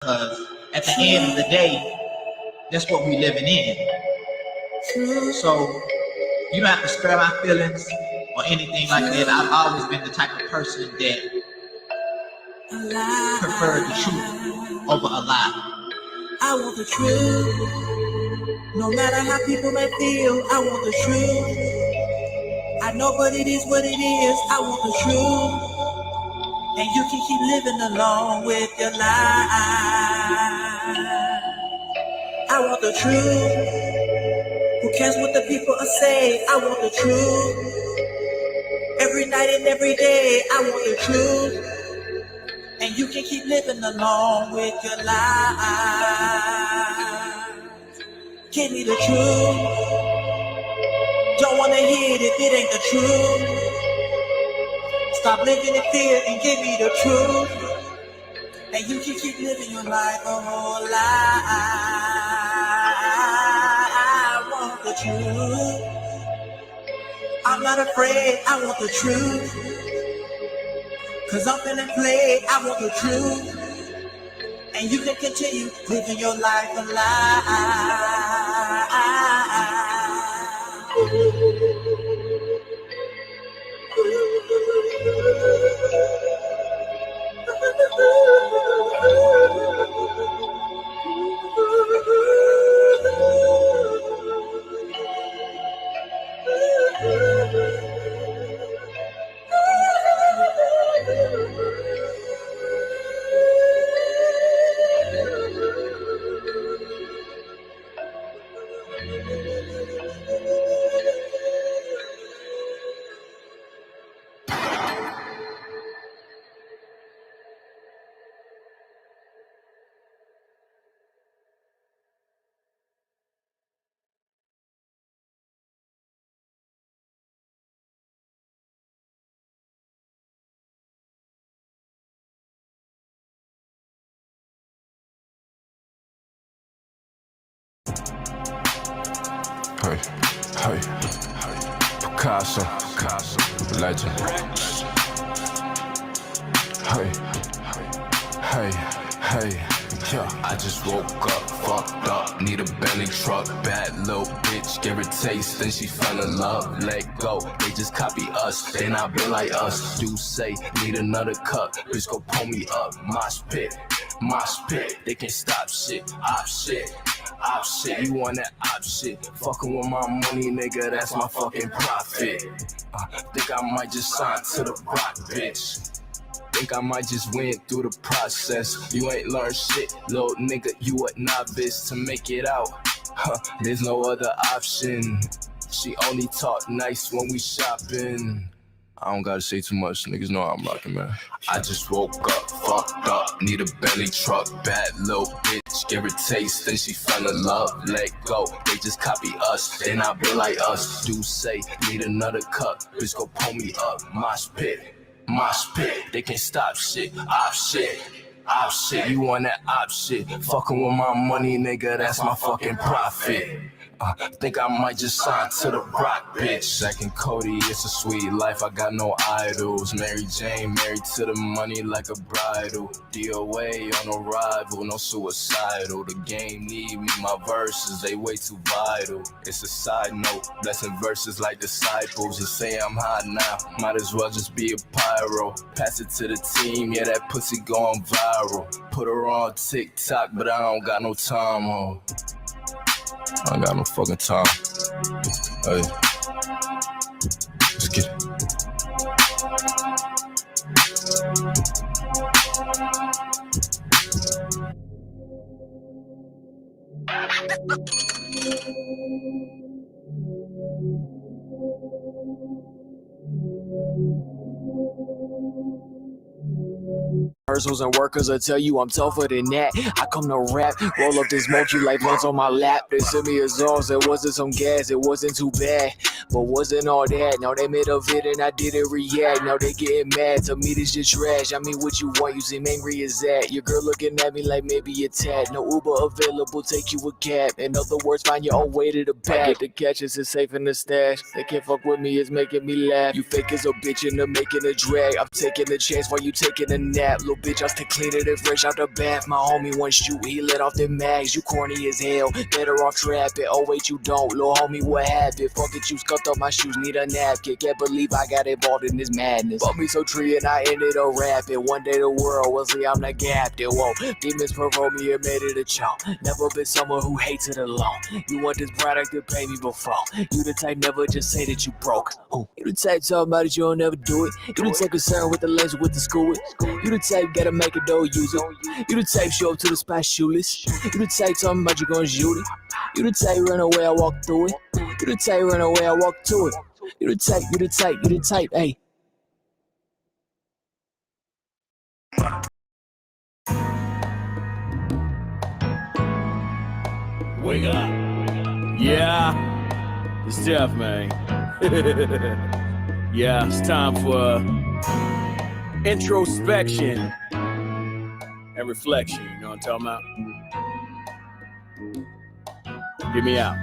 Because at the end of the day, that's what we living in. So you don't have to spare my feelings or anything like that. I've always been the type of person that preferred the truth over a lie. I want the truth. No matter how people may feel, I want the truth. I know but it is what it is. I want the truth. And you can keep living along with your lies. I want the truth. Who cares what the people say? I want the truth. Every night and every day, I want the truth. And you can keep living along with your lies. Give me the truth. Don't wanna hear it if it ain't the truth. Stop living in fear and give me the truth. And you can keep living your life a whole life. I want the truth. I'm not afraid, I want the truth. Cause I'm finna play, I want the truth. And you can continue living your life a Hey, Picasso, legend. Hey, yeah. I just woke up, fucked up, need a belly truck. Bad little bitch, give her taste, then she fell in love. Let go, they just copy us, they not built like us. Do say, need another cup, bitch go pull me up. Mosh pit, they can't stop shit, op shit, you want that op shit. Fucking with my money, nigga, that's my fucking profit. Think I might just sign to the rock, bitch. Think I might just went through the process. You ain't learned shit, little nigga, you a novice. To make it out, there's no other option. She only talk nice when we shopping. I don't gotta say too much, niggas know I'm rocking, man. I just woke up, fucked up, need a belly truck. Bad little bitch, give her taste, then she fell in love. Let go, they just copy us, they not built like us. Do say, need another cup, bitch go pull me up. Mosh pit, they can't stop shit, op shit, you want that op shit. Fucking with my money, nigga, that's my fucking profit. Think I might just sign to the rock, bitch. Second Cody, it's a sweet life, I got no idols. Mary Jane, married to the money like a bridal. DOA on arrival, no suicidal. The game need me, my verses, they way too vital. It's a side note, blessing verses like disciples. Just say I'm hot now, might as well just be a pyro. Pass it to the team, yeah, that pussy going viral. Put her on TikTok, but I don't got no time, oh. I ain't got no fucking time. Hey, let's get it. Rehearsals and workers will tell you I'm tougher than that. I come to rap, roll up this monkey like blunts on my lap. They sent me a song, it wasn't some gas, it wasn't too bad, but wasn't all that. Now they made a vid and I didn't react. Now they getting mad, to me this just trash. I mean, what you want, you seem angry as that. Your girl looking at me like maybe a tad. No Uber available, take you a cab. In other words, find your own way to the back. Get the catches, it's safe in the stash. They can't fuck with me, it's making me laugh. You fake as a bitch and they're making a drag. I'm taking a chance while you taking a nap. Little bitch, I still clean it and fresh out the bath. My homie one shoot, he let off the mags. You corny as hell, better off trapping. Oh wait, you don't, little homie, what happened? Fuck it, you scuffed up my shoes, need a napkin. Can't believe I got involved in this madness. Bought me so tree and I ended up rapping. One day the world will see I'm the captain. Whoa, demons provoke me and made it a choke. Never been someone who hates it alone. You want this product to pay me before. You the type never just say that you broke. You the type talk about it, you don't never do it. You the type concerned with the lens with the school it. You the type gotta make it though, use it. You the type show up to the spot shoeless. You the type talking about you gonna shoot it. You the type run away, I walk through it. You the type run away, I walk to it. You the type, you the type, you the type, hey. Wake up. Yeah, it's Jeff, man. Yeah, it's time for introspection and reflection. You know what I'm talking about? Get me out.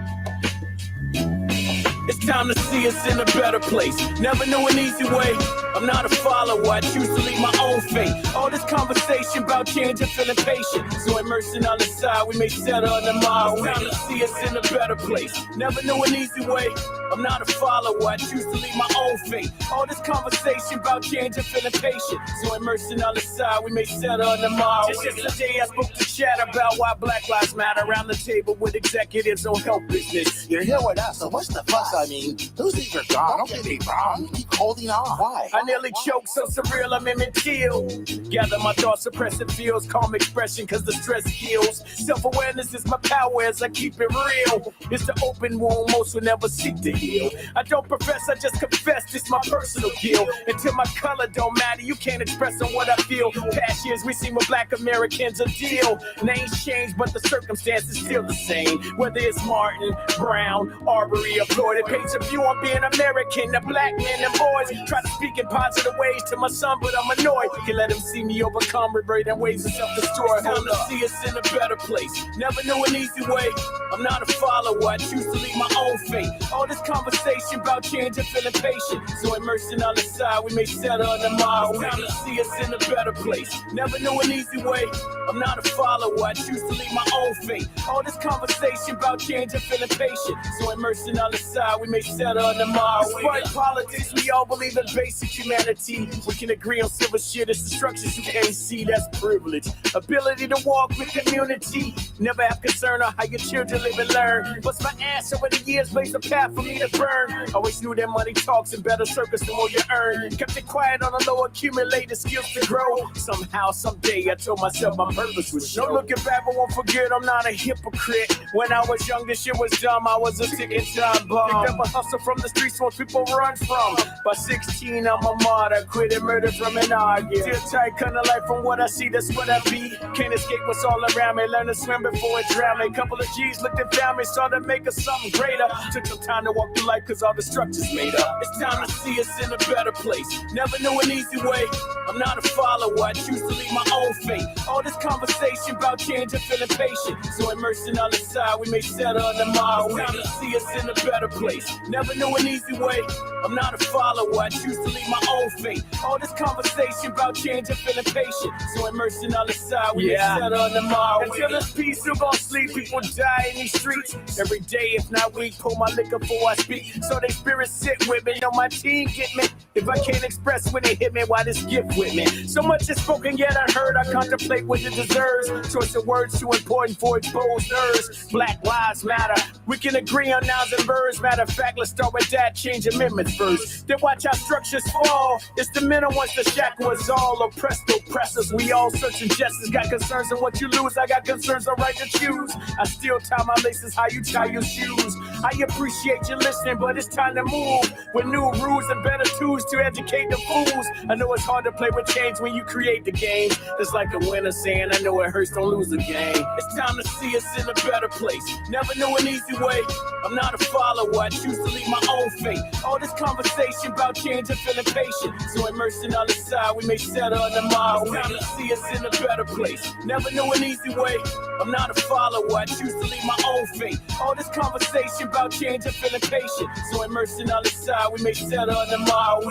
It's time to see us in a better place. Never knew an easy way. I'm not a follower, I choose to lead my own fate. All this conversation about change and feeling patient. So immersing on the side, we may settle on the mile. It's time to see us in a better place. Never knew an easy way. I'm not a follower, I choose to lead my own fate. All this conversation about change and feeling patient. So immersing on the side, we may settle on the mile. Just yesterday I spoke to chat about why Black Lives Matter around the table with executives on health business. You're here with us, so what's the fuss? I mean, those things are gone. Don't get me wrong. Keep holding on. Why? I nearly choked, so surreal, I'm in chill. Gather my thoughts, suppressing feels, calm expression, cause the stress heals. Self-awareness is my power as I keep it real. It's the open wound most will never seek to heal. I don't profess, I just confess, it's my personal guilt. Until my color don't matter, you can't express on what I feel. Past years, we seem with Black Americans a deal. Names change, but the circumstances still the same. Whether it's Martin, Brown, Arbery, or Floyd, it paints a view on being American. The black men and boys try to speak in positive ways to my son, but I'm annoyed. Can let him see me overcome, revert and ways of self-destroy. Time to see us in a better place. Never knew an easy way. I'm not a follower, I choose to lead my own fate. All this conversation about change and feeling patient. So immersing on the side, we may settle on the mile. Time to see us in a better place. Never knew an easy way. I'm not a follower, I choose to lead my own fate. All this conversation about change and feeling patient. So immersing on the side, we may settle on the mile. Despite politics, we all believe in basic humanity. We can agree on civil shit, it's the structures you can't see, that's privilege. Ability to walk with community. Never have concern on how your children live and learn. Bust my ass over the years, blazed a path for me to burn. Always knew that money talks and better circles the more you earn. Kept it quiet on the low, accumulated skills to grow. Somehow, someday, I told myself my purpose was show. No looking back, but won't forget I'm not a hypocrite. When I was young, this shit was dumb, I was a ticking time bomb. Picked up a hustle from the streets most people run from. By 16, I'm a martyr, quit and murder from an argument. Still tight, cut the life from what I see, that's what I be. Can't escape what's all around me, learn to swim before it drown me. Couple of G's looked and found me, saw to make us something greater. Took some time to walk through life cause all the structure's made up. It's time to see us in a better place. Never knew an easy way. I'm not a follower, I choose to lead my own fate. All this conversation about change and feeling patient. So immersing on the side, we may settle on the mile. It's time to see us in a better place. Never knew an easy way. I'm not a follower, I choose to lead my own fate. All this conversation about change and feeling patient. So immersing on the side, we may settle on the mile. Until this peace, who gon' sleep? People die in these streets. Every day, if not week, pull my liquor before I speak. So they spirits sit with me, know my team get me. If I can't express when they hit me, why this gift with me? So much is spoken yet unheard, I contemplate what it deserves. Choice of words too important for exposed nerves. Black lives matter, we can agree on nouns and verbs. Matter of fact, let's start with that, change amendments first. Then watch our structures fall. It's the men who wants to shackle us all. Oppressed oppressors, we all searching justice. Got concerns on what you lose, I got concerns on right to choose. I still tie my laces how you tie your shoes. I appreciate you listening, but it's time to move. With new rules and better tools to educate the fools. I know it's hard to play with change when you create the game. It's like a winner saying, I know it hurts, don't lose the game. It's time to see us in a better place. Never knew an easy way. I'm not a follower, I choose to lead my own fate. All this conversation about change and feeling patient. So immersing on the side, we may settle on the mile. It's time to see us in a better place. Never knew an easy way. I'm not a follower, I choose to lead my own fate. All this conversation about change and feeling patient. So immersing on the side, we may settle on the mile.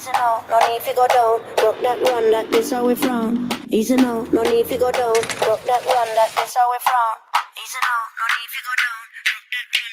Easy now, no need to go down. Rock that one, that's how we from. Easy now, no need to go down. Rock that one, that's how we from. Easy now, no need to go down. Rock that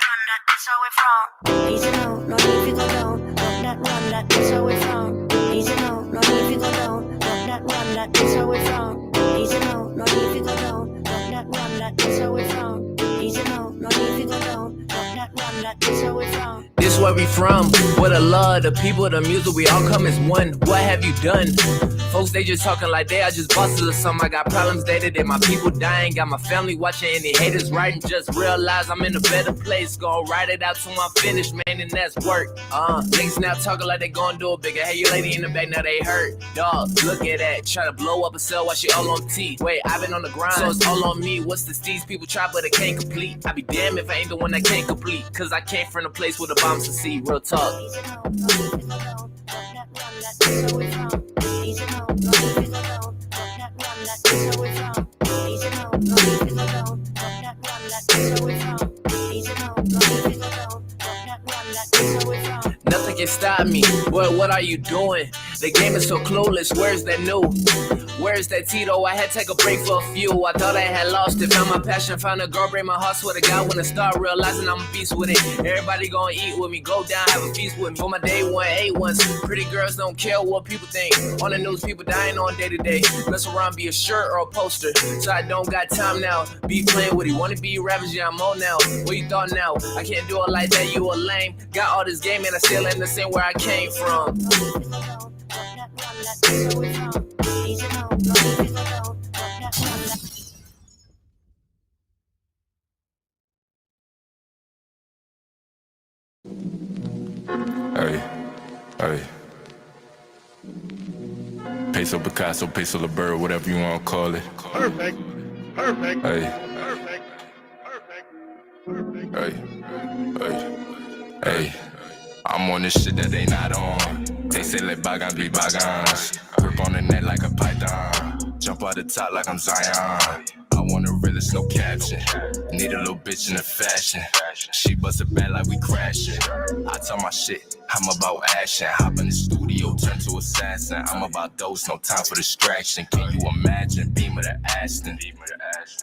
one, that's how we from. Easy now, no need to go down. Rock that one, that's how we from. Easy now, no need to go down. Rock that one, that's how we from. Easy now, no need to go down. Rock that one, that's how we from. Easy now, no need to go down. Rock that one, that's how we from. Easy now, no need to go down. Rock that one, that's how we from. This where we from, where the love, the people, the music, we all come as one. What have you done? Folks, they just talking like I just busted or something. I got problems day to day, my people dying. Got my family watching, any haters writing. Just realize I'm in a better place. Gonna write it out till I'm finished, man, and that's work. Niggas now talking like they gonna do it bigger. Hey, you lady in the back, now they hurt. Dog, look at that. Try to blow up a cell while she all on T. Wait, I've been on the grind, so it's all on me. What's the steez? People try, but it can't complete. I be damned if I ain't the one that can't complete. Cause I came from a place where the bombs to see. Real talk. Nothing can stop me. Boy, what are you doing? The game is so clueless. Where's that new? Where's that Tito? I had to take a break for a few. I thought I had lost it. Found my passion, found a girl, break my heart. Swear to God, when I start realizing I'm a beast with it. Everybody gonna eat with me, go down, have a feast with me. For my day one, A1s. Pretty girls don't care what people think. On the news, people dying on day to day. Mess around, be a shirt or a poster. So I don't got time now. Be playing with it. Wanna be ravaging, I'm on now. What you thought now? I can't do it like that, you a lame. Got all this game and I still ain't the same where I came from. Hey, hey. Peso Picasso, Peso the bird, whatever you want to call it. Perfect. Perfect. Hey, Perfect. Perfect. hey, hey. I'm on this shit that they not on. They say let bygones be bygones. Grip on the net like a python. Jump out the top like I'm Zion. I want a realist, no caption. Need a little bitch in the fashion. She bust it bad like we crashing. I tell my shit, I'm about action. Hop in the studio, turn to assassin. I'm about those, no time for distraction. Can you imagine? Beamer to Aston.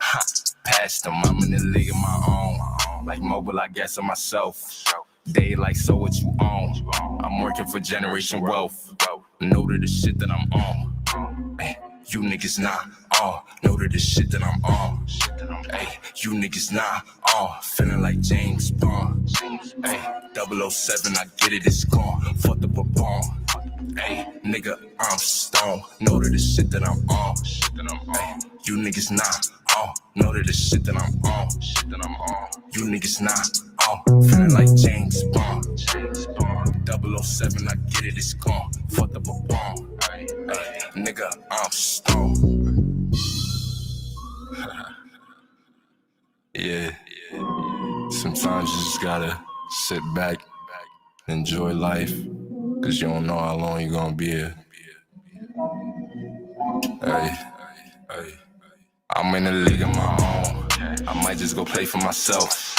Ha, past them, I'm in the league of my own. Like mobile, I guess of myself. They like, so what you own? I'm working for generation wealth. Know to the shit that I'm on. Ay, you niggas not on. Know to the shit that I'm on. Ay, you niggas not on. Feeling like James Bond. Ay, 007, I get it, it's gone. Fuck the Bourbon. Ay, nigga, I'm stone. Know to the shit that I'm on. Ay, you niggas not on. Know to the shit that I'm on. You niggas not on. Feeling like James Bond. 007, I get it, it's gone. Fuck the Bourbon. Ay, nigga, I'm stone. Yeah. Sometimes you just gotta sit back, enjoy life, cause you don't know how long you're gonna be here. Hey, I'm in the league of my own. I might just go play for myself.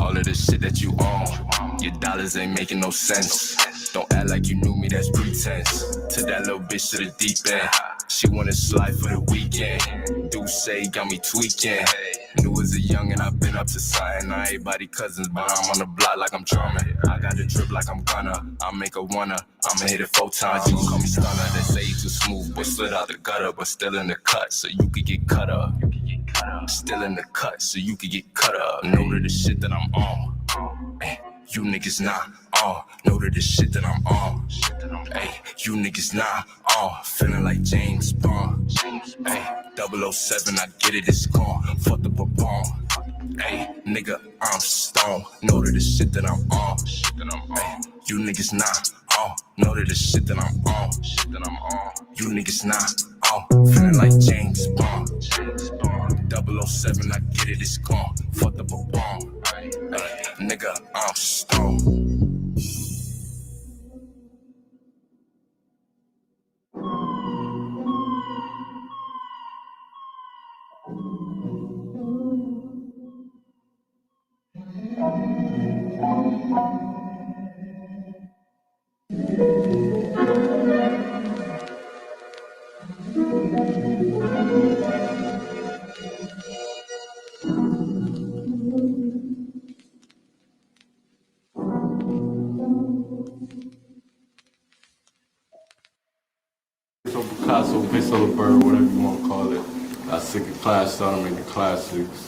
All of the shit that you own, your dollars ain't making no sense. Don't act like you knew me, that's pretense. To that little bitch to the deep end. She wanna slide for the weekend. Do say got me tweaking. New as a young and I've been up to something. Not everybody cousins, but I'm on the block like I'm drumming. I got the drip like I'm gonna. I'll make a winner. I'ma hit it 4 times. You can call me stunner. They say you too smooth, but slid out the gutter, but still in the cut, so you could get cut up. Still in the cut, so you could get cut up. Know to the shit that I'm on. Ay, you niggas not on. Know to the shit that I'm on. Ay, you niggas not on. Feeling like James Bond. Ay, 007, I get it, it's gone. Fuck the Bourbon. Ay, nigga, I'm stone. Know to the shit that I'm on. Ay, you niggas not on. Know to the shit that I'm on. You niggas not on. Feeling like James Bond. 007, I get it, it's gone. Fuck the Bourbon. Ay, nigga, I'm stone. celebrate, whatever you want to call it. Got sick of class, started making classics.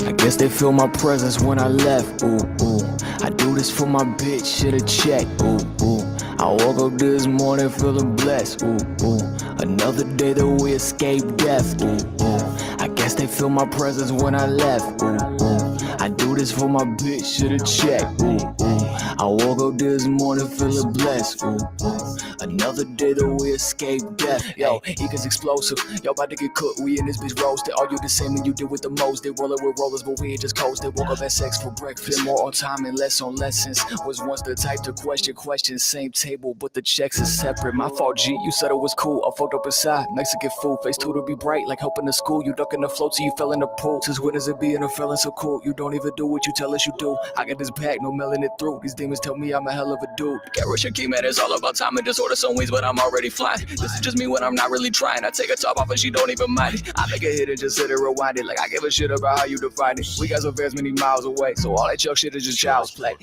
I guess they feel my presence when I left, ooh, ooh. I do this for my bitch, shit a check, ooh, ooh. I woke up this morning feeling blessed, ooh, ooh. Another day that we escaped death, ooh, ooh. I guess they feel my presence when I left, ooh, ooh. I do this for my bitch, shit a check, ooh, ooh. I woke up this morning feeling blessed, ooh, ooh. Another day that we escaped death. Yo, Eagles explosive. Yo, about to get cooked. We in this bitch roasted. Are you the same that you did with the most? They roll it with rollers, but we ain't just coasted. Woke up at sex for breakfast. More on time and less on lessons. Was once the type to question questions. Same table, but the checks is separate. My fault, G. You said it was cool. I fucked up inside. Mexican food. Face two to be bright. Like helping the school. You ducking the float till you fell in the pool. Since when is it being a feeling so cool? You don't even do what you tell us you do. I got this back, no mailing it through. These demons tell me I'm a hell of a dude. Garrison King, man, it's all about time and disorder some ways, but I'm already flying. This is just me when I'm not really trying. I take a top off and she don't even mind it. I make a hit and just sit and rewind it. Like I give a shit about how you define it. We got some fans many miles away, so all that chuck shit is just child's play.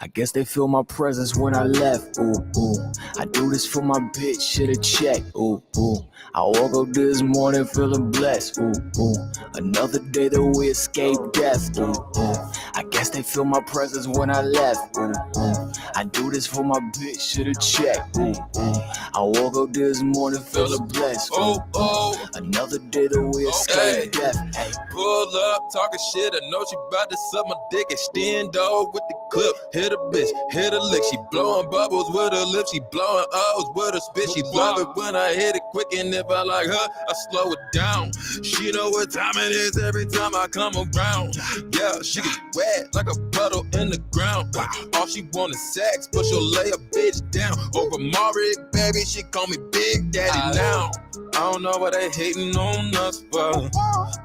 I guess they feel my presence when I left, ooh, ooh. I do this for my bitch, shit a check, ooh, ooh. I woke up this morning feeling blessed, ooh, ooh. Another day that we escaped death, ooh, ooh. I guess they feel my presence when I left, ooh, ooh. I do this for my bitch, shit a check, ooh, ooh. I woke up this morning feeling blessed, ooh, ooh. Another day that we escaped death, hey. Pull up, talking shit, I know she bout to suck my dick, extend over with the clip. Hit a bitch, hit a lick, she blowing bubbles with her lips, she blowing O's with her spit. She love it when I hit it quick, and if I like her, I slow it down. She know what time it is every time I come around. Yeah, she get wet like a puddle in the ground. All she want is sex, but she'll lay a bitch down. Over Maury, baby, she call me Big Daddy now. I don't know what they hating on us for.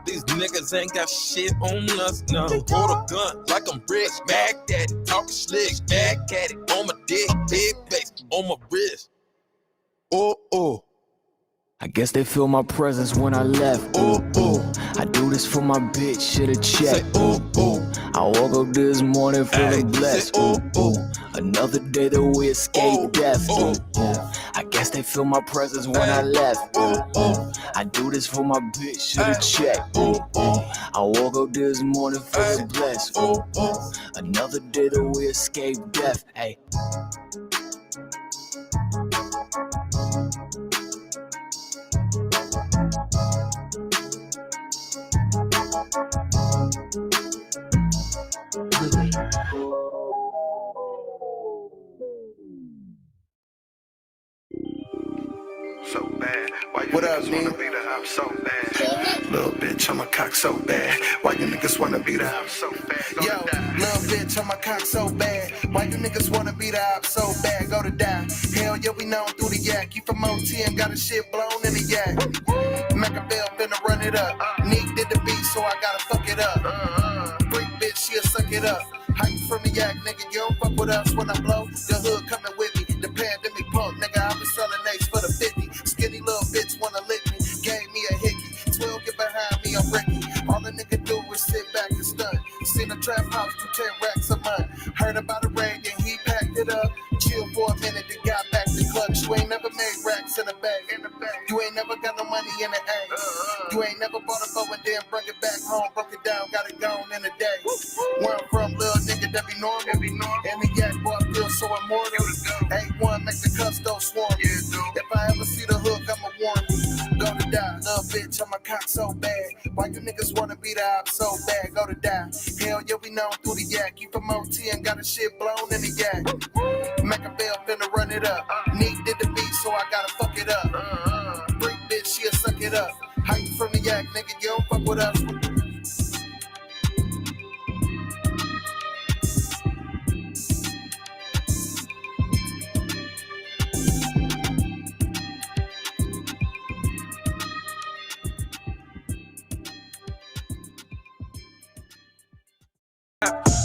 These niggas ain't got shit on us, no. Hold a gun like I'm rich, back at it, talking slick, back at it, on my dick, big face, on my wrist. Oh, oh. I guess they feel my presence when I left, ooh, ooh. I do this for my bitch, shit a check, ooh, ooh. I woke up this morning feeling blessed, ooh, ooh. Another day that we escaped death, ooh, ooh. I guess they feel my presence when I left, ooh, ooh. I do this for my bitch, shit a check, ooh, ooh. I woke up this morning feeling blessed, ooh, ooh. Another day that we escaped death, hey. So bad. Why you what niggas up, wanna be the I'm so bad. Little bitch on my cock so bad. Why you niggas wanna be the I'm so bad. Yo, little bitch on my cock so bad. Why you niggas wanna be the I'm so bad. Go to die. Hell yeah, we known through the yak. You from OT and got a shit blown in the yak. Machiavelli finna run it up. Neek did the beat, so I gotta fuck it up. Freak bitch, she'll suck it up. How you from the yak, nigga? You don't fuck with us when I blow. The hood coming with me. The pandemic punk, nigga. I been selling eggs for the 50. Skinny little bitch wanna lick me. Gave me a hickey. 12 get behind me, I'm Ricky. All the nigga do is sit back and stun. Seen a trap house for 10 racks a month. Heard about a raid and he packed it up. Chill for a minute, then got back to clutch. You ain't never made racks in the bag. You ain't never got no money in the egg. You ain't never bought a bow and then brought it back home. Broke it down, got it gone in a day. Where I'm from, little nigga, that be normal. And the yak boy feel so immortal. A1 make the custo swarm. If I ever see the hook, I'ma warn you. Go to die, little bitch, I'm a cock so bad. Why you niggas wanna be the op so bad? Go to die. Hell yeah, we known through the yak. You from OT and got a shit blown in the yak. Machiavelli finna run it up. Neek did the beat, so I gotta fuck it up. Freak bitch, she'll suck it up. How you from the yak, nigga? You don't fuck with us.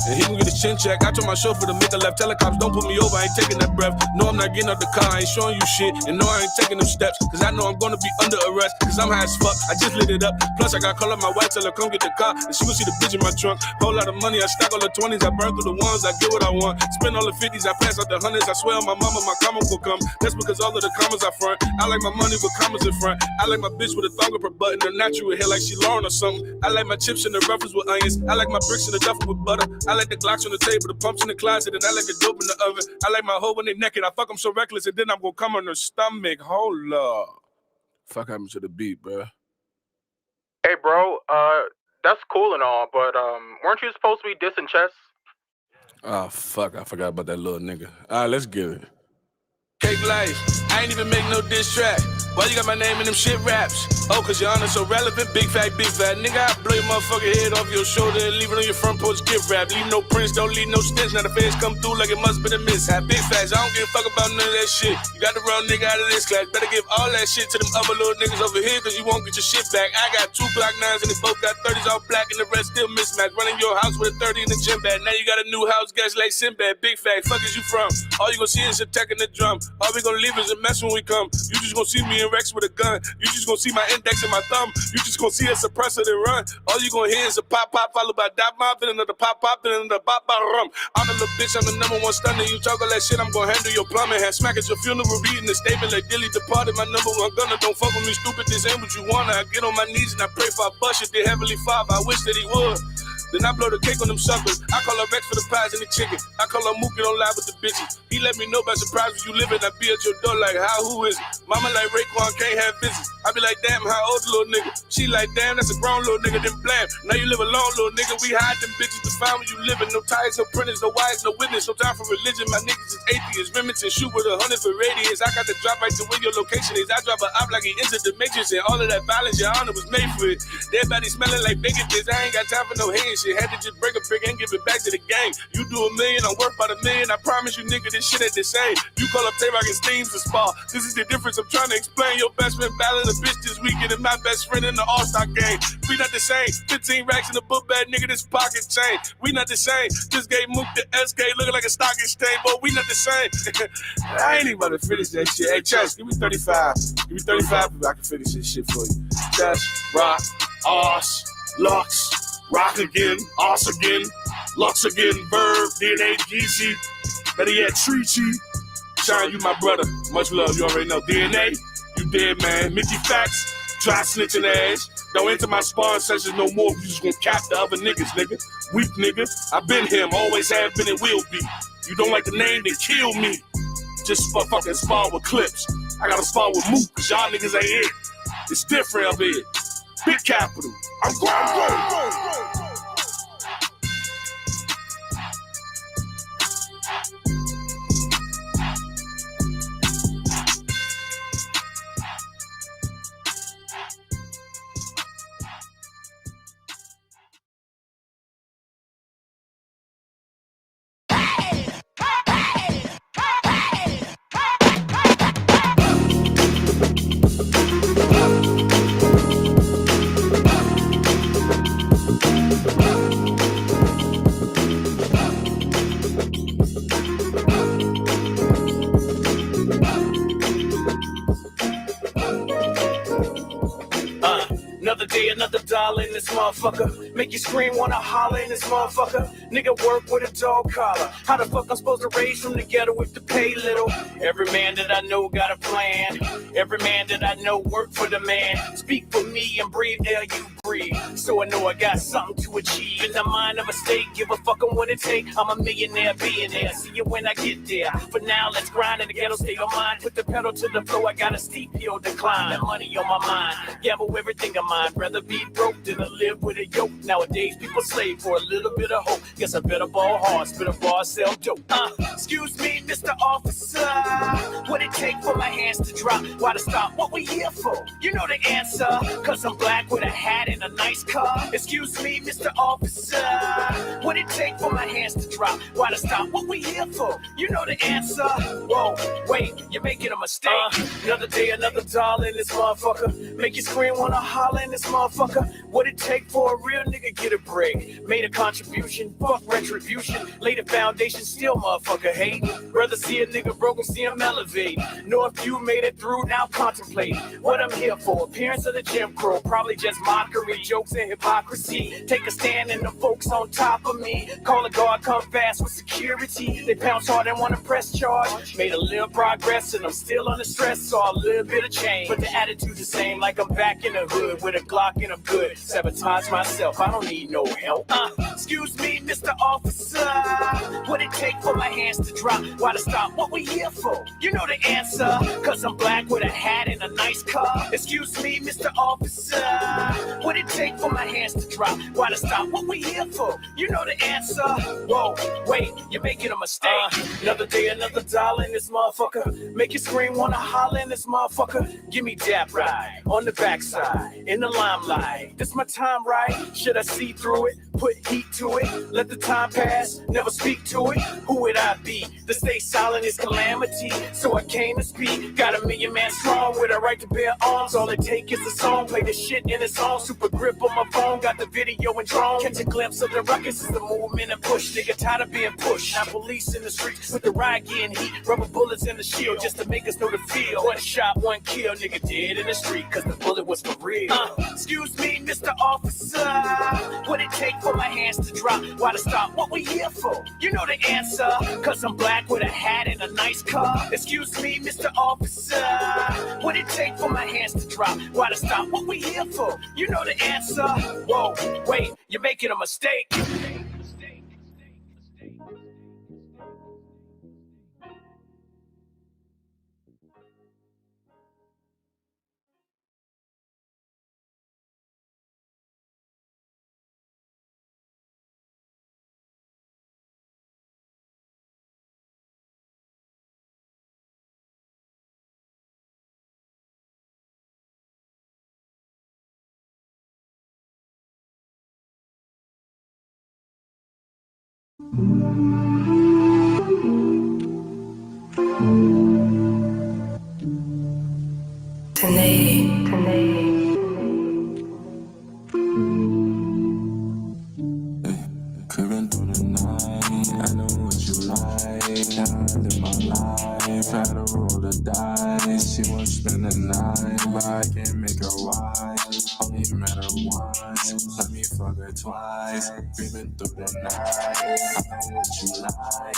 and he gon' get his chin check. I told my chauffeur to make a left. Tell the cops, don't put me over, I ain't taking that breath. No, I'm not getting out the car, I ain't showing you shit. And no, I ain't taking them steps, cause I know I'm gonna be under arrest. Cause I'm high as fuck, I just lit it up. Plus, I got call up my wife, tell her come get the car. And she gon' see the bitch in my trunk. Whole lot of money, I stack all the 20s. I burn through the ones, I get what I want. Spend all the 50s, I pass out the 100s. I swear on my mama, my comma will come. That's because all of the commas I front. I like my money with commas in front. I like my bitch with a thong up her butt and a natural hair like she Lauren or something. I like my chips in the ruffles with onions. I like my bricks in the duffel with butter. I like the Glocks on the table, the pumps in the closet, and I like the dope in the oven. I like my hoe when they naked. I fuck them so reckless, and then I'm gonna come on her stomach. Hold up. Fuck happened to the beat, bro? Hey, bro, that's cool and all, but weren't you supposed to be dissing Chess? Oh, fuck, I forgot about that little nigga. All right, let's get it. Cake life, I ain't even make no diss track. Why you got my name in them shit raps? Oh, cause your honor so relevant, big fat. Nigga, I blow your motherfucking head off your shoulder and leave it on your front porch gift wrap. Leave no prints, don't leave no stench. Now the feds come through like it must been a mishap. Big facts, I don't give a fuck about none of that shit. You got the wrong nigga out of this class. Better give all that shit to them other little niggas over here, cause you won't get your shit back. I got 2 Glock 9s and they both got 30s all black and the rest still mismatched. Running your house with a 30 in the gym bag. Now you got a new house, guess like Sinbad. Big fact, fuck is you from? All you gonna see is attacking the drum. All we gonna leave is a mess when we come. You just gonna see me in Rex with a gun. You just gonna see my index and my thumb. You just gonna see a suppressor that run. All you gonna hear is a pop pop followed by dot mop, then another pop pop, then another pop pop rum. I'm the little bitch, I'm the #1 stunner. You talk all that shit, I'm gonna handle your plumbing. Have smack at your funeral, reading the statement like Dilly departed. My #1 gunner, don't fuck with me, stupid. This ain't what you wanna. I get on my knees and I pray for a bust it. Dear Heavenly Father, I wish that he would. Then I blow the cake on them suckers. I call her Rex for the pies and the chicken. I call her Mookie, don't lie with the bitches. He let me know by surprise where you living. I be at your door like, how, who is it? Mama like Raekwon can't have business. I be like, damn, how old little nigga? She like, damn, that's a grown little nigga, then blam. Now you live alone, little nigga. We hide them bitches to find where you living. No ties, no printers, no wires, no witness. No time for religion. My niggas is atheists. Remington shoot with 100 for radius. I got the drop right to where your location is. I drop a op like he entered the matrix. And all of that violence, your honor was made for it. Everybody smelling like bacon bits. I ain't got time for no hand shit. Had to just break a brick and give it back to the game. You do $1 million, I'm worth about $1 million. I promise you, nigga, this shit ain't the same. You call up Tay-Rock and Steams to spar. This is the difference I'm trying to explain. Your best friend battling a bitch this weekend and my best friend in the All-Star game. We not the same. 15 racks in the book bag, nigga, this pocket chain. We not the same. Just gave Mook the SK looking like a stock exchange, but we not the same. I ain't even about to finish that shit. Hey, Chess, give me 35. Give me 35 if I can finish this shit for you. Chess, Rock, Osh, Lux. Rock again, Oss again, Lux again, Verb, DNA, GC, better yet, Treachy. Shine, you my brother, much love, you already know. DNA, you dead, man. Mickey Facts, try snitching ass. Don't enter my sparring sessions no more, you just gonna cap the other niggas, nigga. Weak nigga, I been him, always have been and will be. You don't like the name, then kill me. Just for fucking spar with clips. I gotta spar with Mook, cause y'all niggas ain't it. It's different up here. Big capital. I'm going. Another day, another dollar in this motherfucker. Make you scream, wanna holler in this motherfucker. Nigga work with a dog collar. How the fuck I'm supposed to raise from the ghetto with the pay little? Every man that I know got a plan. Every man that I know work for the man. Speak for me and breathe air you breathe. So I know I got something to achieve. In the mind of a state, give a fuck on what it take. I'm a millionaire, billionaire. See you when I get there. For now, let's grind in the ghetto state of mind. Put the pedal to the floor, I got a steep hill to climb. That money on my mind. Gamble everything of mine. Rather be broke than to live with a yoke. Nowadays, people slave for a little bit of hope. Guess I better ball hard, spit a bar, sell dope. Excuse me, Mr. Officer. What it take for my hands to drop? Why to stop? What we here for? You know the answer. Cause I'm black with a hat and a nice car. Excuse me, Mr. Officer. What it take for my hands to drop? Why to stop? What we here for? You know the answer. Whoa, wait, you're making a mistake. Another day, another dollar in this motherfucker. Make you scream, wanna holler in this motherfucker. What it take for a real nigga get a break? Made a contribution, fuck retribution. Laid a foundation, still motherfucker hate. Rather see a nigga broken, see him elevate. Know if you made it through, now contemplate what I'm here for. Appearance of the Jim Crow, probably just mockery, jokes and hypocrisy. Take a stand and the folks on top of me. Call a guard, come fast with security. They pounce hard and wanna press charge. Made a little progress and I'm still under stress, saw a little bit of change. But the attitude the same, like I'm back in the hood with a Glock and I'm good. Sabotage myself, I don't need no help. Excuse me, Mr. Officer. What it take for my hands to drop? Why to stop? What we here for? You know the answer. Cause I'm black with a hat and a nice car. Excuse me, Mr. Officer. What it take for my hands to drop? Why to stop? What we here for? You know the answer. Whoa, wait, you're making a mistake. Another day, another dollar in this motherfucker. Make you scream, wanna holler in this motherfucker. Give me dap right on the backside, in the limelight. This my time, right? Should I see through it? Put heat to it. Let the time pass, never speak to it. Who would I be? To stay silent is calamity. So I came to speak. Got a million man strong with a right to bear arms. All it take is a song. Play the shit in a song. Super grip on my phone. Got the video and drone. Catch a glimpse of the ruckus is the movement and push. Nigga tired of being pushed. Now police in the streets with the riot getting heat. Rubber bullets in the shield just to make us know the feel. One shot, one kill. Nigga dead in the street cause the bullet was for real. Excuse me, Mr. Officer. What it take for my hands to drop? Why to stop? What we here for? You know the answer. Cause I'm black with a hat and a nice car. Excuse me, Mr. Officer. What it take for my hands to drop? Why to stop? What we here for? You know the answer. Whoa, wait, you're making a mistake. Creeping through the night, I know what you like. I live my life, had to roll the dice. She won't spend the night, but I can't make her wise. Only met her once, let me fuck her twice. Creeping through the night, I know what you like. I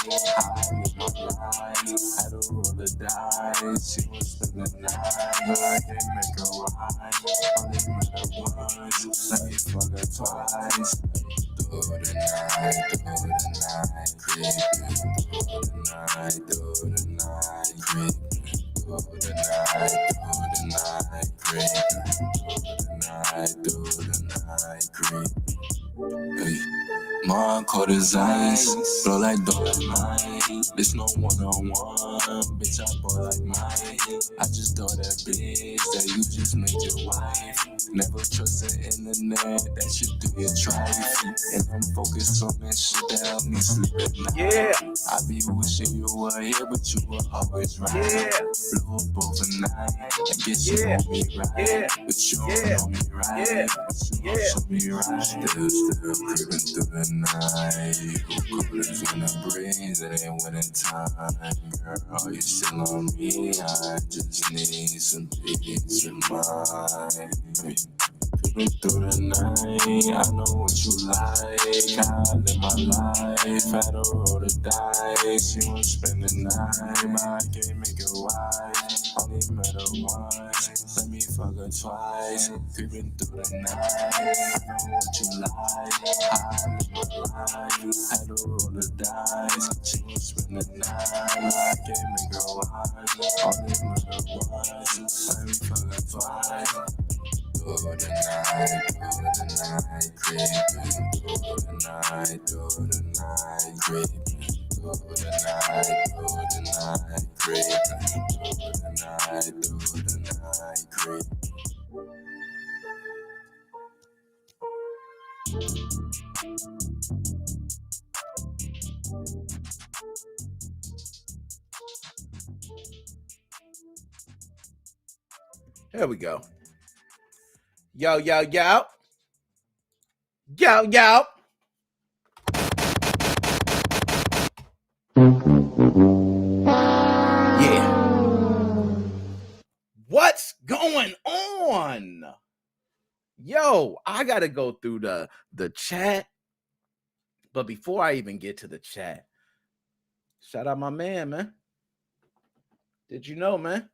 live my life, had to roll the dice. She won't spend the night, but I can't make her wise. Only met her once, let me fuck her twice. Through the night, creeping through the night, through the night, creeping through the night, creeping through the night, creeping. Hey. Mom cold as ice, blow like dynamite. This no one-on-one, bitch, I bought like mine. I just thought that bitch that you just made your wife. Never trust the internet, that shit do your trife. And I'm focused on that shit that help me sleep at night. Yeah. I be wishing you were here, but you were always right. Yeah. Blew up overnight, I guess you know me right. Yeah. But you don't know me right. Yeah. But you don't show me right. Still creeping through the night. Who coolers when the breeze? It ain't winning time. Girl, are you still on me? I just need some peace of mind. Creeping through the night, I know what you like. I live my life, had to roll the dice. She won't spend the night, but I can't make her wise. Only met her once, let me fuck her twice. Creeping through the night, I know what you like. I live my life, had to roll the dice. She won't spend the night, but I can't make her wise. Only met her once, let me fuck her twice. Through the night, creeping through the night, creeping through the night, creeping through the night, creeping. There we go. Yo, yo, yo. Yo. Yeah. What's going on? Yo, I gotta go through the chat. But before I even get to the chat, shout out my man. Did you know, man?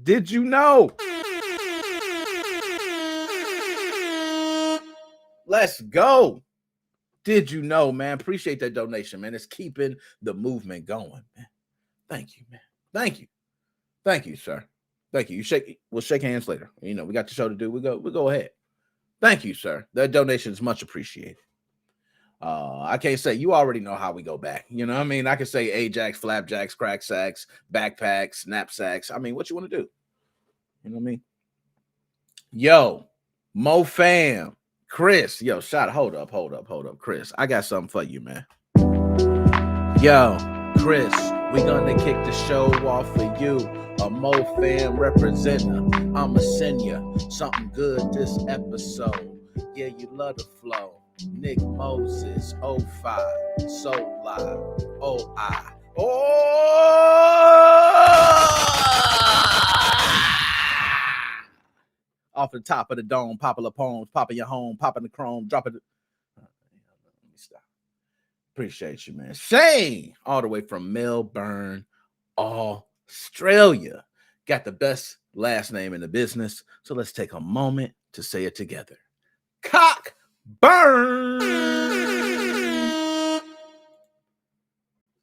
Did you know? Let's go. Did you know, man? Appreciate that donation, man. It's keeping the movement going, man. Thank you, man. Thank you, sir. Thank you. We'll shake hands later. You know, we got the show to do. We'll go ahead. Thank you, sir. That donation is much appreciated. I can't say, you already know how we go back. You know what I mean? I can say Ajax, flapjacks, crack sacks, backpacks, knapsacks. I mean, what you want to do? You know what I mean? Yo, Mo fam, Chris. Yo, hold up, Chris. I got something for you, man. Yo, Chris, we gonna kick the show off for you. A Mo fam representative. I'ma send you something good this episode. Yeah, you love the flow. Nick Moses, 05, so live. Off the top of the dome, popular poems, popping your home, popping the chrome, dropping the. Let me stop. Appreciate you, man. Shane, all the way from Melbourne, Australia. Got the best last name in the business. So let's take a moment to say it together. Cockburn.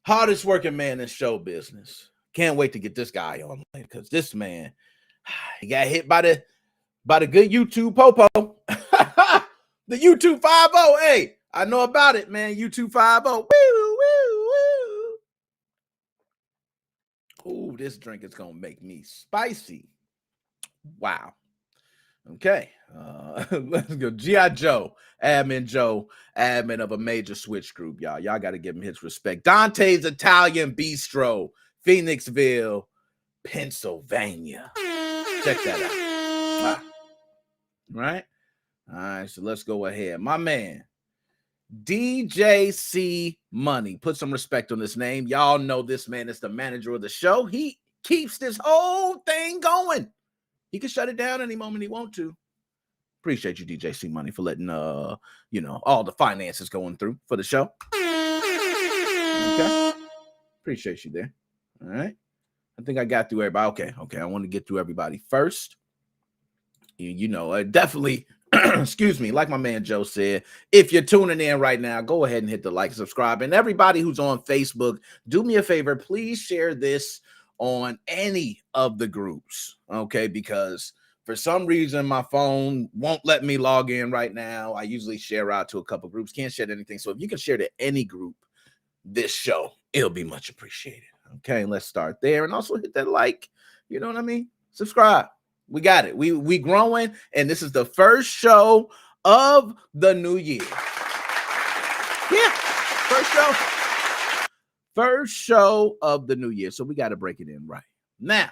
Hardest working man in show business. Can't wait to get this guy on because this man, he got hit by the good YouTube popo. The YouTube 5-0. Hey, I know about it, man. YouTube 5-0. Woo, woo, woo. Ooh, this drink is going to make me spicy. Wow. Okay. Let's go. G.I. Joe, admin of a major switch group, y'all. Y'all got to give him his respect. Dante's Italian Bistro, Phoenixville, Pennsylvania. Check that out. Right? All right, so let's go ahead. My man, DJ C Money. Put some respect on this name. Y'all know this man is the manager of the show. He keeps this whole thing going. He can shut it down any moment he wants to. Appreciate you, DJ C Money, for letting all the finances going through for the show. Okay. Appreciate you there. All right. I think I got through everybody. Okay. I want to get through everybody first. Definitely, excuse me, like my man Joe said, if you're tuning in right now, go ahead and hit the like and subscribe. And everybody who's on Facebook, do me a favor, please share this on any of the groups, okay? Because for some reason, my phone won't let me log in right now. I usually share out to a couple groups, can't share anything. So if you can share to any group this show, it'll be much appreciated, okay? Let's start there. And also hit that like, you know what I mean? Subscribe. We got it. We growing, and this is the first show of the new year. Yeah, first show of the new year. So we got to break it in right now.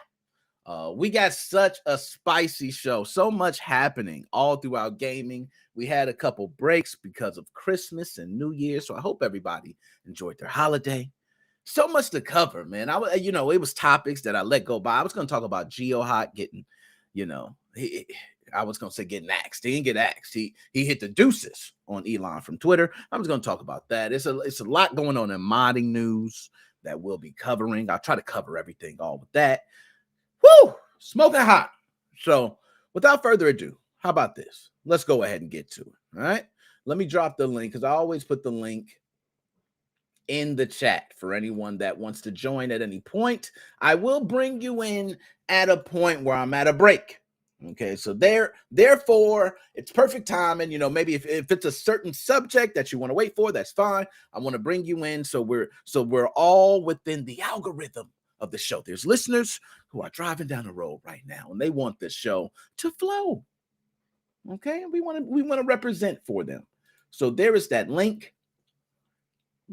We got such a spicy show, so much happening all throughout gaming. We had a couple breaks because of Christmas and New Year, so I hope everybody enjoyed their holiday. So much to cover, man. It was topics that I let go by. I was going to talk about GeoHot getting. I was going to say getting axed. He didn't get axed. He hit the deuces on Elon from Twitter. I was going to talk about that. It's a lot going on in modding news that we'll be covering. I'll try to cover everything all with that. Woo! Smoking hot. So without further ado, how about this? Let's go ahead and get to it. All right. Let me drop the link because I always put the link in the chat for anyone that wants to join at any point. I will bring you in at a point where I'm at a break. Okay, so therefore, it's perfect timing. Maybe if it's a certain subject that you want to wait for, that's fine. I want to bring you in so we're all within the algorithm of the show. There's listeners who are driving down the road right now, and they want this show to flow. Okay, we want to represent for them. So there is that link.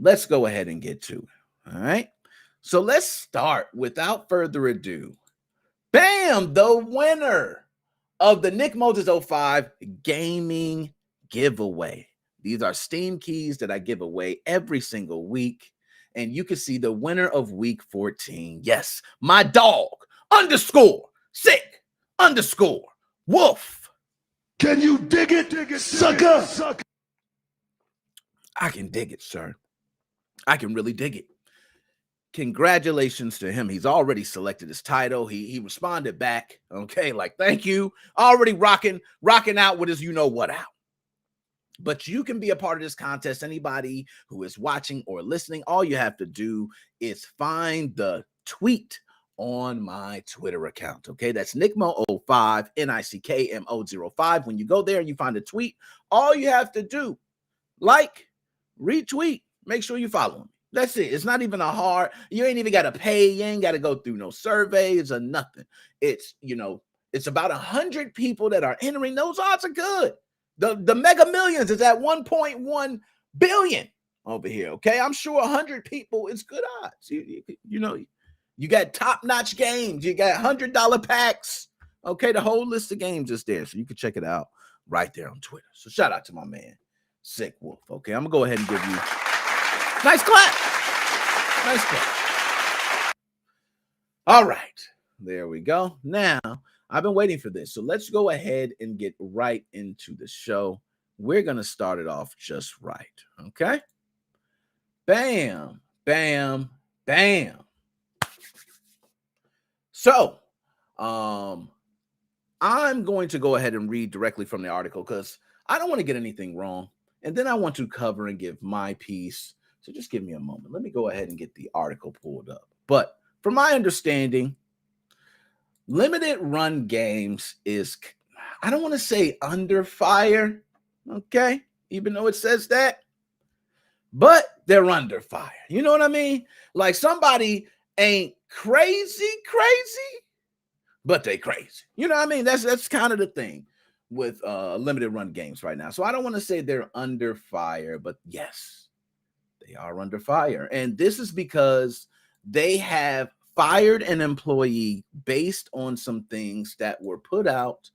Let's go ahead and get to it. All right. So let's start without further ado. Bam! The winner of the Nick Moses 05 gaming giveaway. These are Steam keys that I give away every single week. And you can see the winner of week 14. Yes, my dog, _sick_wolf. Can you dig it, sucker? I can dig it, sir. I can really dig it. Congratulations to him. He's already selected his title. He responded back. Okay, like, thank you. Already rocking out with his you-know-what out. But you can be a part of this contest. Anybody who is watching or listening, all you have to do is find the tweet on my Twitter account. Okay, that's Nickmo05, NICKMO05. When you go there and you find a tweet, all you have to do, like, retweet, make sure you follow him. That's it. It's not even a hard, you ain't even got to pay. You ain't got to go through no surveys or nothing. It's, it's about 100 people that are entering. Those odds are good. The Mega Millions is at 1.1 billion over here. Okay, I'm sure 100 people is good odds. You got top-notch games. You got $100 packs. Okay, the whole list of games is there, so you can check it out right there on Twitter. So shout out to my man, Sick Wolf. Okay, I'm gonna go ahead and give you nice clap. Nice clap. All right, there we go. Now, I've been waiting for this. So let's go ahead and get right into the show. We're going to start it off just right. Okay. Bam, bam, bam. So, I'm going to go ahead and read directly from the article because I don't want to get anything wrong. And then I want to cover and give my piece. So just give me a moment. Let me go ahead and get the article pulled up. But from my understanding, limited run games is, I don't want to say under fire, okay, even though it says that, but they're under fire. You know what I mean? Like, somebody ain't crazy, but they crazy. You know what I mean? That's kind of the thing with limited run games right now. So I don't want to say they're under fire, but yes, they are under fire. And this is because they have fired an employee based on some things that were put out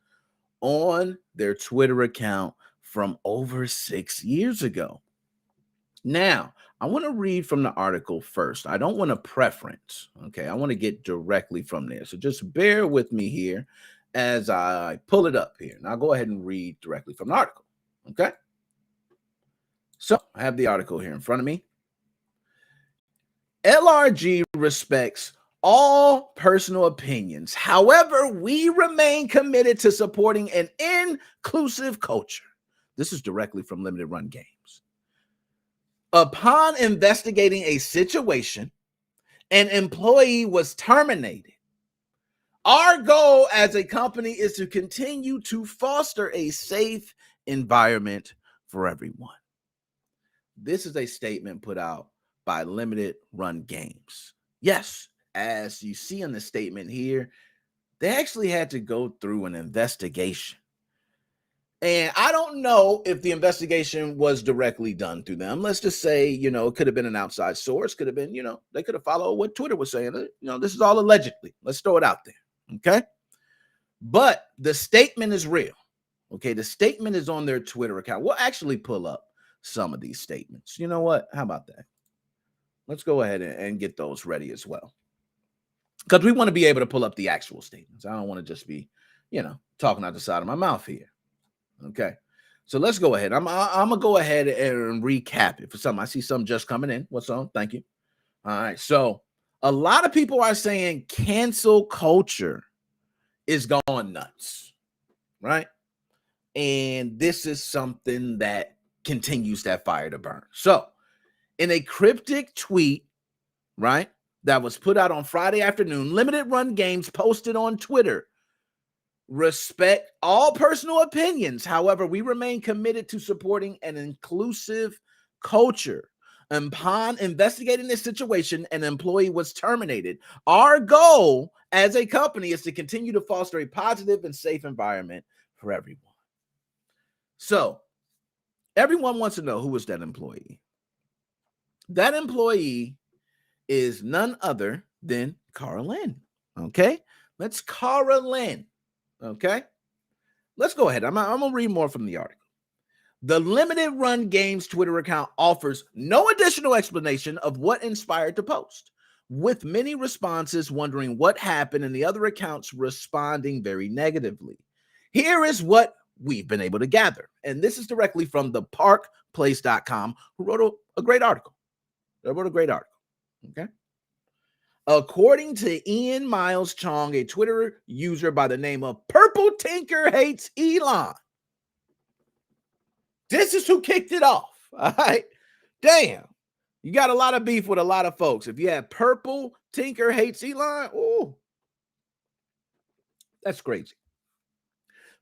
on their Twitter account from over 6 years ago. Now, I want to read from the article first. I don't want to preference, okay? I want to get directly from there. So just bear with me here as I pull it up here. And I'll go ahead and read directly from the article, okay? So I have the article here in front of me. LRG respects all personal opinions. However, we remain committed to supporting an inclusive culture. This is directly from Limited Run Games. Upon investigating a situation, an employee was terminated. Our goal as a company is to continue to foster a safe environment for everyone. This is a statement put out by Limited Run Games. Yes, as you see in the statement here, they actually had to go through an investigation. And I don't know if the investigation was directly done through them. Let's just say, it could have been an outside source, could have been, they could have followed what Twitter was saying. This is all allegedly. Let's throw it out there. Okay. But the statement is real. Okay. The statement is on their Twitter account. We'll actually pull up some of these statements. You know what? How about that? Let's go ahead and get those ready as well. Because we want to be able to pull up the actual statements. I don't want to just be, talking out the side of my mouth here. Okay. So let's go ahead. I'm going to go ahead and recap it for some. I see some just coming in. What's on? Thank you. All right. So a lot of people are saying cancel culture is going nuts. Right. And this is something that continues that fire to burn. So in a cryptic tweet, right, that was put out on Friday afternoon, Limited Run Games posted on Twitter, respect all personal opinions. However, we remain committed to supporting an inclusive culture. Upon investigating this situation, an employee was terminated. Our goal as a company is to continue to foster a positive and safe environment for everyone. So everyone wants to know, who was that employee? That employee is none other than Cara Lynn. Okay, let's Cara Lynn. Okay, let's go ahead. I'm going to read more from the article. The Limited Run Games Twitter account offers no additional explanation of what inspired the post, with many responses wondering what happened and the other accounts responding very negatively. Here is what we've been able to gather, and this is directly from the parkplace.com, who wrote a great article. They wrote a great article, okay? According to Ian Miles Chong, a Twitter user by the name of Purple Tinker Hates Elon. This is who kicked it off. All right. Damn. You got a lot of beef with a lot of folks. If you have Purple Tinker Hates Elon, ooh, that's crazy.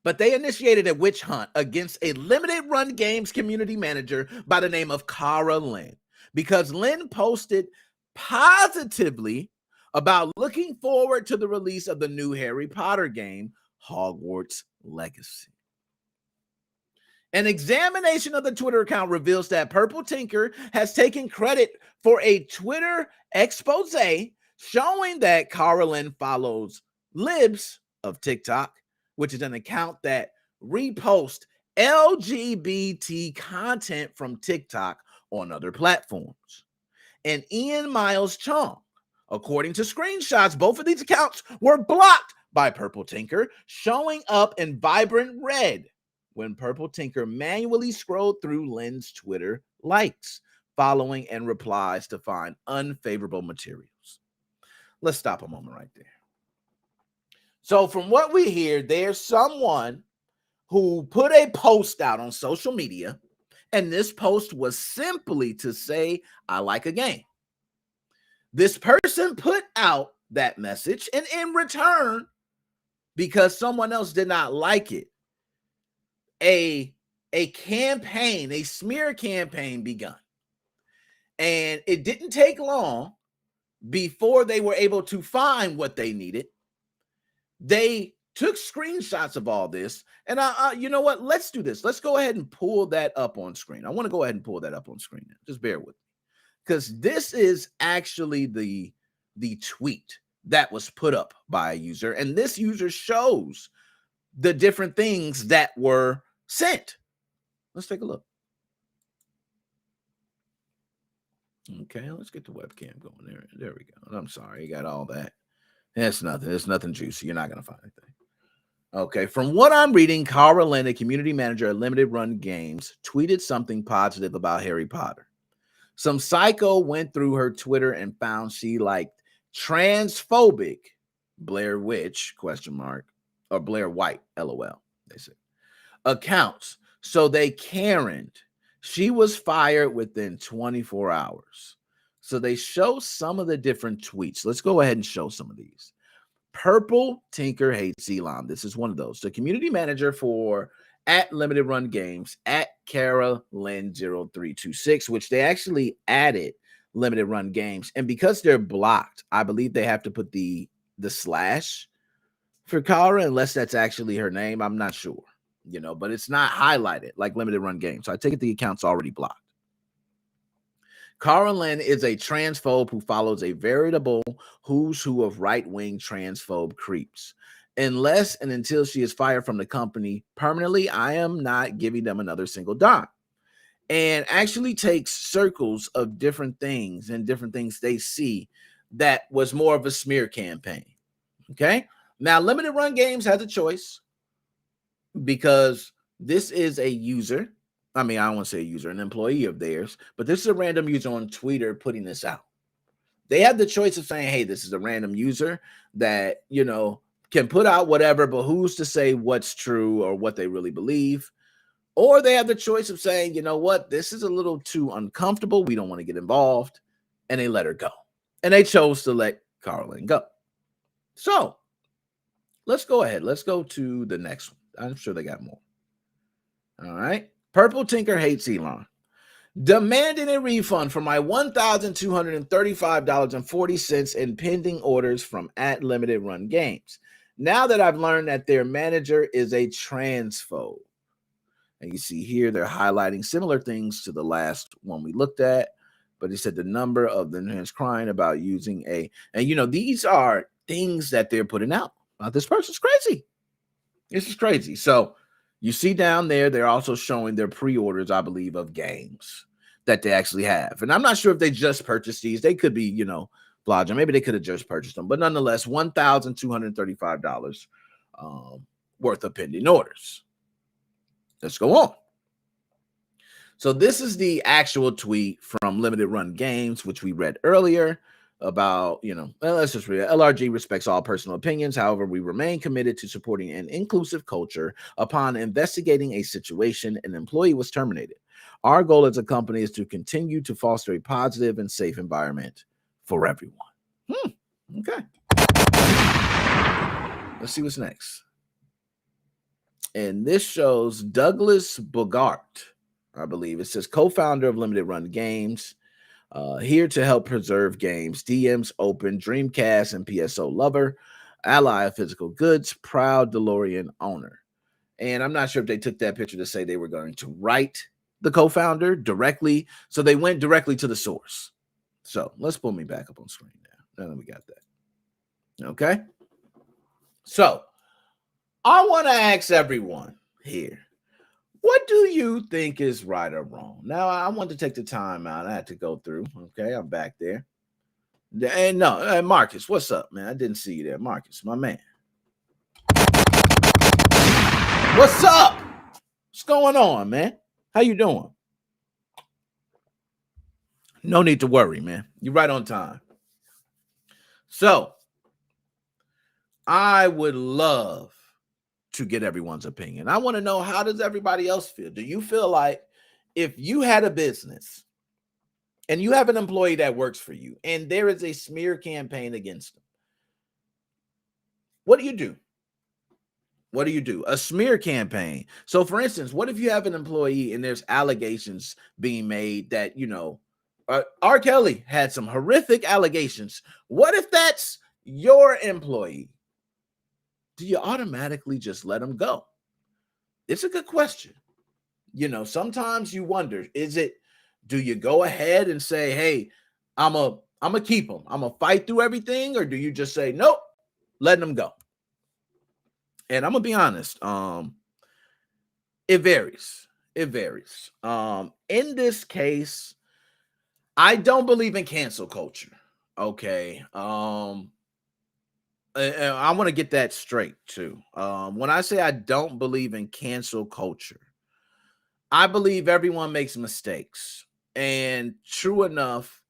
But they initiated a witch hunt against a Limited Run Games community manager by the name of Cara Lynn, because Lynn posted positively about looking forward to the release of the new Harry Potter game, Hogwarts Legacy. An examination of the Twitter account reveals that Purple Tinker has taken credit for a Twitter expose showing that Cara Lynn follows Libs of TikTok, which is an account that reposts LGBT content from TikTok on other platforms. And Ian Miles Chong, according to screenshots, both of these accounts were blocked by Purple Tinker, showing up in vibrant red when Purple Tinker manually scrolled through Lynn's Twitter likes, following and replies to find unfavorable materials. Let's stop a moment right there. So from what we hear, there's someone who put a post out on social media, and this post was simply to say, I like a game. This person put out that message, and in return, because someone else did not like it, a campaign, a smear campaign begun. And it didn't take long before they were able to find what they needed. They took screenshots of all this. And you know what? Let's do this. Let's go ahead and pull that up on screen. I want to go ahead and pull that up on screen now. Just bear with me. Because this is actually the tweet that was put up by a user. And this user shows the different things that were sent. Let's take a look. Okay, let's get the webcam going there. There we go. I'm sorry, you got all that. That's nothing. It's nothing juicy. You're not going to find anything. Okay, from what I'm reading, Cara Lynn, a community manager at Limited Run Games, tweeted something positive about Harry Potter. Some psycho went through her Twitter and found she liked transphobic Blair Witch, ? Or Blair White, LOL, they said, accounts. So they Karen'd. She was fired within 24 hours. So they show some of the different tweets. Let's go ahead and show some of these. Purple Tinker Hates Elon. This is one of those. The community manager for at Limited Run Games at Cara Lynn 0326, which they actually added Limited Run Games. And because they're blocked, I believe they have to put the slash for Cara, unless that's actually her name. I'm not sure, but it's not highlighted like Limited Run Games. So I take it the account's already blocked. Cara Lynn is a transphobe who follows a veritable who's who of right-wing transphobe creeps. Unless and until she is fired from the company permanently, I am not giving them another single dime. And actually takes circles of different things and different things they see that was more of a smear campaign. Okay? Now, Limited Run Games has a choice because this is a user. I mean, I don't want to say a user, an employee of theirs, but this is a random user on Twitter putting this out. They have the choice of saying, hey, this is a random user that, can put out whatever, but who's to say what's true or what they really believe? Or they have the choice of saying, you know what, this is a little too uncomfortable. We don't want to get involved. And they let her go. And they chose to let Cara Lynn go. So let's go ahead. Let's go to the next one. I'm sure they got more. All right. Purple Tinker Hates Elon. Demanding a refund for my $1,235.40 in pending orders from at Limited Run Games. Now that I've learned that their manager is a transphobe. And you see here, they're highlighting similar things to the last one we looked at. But he said the number of the trans crying about using and these are things that they're putting out. This person's crazy. This is crazy. So You see down there, they're also showing their pre-orders, I believe, of games that they actually have. And I'm not sure if they just purchased these. They could be, Blodger. Maybe they could have just purchased them. But nonetheless, $1,235 worth of pending orders. Let's go on. So this is the actual tweet from Limited Run Games, which we read earlier about, let's just read it. LRG respects all personal opinions. However, we remain committed to supporting an inclusive culture. Upon investigating a situation, an employee was terminated. Our goal as a company is to continue to foster a positive and safe environment for everyone. Okay. Let's see what's next. And this shows Douglas Bogart, I believe. It says co-founder of Limited Run Games, here to help preserve games, DMs open, Dreamcast and PSO lover, ally of physical goods, proud DeLorean owner. And I'm not sure if they took that picture to say they were going to write the co-founder directly. So they went directly to the source. So let's pull me back up on screen now. Now that we got that. Okay. So I want to ask everyone here, what do you think is right or wrong? Now, I want to take the time out. I had to go through. Okay, I'm back there. And no, Marcus, what's up, man? I didn't see you there. Marcus, my man. What's up? What's going on, man? How you doing? No need to worry, man. You're right on time. So, I would love to get everyone's opinion. I want to know, how does everybody else feel? Do you feel like if you had a business and you have an employee that works for you and there is a smear campaign against them, what do you do? What do you do? A smear campaign. So for instance, what if you have an employee and there's allegations being made that, R. Kelly had some horrific allegations. What if that's your employee? Do you automatically just let them go? It's a good question. Sometimes you wonder, do you go ahead and say, hey, I'm a keep them, I'm a fight through everything, or do you just say, nope, letting them go? And I'm gonna be honest, it varies. It varies. In this case, I don't believe in cancel culture. Okay. I want to get that straight too. When I say I don't believe in cancel culture, I believe everyone makes mistakes, and true enough,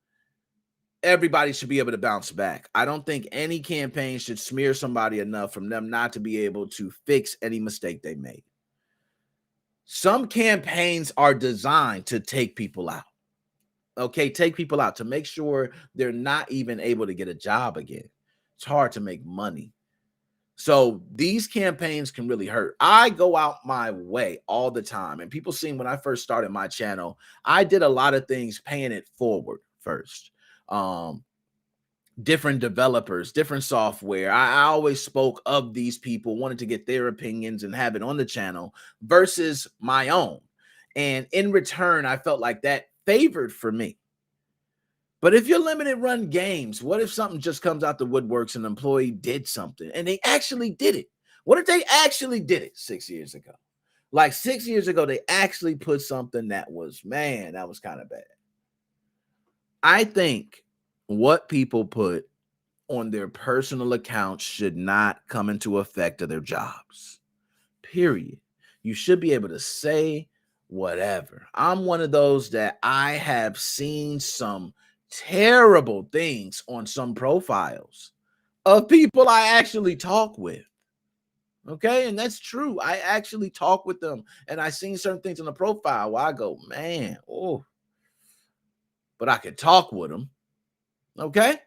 everybody should be able to bounce back. I don't think any campaign should smear somebody enough from them not to be able to fix any mistake they made. Some campaigns are designed to take people out. Okay, take people out to make sure they're not even able to get a job again. It's hard to make money. So these campaigns can really hurt. I go out my way all the time. And people seen when I first started my channel, I did a lot of things paying it forward first. Different developers, different software. I always spoke of these people, wanted to get their opinions and have it on the channel versus my own. And in return, I felt like that favored for me. But if you're Limited Run Games, what if something just comes out the woodworks and an employee did something and they actually did it? What if they actually did it 6 years ago? Like 6 years ago, they actually put something that was kind of bad. I think what people put on their personal accounts should not come into effect of their jobs. Period. You should be able to say whatever. I'm one of those that I have seen some terrible things on some profiles of people I actually talk with. Okay, and that's true. I actually talk with them, and I seen certain things on the profile where I go, man, but I can talk with them. Okay,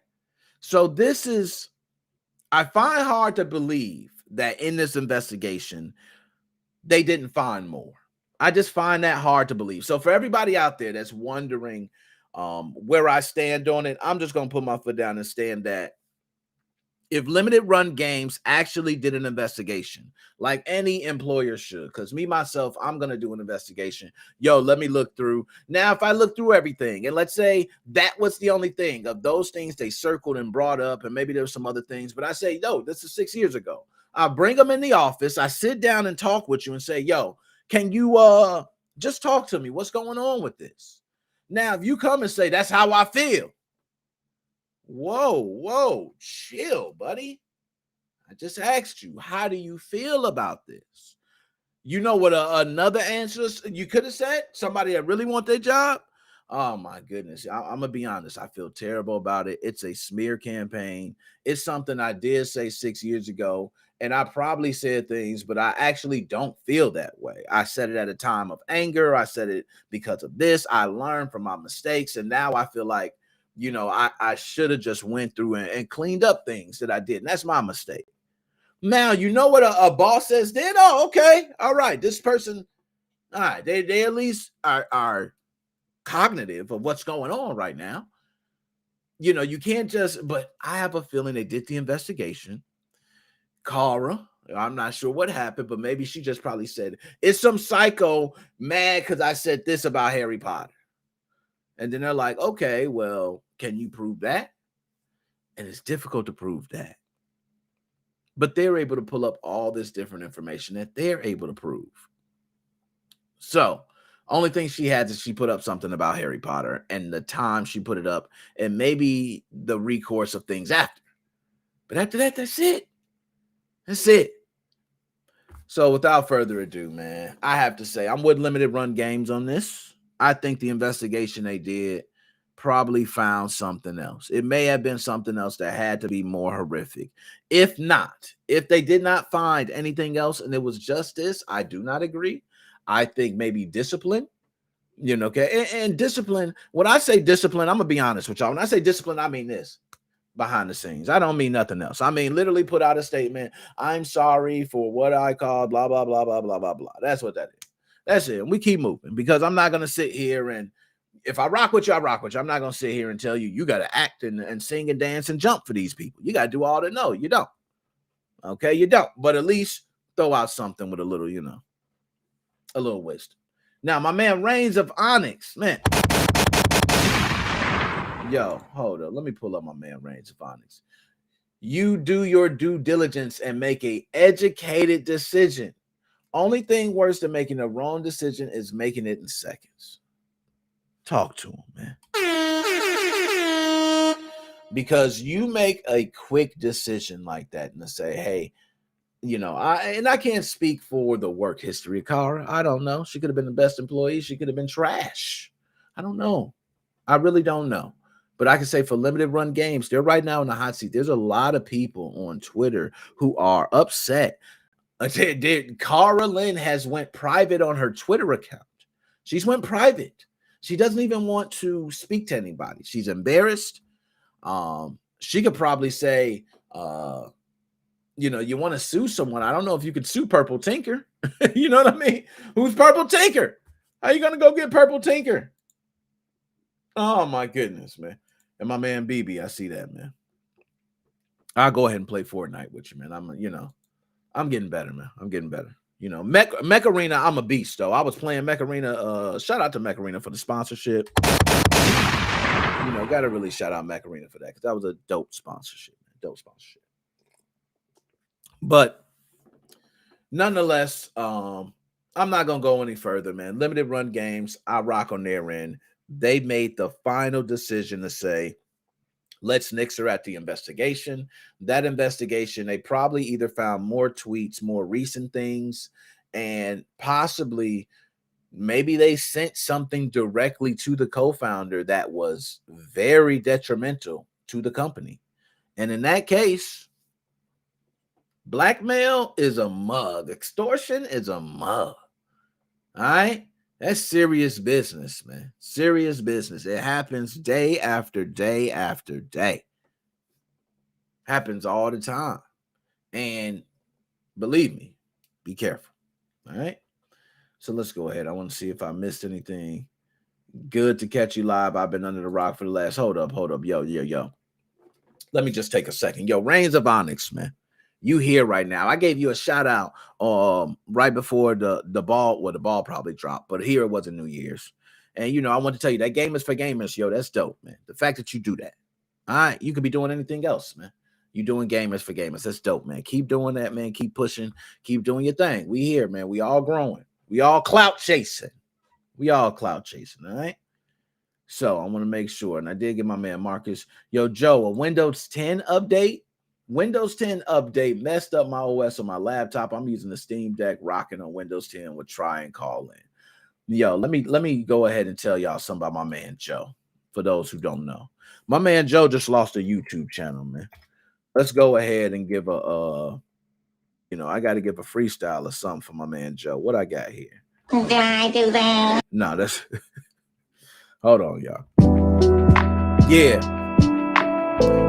so I find hard to believe that in this investigation they didn't find more. I just find that hard to believe. So for everybody out there that's wondering where I stand on it, I'm just going to put my foot down and stand that if Limited Run Games actually did an investigation, like any employer should, because myself, I'm going to do an investigation. Let me look through. Now, if I look through everything, and let's say that was the only thing of those things they circled and brought up, and maybe there were some other things, but I say, no, this is 6 years ago. I bring them in the office. I sit down and talk with you and say, yo, can you just talk to me? What's going on with this? Now, if you come and say, that's how I feel. Whoa, chill, buddy. I just asked you, how do you feel about this? You know what another answer you could have said? Somebody that really want their job? Oh my goodness. I'm going to be honest. I feel terrible about it. It's a smear campaign. It's something I did say 6 years ago, and I probably said things, but I actually don't feel that way. I said it at a time of anger. I said it because of this. I learned from my mistakes, and now I feel like, you know, I should have just went through and cleaned up things that I did. And that's my mistake. Now, you know what a boss says then? Oh, okay. All right. This person, all right, they at least are cognitive of what's going on right now. You know, you can't just, but I have a feeling they did the investigation. Cara, I'm not sure what happened, but maybe she just probably said, it's some psycho mad because I said this about Harry Potter. And then they're like, okay, well, can you prove that? And it's difficult to prove that. But they're able to pull up all this different information that they're able to prove. So, only thing she had is she put up something about Harry Potter and the time she put it up and maybe the recourse of things after. But after that, that's it. That's it. So, without further ado, man, I have to say I'm with limited run games on this. I think the investigation they did probably found something else. It may have been something else that had to be more horrific. If not, if they did not find anything else and it was just this, I do not agree. I think maybe discipline, you know, okay. And discipline, when I say discipline, I'm going to be honest with y'all. When I say discipline, I mean this behind the scenes. I don't mean nothing else. I mean, literally put out a statement. I'm sorry for what I call blah, blah, blah, blah, blah, blah, blah. That's what that is. That's it. And we keep moving because I'm not going to sit here and if I rock with you, I rock with you. I'm not going to sit here and tell you, you got to act and sing and dance and jump for these people. You got to do all that. No, you don't. Okay, you don't. But at least throw out something with a little, you know, a little wisdom. Now, my man Reigns of Onyx, man. Yo, hold up. Let me pull up my man Reigns of Onyx. You do your due diligence and make an educated decision. Only thing worse than making a wrong decision is making it in seconds. Talk to him, man. Because you make a quick decision like that and to say, hey, you know, I can't speak for the work history of Cara. I don't know. She could have been the best employee. She could have been trash. I don't know. I really don't know. But I can say for limited run games, they're right now in the hot seat. There's a lot of people on Twitter who are upset. Cara Lynn has went private on her Twitter account. She's went private. She doesn't even want to speak to anybody. She's embarrassed. She could probably say, you know, you want to sue someone. I don't know if you could sue Purple Tinker. You know what I mean? Who's Purple Tinker? How you going to go get Purple Tinker? Oh, my goodness, man. And my man BB, I see that, man. I'll go ahead and play Fortnite with you, man. I'm getting better, man. I'm getting better. You know, Mech Arena, I'm a beast, though. I was playing Mech Arena. Shout out to Mech Arena for the sponsorship. You know, got to really shout out Mech Arena for that because that was a dope sponsorship. Dope sponsorship. But nonetheless, I'm not going to go any further, man. Limited run games, I rock on their end. They made the final decision to say, let's nix her at the investigation. That investigation, they probably either found more tweets, more recent things, and possibly maybe they sent something directly to the co-founder that was very detrimental to the company. And in that case, blackmail is a mug. Extortion is a mug. All right? That's serious business, man. Serious business. It happens day after day after day. Happens all the time. And believe me, be careful. All right? So let's go ahead. I want to see if I missed anything. Good to catch you live. I've been under the rock for the last. Hold up. Yo. Let me just take a second. Yo, Reigns of Onyx, man. You here right now. I gave you a shout out right before the ball. Well, the ball probably dropped, but here it was in New Year's. And, you know, I want to tell you that game is for gamers. Yo, that's dope, man. The fact that you do that. All right. You could be doing anything else, man. You doing gamers for gamers. That's dope, man. Keep doing that, man. Keep pushing. Keep doing your thing. We here, man. We all growing. We all clout chasing. All right? So I want to make sure, and I did get my man Marcus. Yo, Joe, a Windows 10 update. Windows 10 update messed up my OS on my laptop. I'm using the Steam Deck, rocking on Windows 10 with Try and Call in. Yo, let me go ahead and tell y'all something about my man Joe. For those who don't know, my man Joe just lost a YouTube channel, man. Let's go ahead and give a I got to give a freestyle or something for my man Joe. What I got here? Did I do that? No, that's hold on, y'all. Yeah.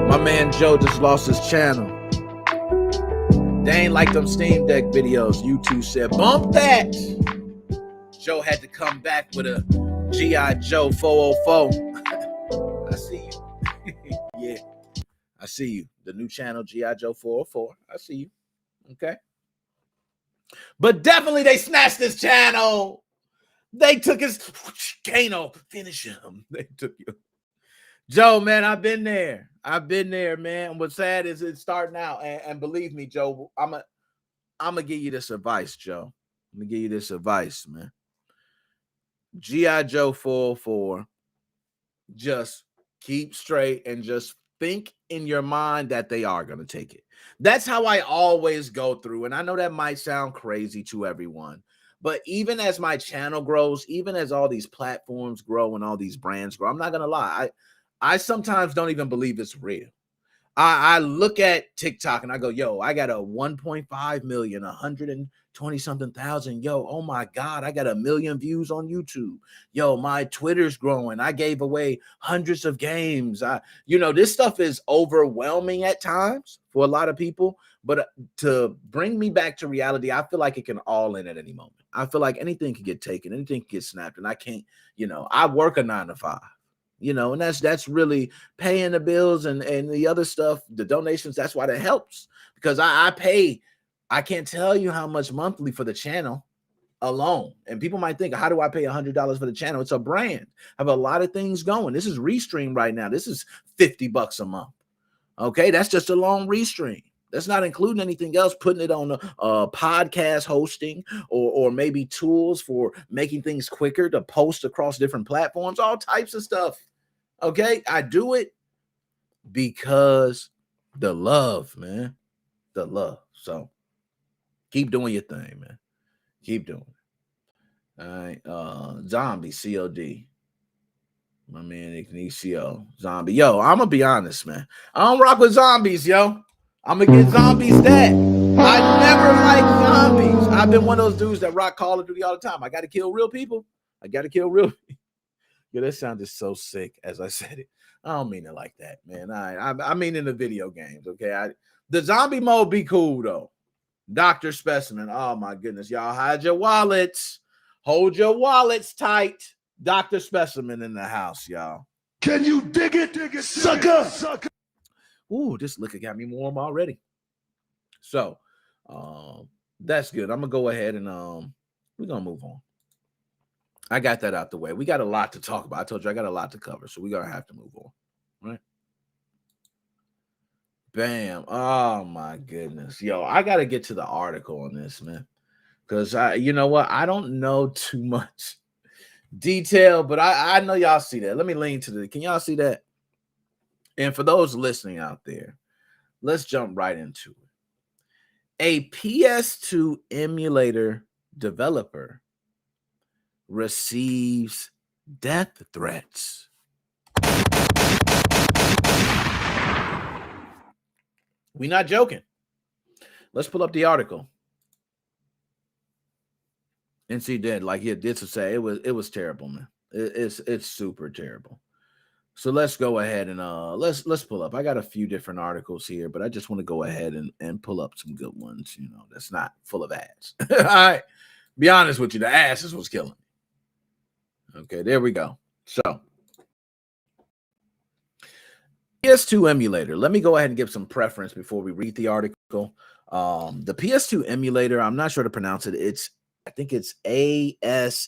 My man Joe just lost his channel. They ain't like them Steam Deck videos. YouTube said, bump that. Joe had to come back with a G.I. Joe 404. I see you. Yeah. I see you. The new channel, G.I. Joe 404. I see you. Okay. But definitely they snatched his channel. They took his Kano. Finish him. They took you. Joe, man, I've been there, man. What's sad is it's starting out. And believe me, Joe, I'm gonna give you this advice, Joe. I'm gonna give you this advice, man. G.I. Joe 404. Just keep straight and just think in your mind that they are going to take it. That's how I always go through. And I know that might sound crazy to everyone, but even as my channel grows, even as all these platforms grow and all these brands grow, I'm not going to lie. I sometimes don't even believe it's real. I look at TikTok and I go, yo, I got a 1.5 million, 120 something thousand. Yo, oh my God, I got 1 million views on YouTube. Yo, my Twitter's growing. I gave away hundreds of games. This stuff is overwhelming at times for a lot of people. But to bring me back to reality, I feel like it can all end at any moment. I feel like anything can get taken, anything can get snapped. And I can't, I work a 9 to 5. And that's really paying the bills and the other stuff, the donations. That's why that helps, because I pay. I can't tell you how much monthly for the channel alone. And people might think, how do I pay $100 for the channel? It's a brand. I have a lot of things going. This is Restream right now. This is $50 a month. Okay, that's just a long Restream. That's not including anything else, putting it on a podcast hosting or maybe tools for making things quicker to post across different platforms, all types of stuff. Okay, I do it because the love, man, the love. So keep doing your thing, man. Keep doing it. All right, Zombie COD. My man Ignicio Zombie. Yo, I'm gonna be honest, man. I don't rock with zombies, yo. I'm gonna get zombies that. I never like zombies. I've been one of those dudes that rock Call of Duty all the time. I gotta kill real people. Yeah, that sounded so sick as I said it. I don't mean it like that, man. I mean in the video games, okay? The zombie mode be cool, though. Dr. Specimen. Oh, my goodness. Y'all hide your wallets. Hold your wallets tight. Dr. Specimen in the house, y'all. Can you dig it, sucker? Ooh, this liquor got me warm already. So, that's good. I'm going to go ahead and we're going to move on. I got that out the way. We got a lot to talk about. I told you I got a lot to cover, so we're going to have to move on, right? Bam. Oh, my goodness. Yo, I got to get to the article on this, man, because you know what? I don't know too much detail, but I know y'all see that. Let me lean to the. Can y'all see that? And for those listening out there, let's jump right into it. A PS2 emulator developer receives death threats. We're not joking. Let's pull up the article and see that. Like he did to say, it was terrible, man. It's super terrible. So let's go ahead and let's pull up. I got a few different articles here, but I just want to go ahead and pull up some good ones. That's not full of ads. All right, be honest with you, the ass is what's killing me. Okay, there we go. So, PS2 emulator. Let me go ahead and give some preference before we read the article. The PS2 emulator, I'm not sure to pronounce it. I think it's ASETHERX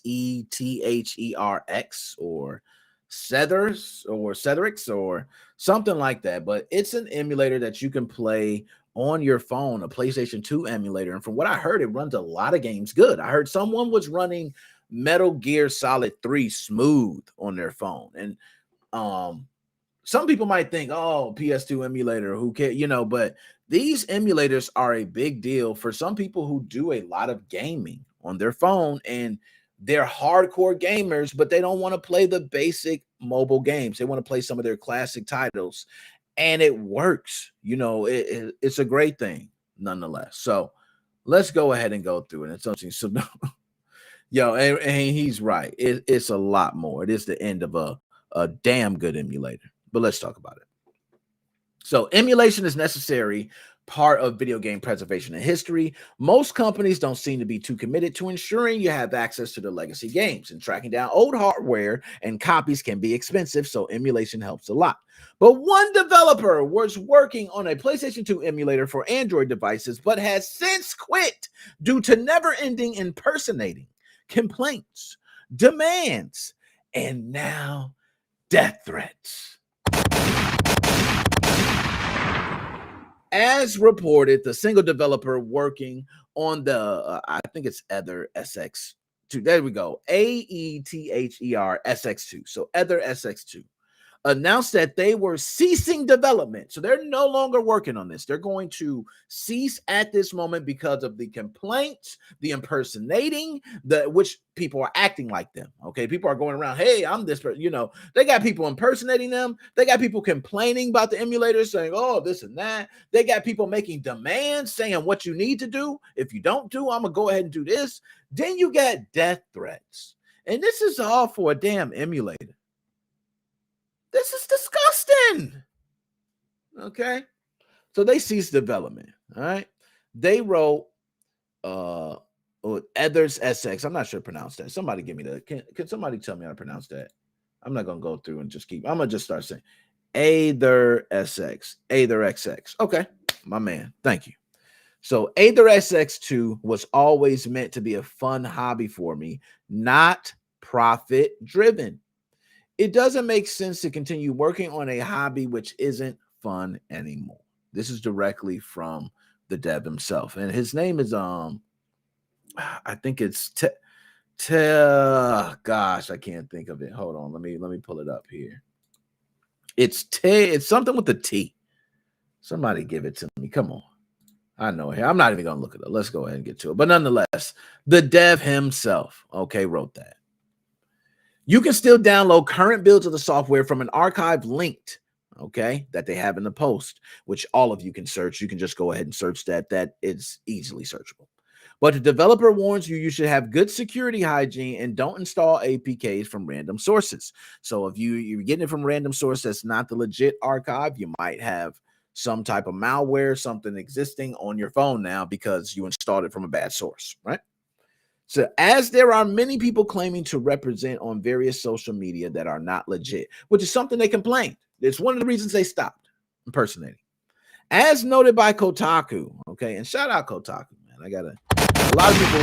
or Cedrics or something like that. But it's an emulator that you can play on your phone, a PlayStation 2 emulator. And from what I heard, it runs a lot of games good. I heard someone was running Metal Gear Solid 3 smooth on their phone. And some people might think, oh, PS2 emulator, who cares? But these emulators are a big deal for some people who do a lot of gaming on their phone, and they're hardcore gamers, but they don't want to play the basic mobile games. They want to play some of their classic titles, and it works. It's a great thing nonetheless. So let's go ahead and go through it. It's something. So and he's right. It's a lot more. It is the end of a damn good emulator. But let's talk about it. So emulation is necessary part of video game preservation and history. Most companies don't seem to be too committed to ensuring you have access to the legacy games, and tracking down old hardware and copies can be expensive, so emulation helps a lot. But one developer was working on a PlayStation 2 emulator for Android devices, but has since quit due to never-ending impersonating, complaints, demands, and now death threats. As reported, the single developer working on the, I think it's Ether SX2. There we go. AETHER SX2. So Ether SX2 announced that they were ceasing development. So they're no longer working on this. They're going to cease at this moment because of the complaints, the impersonating, which people are acting like them. Okay, people are going around, hey, I'm this person. They got people impersonating them. They got people complaining about the emulator, saying, oh, this and that. They got people making demands, saying what you need to do. If you don't do, I'm gonna go ahead and do this. Then you got death threats, and this is all for a damn emulator. This is disgusting. Okay. So they ceased development. All right. They wrote Ethers SX. I'm not sure to pronounce that. Somebody give me that. Can somebody tell me how to pronounce that? I'm not gonna go through and just I'm gonna just start saying Aether SX. Aether XX. Okay, my man. Thank you. So Aether SX2 was always meant to be a fun hobby for me, not profit driven. It doesn't make sense to continue working on a hobby which isn't fun anymore. This is directly from the dev himself, and his name is I think it's gosh, I can't think of it. Hold on, let me pull it up here. It's something with a T. Somebody give it to me. Come on. I know it. I'm not even gonna look it up. Let's go ahead and get to it. But nonetheless, the dev himself, wrote that. You can still download current builds of the software from an archive linked, that they have in the post, which all of you can search. You can just go ahead and search that. That is easily searchable. But the developer warns you should have good security hygiene and don't install APKs from random sources. So if you're getting it from random source that's not the legit archive, you might have some type of malware, something existing on your phone now because you installed it from a bad source, right? So as there are many people claiming to represent on various social media that are not legit, which is something they complained. It's one of the reasons they stopped impersonating. As noted by Kotaku, and shout out Kotaku, man. I got a lot of people,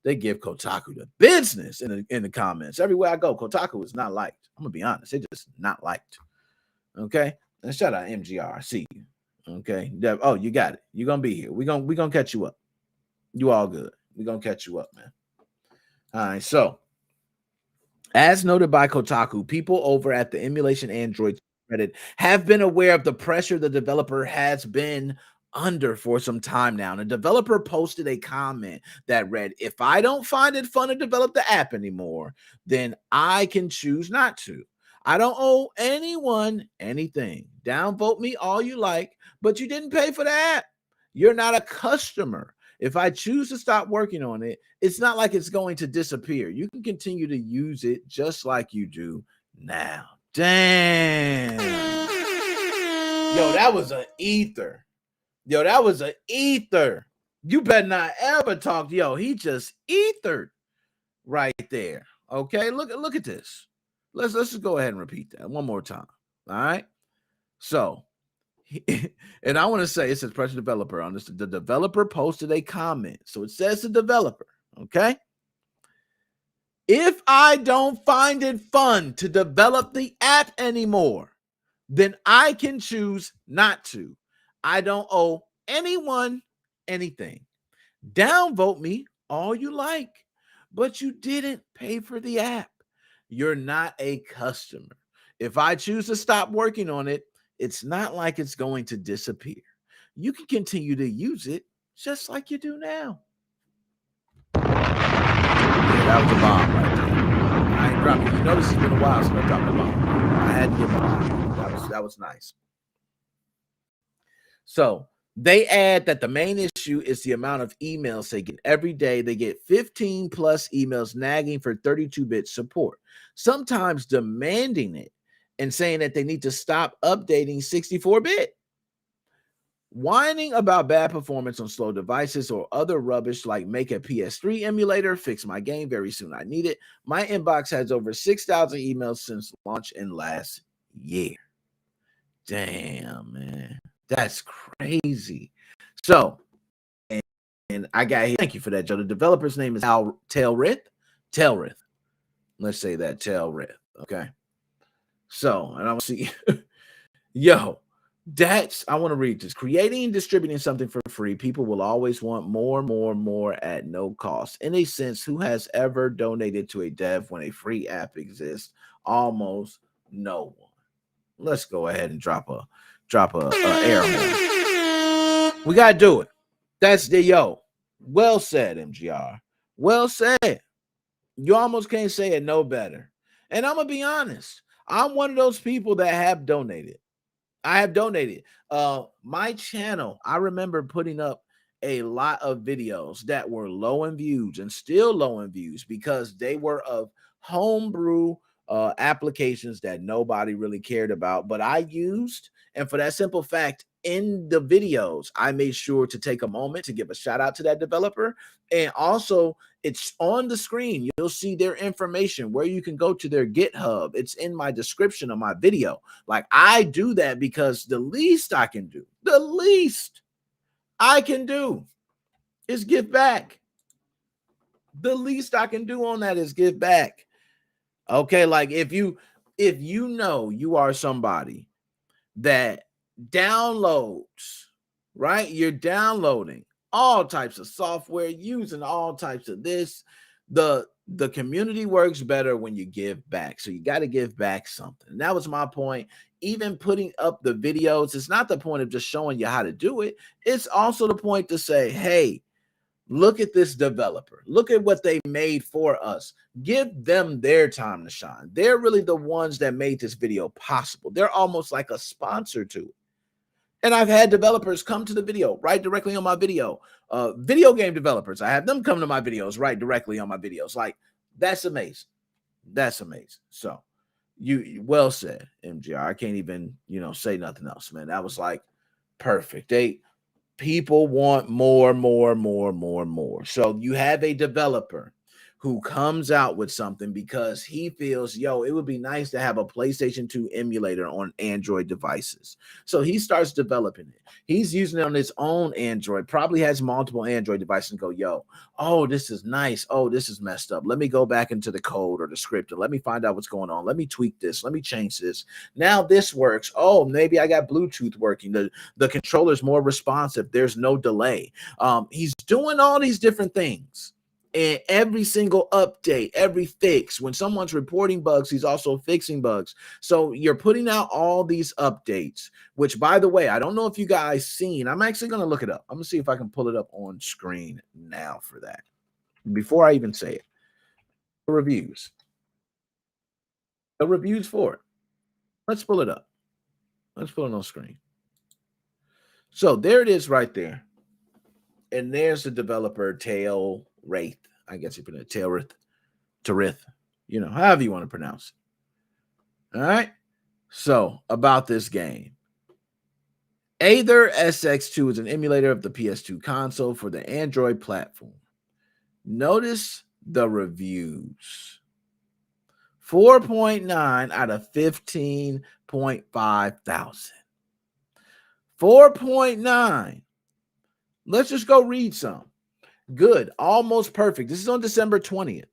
they give Kotaku the business in the comments. Everywhere I go, Kotaku is not liked. I'm gonna be honest, they're just not liked. And shout out MGR, I see you. Oh, you got it. You're gonna be here. We're gonna catch you up. You all good. We're going to catch you up, man. All right. So, as noted by Kotaku, people over at the Emulation Android Reddit have been aware of the pressure the developer has been under for some time now. And the developer posted a comment that read, if I don't find it fun to develop the app anymore, then I can choose not to. I don't owe anyone anything. Downvote me all you like, but you didn't pay for the app. You're not a customer. If I choose to stop working on it, it's not like it's going to disappear. You can continue to use it just like you do now. Damn. Yo, that was an ether. You better not ever talk. Yo, he just ethered right there. Okay, look at this. Let's just go ahead and repeat that one more time. All right. So, and I want to say it says pressure developer on this. The developer posted a comment. So it says the developer, If I don't find it fun to develop the app anymore, then I can choose not to. I don't owe anyone anything. Downvote me all you like, but you didn't pay for the app. You're not a customer. If I choose to stop working on it, it's not like it's going to disappear. You can continue to use it just like you do now. Yeah, that was a bomb right there. I ain't dropping. You notice it's been a while since I dropped a bomb. I had to give a bomb. That was nice. So they add that the main issue is the amount of emails they get every day. They get 15 plus emails nagging for 32-bit support, sometimes demanding it and saying that they need to stop updating 64-bit. Whining about bad performance on slow devices or other rubbish like make a PS3 emulator, fix my game very soon. I need it. My inbox has over 6,000 emails since launch in last year. Damn, man. That's crazy. So, and I got here. Thank you for that, Joe. The developer's name is Tailrith. Let's say that Tailrith. Okay. So, and I want to see, yo, I want to read this. Creating and distributing something for free, people will always want more at no cost. In a sense, who has ever donated to a dev when a free app exists? Almost no one. Let's go ahead and drop a air horn. We gotta do it. That's the yo. Well said, MGR. Well said. You almost can't say it no better. And I'm gonna be honest. I'm one of those people that have donated. I have donated. My channel, I remember putting up a lot of videos that were low in views and still low in views because they were of homebrew applications that nobody really cared about, but I used, and for that simple fact, in the videos, I made sure to take a moment to give a shout out to that developer. And also, it's on the screen. You'll see their information where you can go to their GitHub. It's in my description of my video. Like, I do that because the least I can do is give back. The least I can do on that is give back. Okay, like if you know you are somebody that downloads, right? You're downloading all types of software, using all types of this. The community works better when you give back. So you got to give back something. And that was my point. Even putting up the videos, it's not the point of just showing you how to do it. It's also the point to say, hey, look at this developer. Look at what they made for us. Give them their time to shine. They're really the ones that made this video possible. They're almost like a sponsor to it. And I've had developers come to the video, write directly on my video. Video game developers, I have them come to my videos, write directly on my videos. Like, that's amazing. That's amazing. So, you well said, MGR. I can't even, say nothing else, man. That was like perfect. People want more. So you have a developer who comes out with something because he feels, it would be nice to have a PlayStation 2 emulator on Android devices. So he starts developing it. He's using it on his own Android, probably has multiple Android devices and go, oh, this is nice. Oh, this is messed up. Let me go back into the code or the script and let me find out what's going on. Let me tweak this. Let me change this. Now this works. Oh, maybe I got Bluetooth working. The controller's more responsive. There's no delay. He's doing all these different things. And every single update, every fix, when someone's reporting bugs, he's also fixing bugs. So you're putting out all these updates, which, by the way, I don't know if you guys seen. I'm actually going to look it up. I'm going to see if I can pull it up on screen now for that. Before I even say it, the reviews for it. Let's pull it up. Let's pull it on screen. So there it is right there. And there's the developer, Tailrith. I guess you put it Tailrith, however you want to pronounce it. All right. So about this game. Aether SX2 is an emulator of the PS2 console for the Android platform. Notice the reviews. 4.9 out of 15.5 thousand. 4.9. Let's just go read some. Good. Almost perfect. This is on December 20th.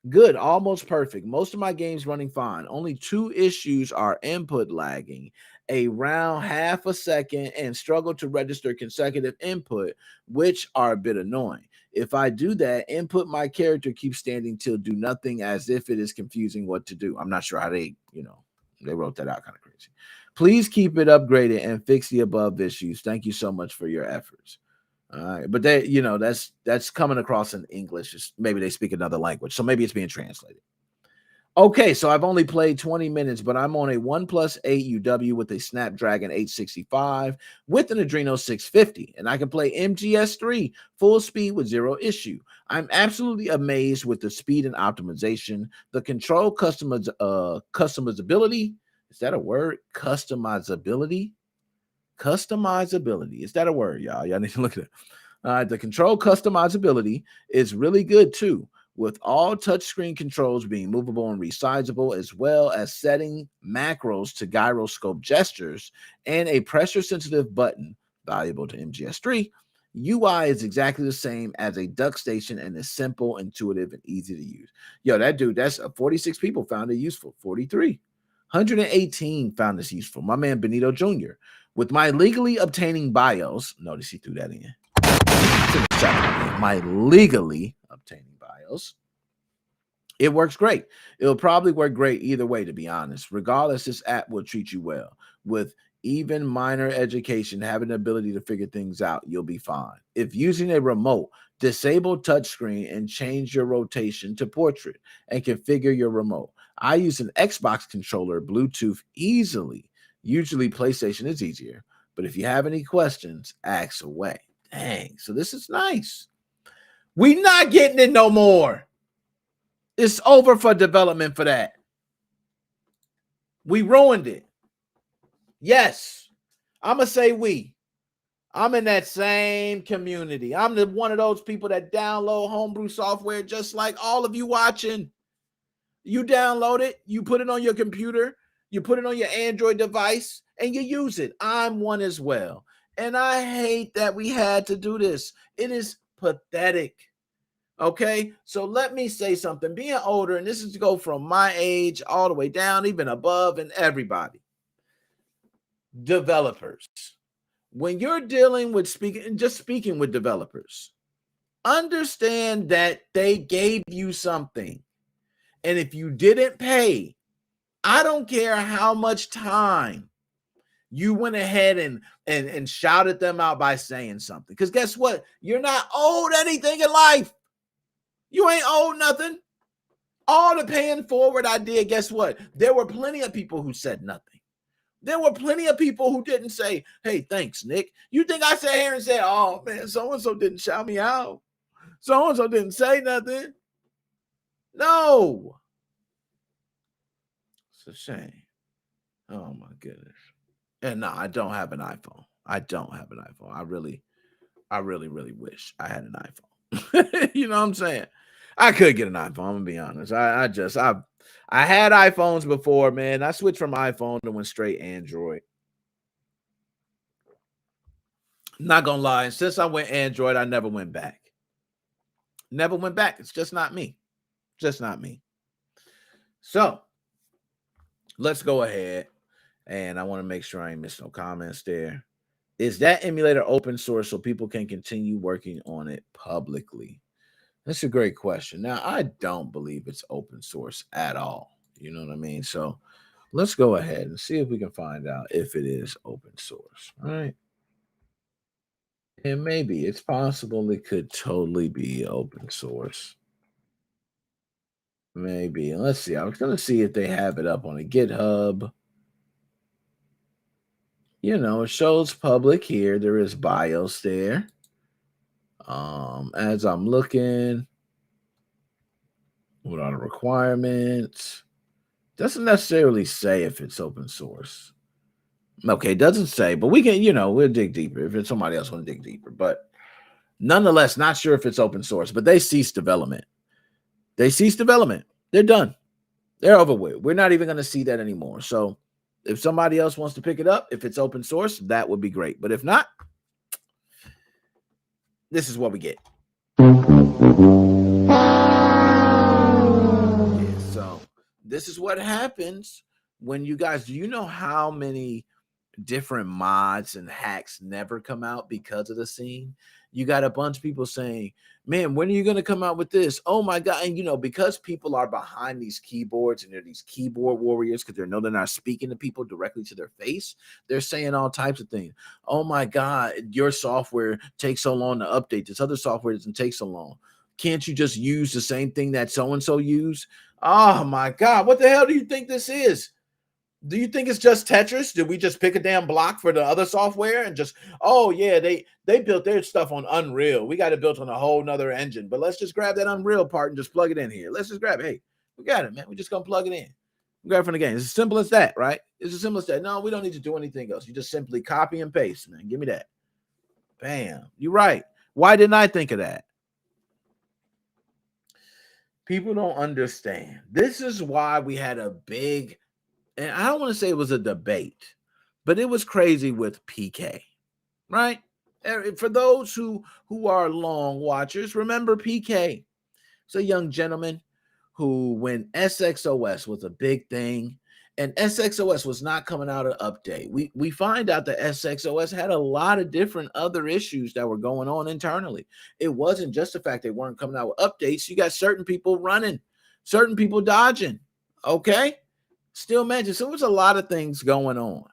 Good, almost perfect. Most of my games running fine. Only 2 issues are input lagging around half a second and struggle to register consecutive input, which are a bit annoying. If I do that, input my character keeps standing till do nothing as if it is confusing what to do. I'm not sure how they wrote that out kind of crazy. Please keep it upgraded and fix the above issues. Thank you so much for your efforts. All right, but that's coming across in English. Maybe they speak another language, so maybe it's being translated. Okay, so I've only played 20 minutes, but I'm on a OnePlus 8 UW with a Snapdragon 865 with an Adreno 650, and I can play MGS3 full speed with 0 issue. I'm absolutely amazed with the speed and optimization, the control customizability. Is that a word? Customizability. Is that a word, y'all? Y'all need to look at it. The control customizability is really good too, with all touchscreen controls being movable and resizable, as well as setting macros to gyroscope gestures and a pressure-sensitive button, valuable to MGS3. UI is exactly the same as a DuckStation and is simple, intuitive, and easy to use. Yo, that's 46 people found it useful. 43. 118 found this useful. My man Benito Jr. With my legally obtaining BIOS, notice he threw that in. My legally obtaining BIOS, it works great. It'll probably work great either way, to be honest. Regardless, this app will treat you well. With even minor education, having the ability to figure things out, you'll be fine. If using a remote, disable touchscreen and change your rotation to portrait and configure your remote. I use an Xbox controller, Bluetooth easily. Usually PlayStation is easier, but if you have any questions, ask away. Dang, so this is nice. We not getting it no more. It's over for development for that. We ruined it. Yes, I'm going to say we. I'm in that same community. I'm one of those people that download homebrew software just like all of you watching. You download it, you put it on your computer, you put it on your Android device, and you use it. I'm one as well. And I hate that we had to do this. It is pathetic. Okay, so let me say something. Being older, and this is to go from my age all the way down, even above, and everybody. Developers. When you're dealing with speaking with developers, understand that they gave you something. And if you didn't pay, I don't care how much time you went ahead and shouted them out by saying something. Because guess what? You're not owed anything in life. You ain't owed nothing. All the paying forward I did, guess what? There were plenty of people who said nothing. There were plenty of people who didn't say, hey, thanks, Nick. You think I sat here and said, oh, man, so-and-so didn't shout me out. So-and-so didn't say nothing. No. It's a shame. Oh, my goodness. And no, I don't have an iPhone. I really, really wish I had an iPhone. You know what I'm saying? I could get an iPhone. I'm gonna be honest. I had iPhones before, man. I switched from iPhone to went straight Android. Not gonna lie, since I went Android, I never went back. Never went back. It's just not me. Just not me. So let's go ahead. And I want to make sure I ain't missed no comments there. Is that emulator open source so people can continue working on it publicly? That's a great question. Now, I don't believe it's open source at all. You know what I mean? So let's go ahead and see if we can find out if it is open source. All right. And maybe it's possible it could totally be open source. Maybe. Let's see. I was going to see if they have it up on a GitHub. You know, it shows public here. There is BIOS there. As I'm looking, what are the requirements? Doesn't necessarily say if it's open source. Okay, doesn't say, but we can, we'll dig deeper if it's somebody else want to dig deeper. But nonetheless, not sure if it's open source, but they ceased development. They're done. They're over with. We're not even going to see that anymore. So if somebody else wants to pick it up, if it's open source, that would be great. But if not, this is what we get. this is what happens when you guys, do you know how many different mods and hacks never come out because of the scene? You got a bunch of people saying, man, when are you going to come out with this? Oh my God. And because people are behind these keyboards and they're these keyboard warriors, because they're not speaking to people directly to their face, they're saying all types of things. Oh my God, your software takes so long to update. This other software doesn't take so long. Can't you just use the same thing that so-and-so used? Oh my God, what the hell do you think this is? Do you think it's just Tetris? Did we just pick a damn block for the other software and just, oh yeah, they built their stuff on Unreal. We got it built on a whole nother engine, but let's just grab that Unreal part and just plug it in here. Let's just grab it. Hey, we got it, man. We're just gonna plug it in. We grab it from the game. It's as simple as that, right? It's as simple as that. No, we don't need to do anything else. You just simply copy and paste, man. Give me that. Bam. You're right. Why didn't I think of that? People don't understand. This is why we had a big, and I don't want to say it was a debate, but it was crazy with PK, right? For those who are long watchers, remember PK. It's a young gentleman who, when SXOS was a big thing, and SXOS was not coming out of update, we find out that SXOS had a lot of different other issues that were going on internally. It wasn't just the fact they weren't coming out with updates. You got certain people running, certain people dodging, okay? Still mentioned. So there was a lot of things going on.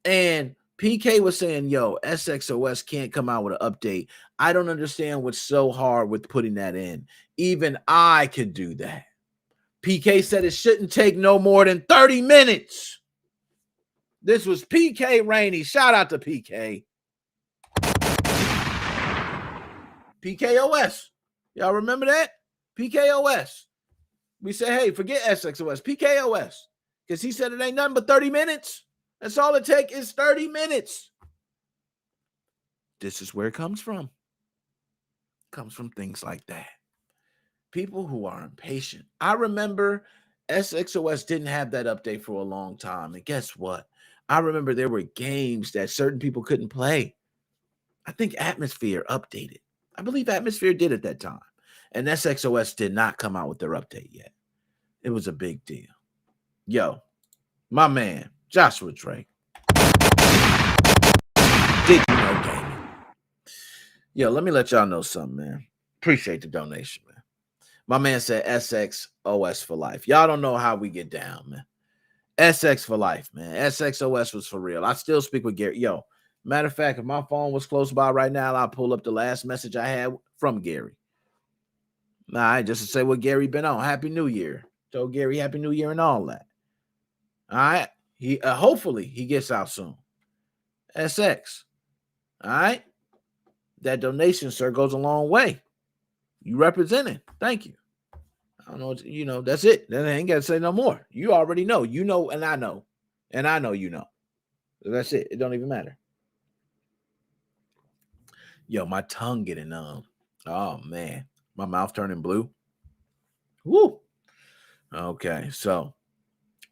And PK was saying, yo, SXOS can't come out with an update. I don't understand what's so hard with putting that in. Even I could do that. PK said it shouldn't take no more than 30 minutes. This was PK Rainey. Shout out to PK. PKOS. Y'all remember that? PKOS. We said, hey, forget SXOS. PKOS. Because he said it ain't nothing but 30 minutes. That's all it takes is 30 minutes. This is where it comes from. It comes from things like that. People who are impatient. I remember SXOS didn't have that update for a long time. And guess what? I remember there were games that certain people couldn't play. I think Atmosphere updated. I believe Atmosphere did at that time. And SXOS did not come out with their update yet. It was a big deal. Yo, my man, Joshua Drake. Did you know gaming? Yo, let me let y'all know something, man. Appreciate the donation, man. My man said SXOS for life. Y'all don't know how we get down, man. SX for life, man. SXOS was for real. I still speak with Gary. Yo, matter of fact, if my phone was close by right now, I'll pull up the last message I had from Gary. Nah, just to say what Gary been on. Happy New Year. Told Gary Happy New Year and all that. All right. He hopefully he gets out soon. SX. All right. That donation, sir, goes a long way. You representing. Thank you. I don't know. That's it. Then I ain't got to say no more. You already know. You know, and I know. And I know you know. That's it. It don't even matter. Yo, my tongue getting numb. Oh, man. My mouth turning blue. Woo. Okay. So,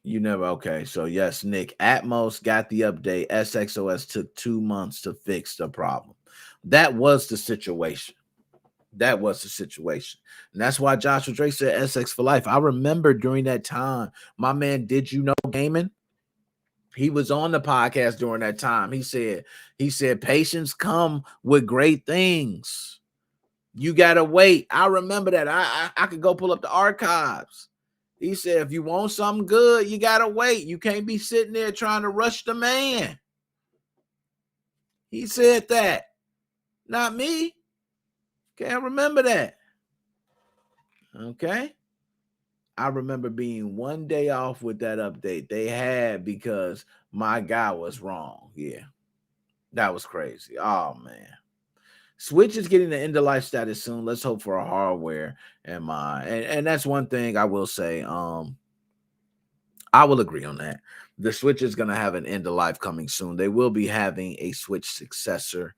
so yes, Nick, Atmos got the update. SXOS took 2 months to fix the problem. That was the situation. That was the situation. And that's why Joshua Drake said SX for life. I remember during that time, my man, Did You Know Gaming? He was on the podcast during that time. He said, patience come with great things. You got to wait. I remember that. I could go pull up the archives. He said, if you want something good, you got to wait. You can't be sitting there trying to rush the man. He said that. Not me. Okay, I remember that. Okay. I remember being 1 day off with that update they had because my guy was wrong. Yeah. That was crazy. Oh, man. Switch is getting the end of life status soon. Let's hope for a hardware. And that's one thing I will say. I will agree on that. The Switch is going to have an end of life coming soon. They will be having a Switch successor.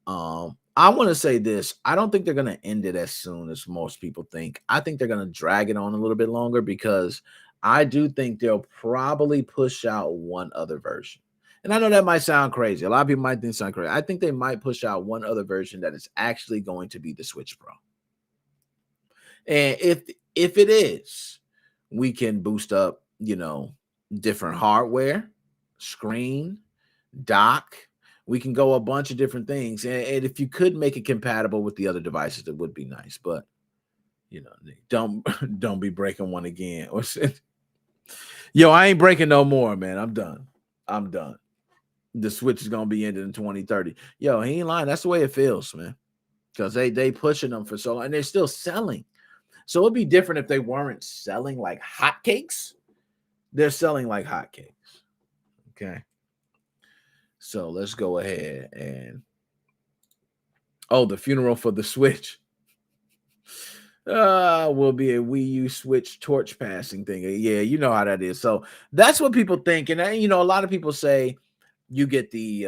I want to say this. I don't think they're going to end it as soon as most people think. I think they're going to drag it on a little bit longer because I do think they'll probably push out one other version. And I know that might sound crazy. A lot of people might think it sounds crazy. I think they might push out one other version that is actually going to be the Switch Pro. And if it is, We can boost up, different hardware, screen, dock. We can go a bunch of different things. And if you could make it compatible with the other devices, it would be nice. But, don't be breaking one again. Yo, I ain't breaking no more, man. I'm done. The Switch is going to be ended in 2030. Yo, he ain't lying. That's the way it feels, man. Because they pushing them for so long, and they're still selling. So it'd be different if they weren't selling like hotcakes. They're selling like hotcakes. Okay. So let's go ahead and the funeral for the Switch will be a Wii U Switch torch passing thing. Yeah, you know how that is. So that's what people think. And a lot of people say you get the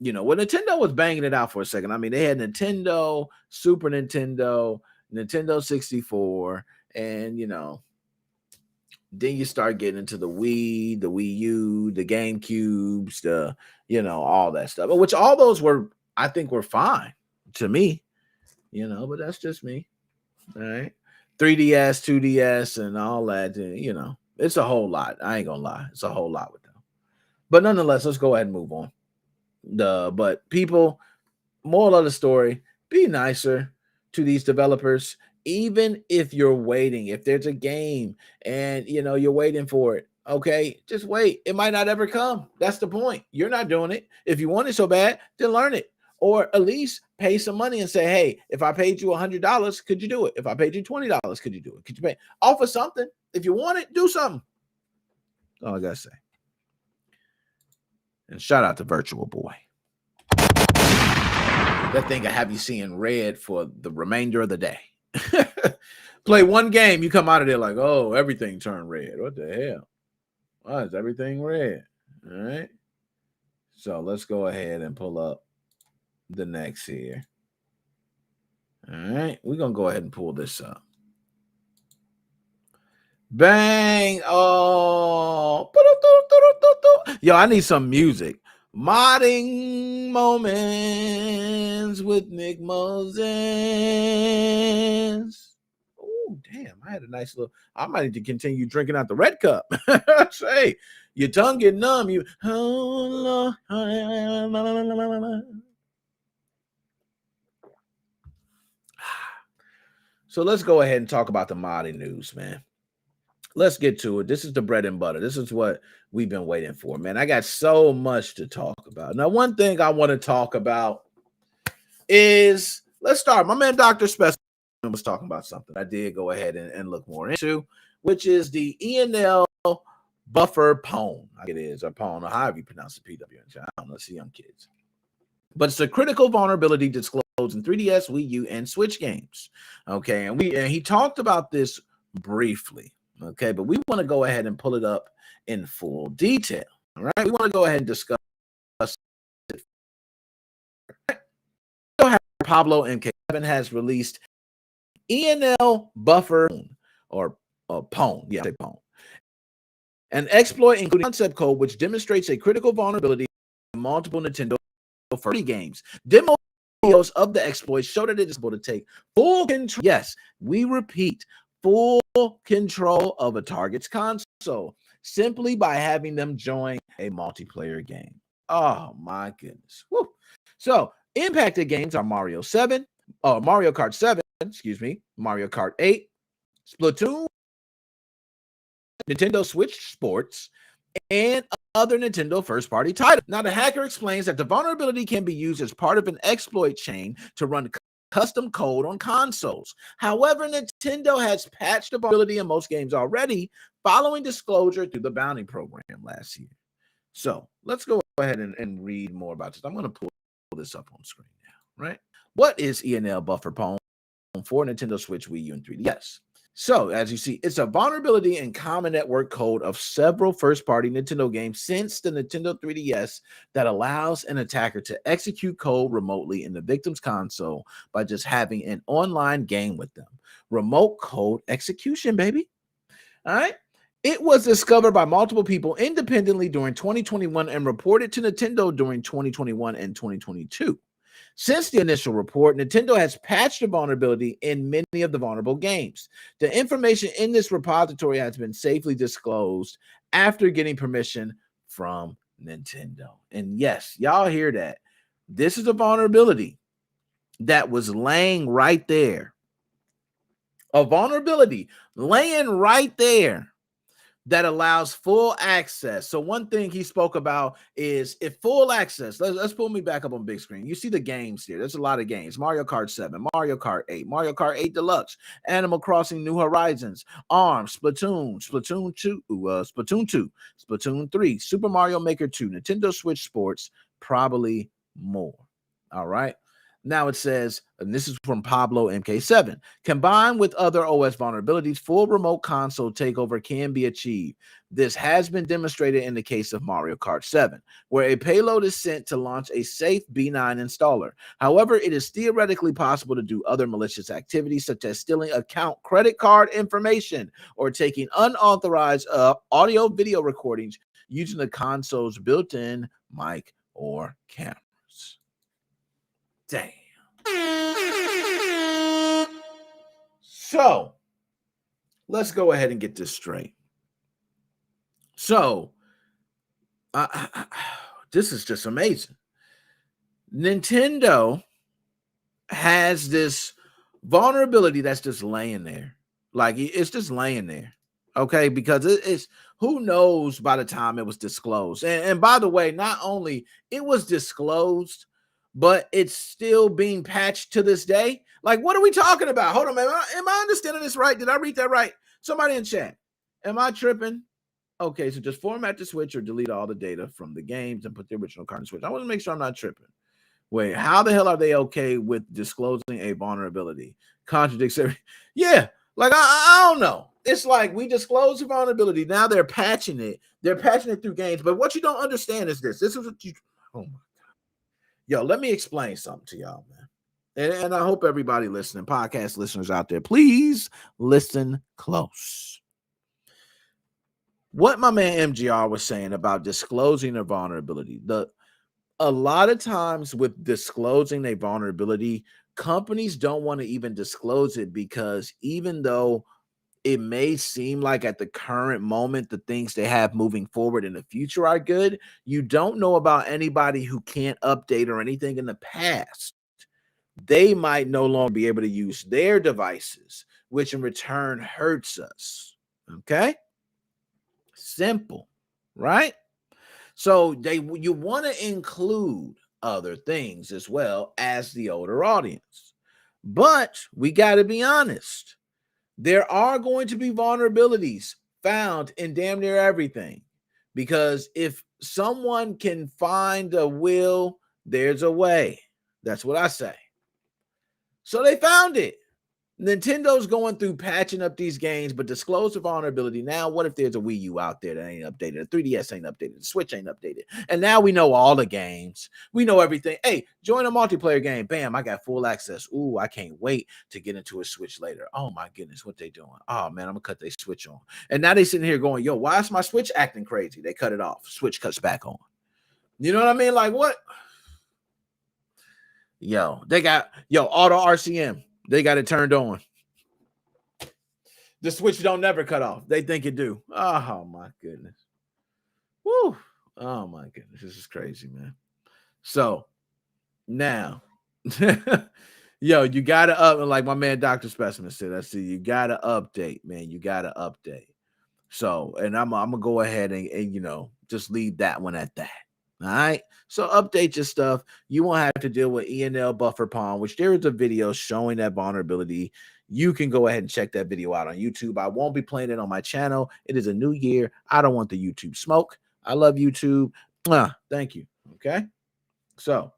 Nintendo was banging it out for a second. I mean, they had Nintendo, Super Nintendo, Nintendo 64, and then you start getting into the Wii, the Wii U, the GameCubes, all that stuff. Which all those I think were fine to me, but that's just me. All right. 3DS, 2DS, and all that, it's a whole lot. I ain't gonna lie. It's a whole lot with them. But nonetheless, let's go ahead and move on. But people, moral of the story, be nicer to these developers. Even if you're waiting, if there's a game and you're waiting for it, okay, just wait. It might not ever come. That's the point. You're not doing it. If you want it so bad, then learn it. Or at least pay some money and say, hey, if I paid you $100, could you do it? If I paid you $20, could you do it? Could you pay? Offer something. If you want it, do something. That's all I gotta say. And shout out to Virtual Boy. That thing I have you seeing red for the remainder of the day. Play one game, you come out of there like, oh, everything turned red. What the hell? Why is everything red? All right. So let's go ahead and pull up the next here. All right. We're going to go ahead and pull this up. Bang. Oh. Yo, I need some music. Modding Moments with Nick Moses. Oh, damn. I had a nice little. I might need to continue drinking out the red cup. Say, your tongue get numb. So let's go ahead and talk about the modding news, man. Let's get to it. This is the bread and butter. This is what we've been waiting for, man. I got so much to talk about. Now, one thing I want to talk about is, let's start. My man, Dr. Specimen, was talking about something I did go ahead and look more into, which is the ENL buffer pwn. It is, or pwn, or however you pronounce the PW. I don't know, see young kids. But it's a critical vulnerability disclosed in 3DS, Wii U, and Switch games. Okay, and he talked about this briefly. Okay, but we want to go ahead and pull it up in full detail. All right, we want to go ahead and discuss it. Pablo and Kevin has released ENL buffer or pwn. Yeah, pwn. An exploit including concept code which demonstrates a critical vulnerability in multiple Nintendo 30 games. Demos of the exploit show that it is able to take full control. Yes, we repeat, full control of a target's console simply by having them join a multiplayer game. Oh my goodness. Woo. So impacted games are Mario Kart 7, Mario Kart 8, Splatoon, Nintendo Switch Sports, and other Nintendo first-party titles. Now, the hacker explains that the vulnerability can be used as part of an exploit chain to run custom code on consoles. However, Nintendo has patched the vulnerability in most games already following disclosure through the bounty program last year. So let's go ahead and read more about this. I'm going to pull this up on screen now, right? What is ENL buffer pwn for Nintendo Switch, Wii U, and 3DS? So, as you see, it's a vulnerability in common network code of several first-party Nintendo games since the Nintendo 3DS that allows an attacker to execute code remotely in the victim's console by just having an online game with them. Remote code execution, baby. All right? It was discovered by multiple people independently during 2021 and reported to Nintendo during 2021 and 2022. Since the initial report, Nintendo has patched the vulnerability in many of the vulnerable games. The information in this repository has been safely disclosed after getting permission from Nintendo. And yes, y'all hear that. This is a vulnerability that was laying right there. A vulnerability laying right there that allows full access. So one thing he spoke about is if full access, let's pull me back up on big screen. You see the games here. There's a lot of games. Mario Kart 7, Mario Kart 8, Mario Kart 8 Deluxe, Animal Crossing New Horizons, ARMS, Splatoon 2, Splatoon 3, Super Mario Maker 2, Nintendo Switch Sports, probably more. All right. Now it says, and this is from Pablo MK7, combined with other OS vulnerabilities, full remote console takeover can be achieved. This has been demonstrated in the case of Mario Kart 7, where a payload is sent to launch a safe B9 installer. However, it is theoretically possible to do other malicious activities, such as stealing account credit card information or taking unauthorized audio video recordings using the console's built-in mic or cameras. Damn. So let's go ahead and get this straight. So this is just amazing. Nintendo has this vulnerability that's just laying there. Like it's just laying there. Okay, because it's who knows by the time it was disclosed. And by the way, not only it was disclosed, but it's still being patched to this day. Like, what are we talking about? Hold on, man. Am I understanding this right? Did I read that right? Somebody in chat. Am I tripping? Okay, so just format the Switch or delete all the data from the games and put the original card in Switch. I want to make sure I'm not tripping. Wait, how the hell are they okay with disclosing a vulnerability? Contradicts every. Yeah, like I don't know. It's like we disclose a vulnerability. Now they're patching it. They're patching it through games. But what you don't understand is this. This is what you. Oh my. Yo, let me explain something to y'all, man. And I hope everybody listening, podcast listeners out there, please listen close. What my man MGR was saying about disclosing a vulnerability. A lot of times with disclosing a vulnerability, companies don't want to even disclose it because even though it may seem like at the current moment the things they have moving forward in the future are good, you don't know about anybody who can't update or anything in the past. They might no longer be able to use their devices, which in return hurts us. Okay? Simple, right? So you want to include other things as well as the older audience. But we got to be honest. There are going to be vulnerabilities found in damn near everything because if someone can find a will, there's a way. That's what I say. So they found it. Nintendo's going through patching up these games, but disclose the vulnerability. Now, what if there's a Wii U out there that ain't updated? A 3DS ain't updated. The Switch ain't updated. And now we know all the games. We know everything. Hey, join a multiplayer game. Bam, I got full access. Ooh, I can't wait to get into a Switch later. Oh, my goodness, what they doing? Oh, man, I'm going to cut their Switch on. And now they sitting here going, yo, why is my Switch acting crazy? They cut it off. Switch cuts back on. You know what I mean? Like, what? Yo, they got, auto RCM. They got it turned on. The Switch don't never cut off. They think it do. Oh, my goodness. Woo. Oh, my goodness. This is crazy, man. So, now, you got to up, like my man Dr. Specimen said, I see you got to update, man. You got to update. So, and I'm going to go ahead and, just leave that one at that. All right. So update your stuff. You won't have to deal with ENL buffer pawn, which there is a video showing that vulnerability. You can go ahead and check that video out on YouTube. I won't be playing it on my channel. It is a new year. I don't want the YouTube smoke. I love YouTube. Thank you. Okay. So,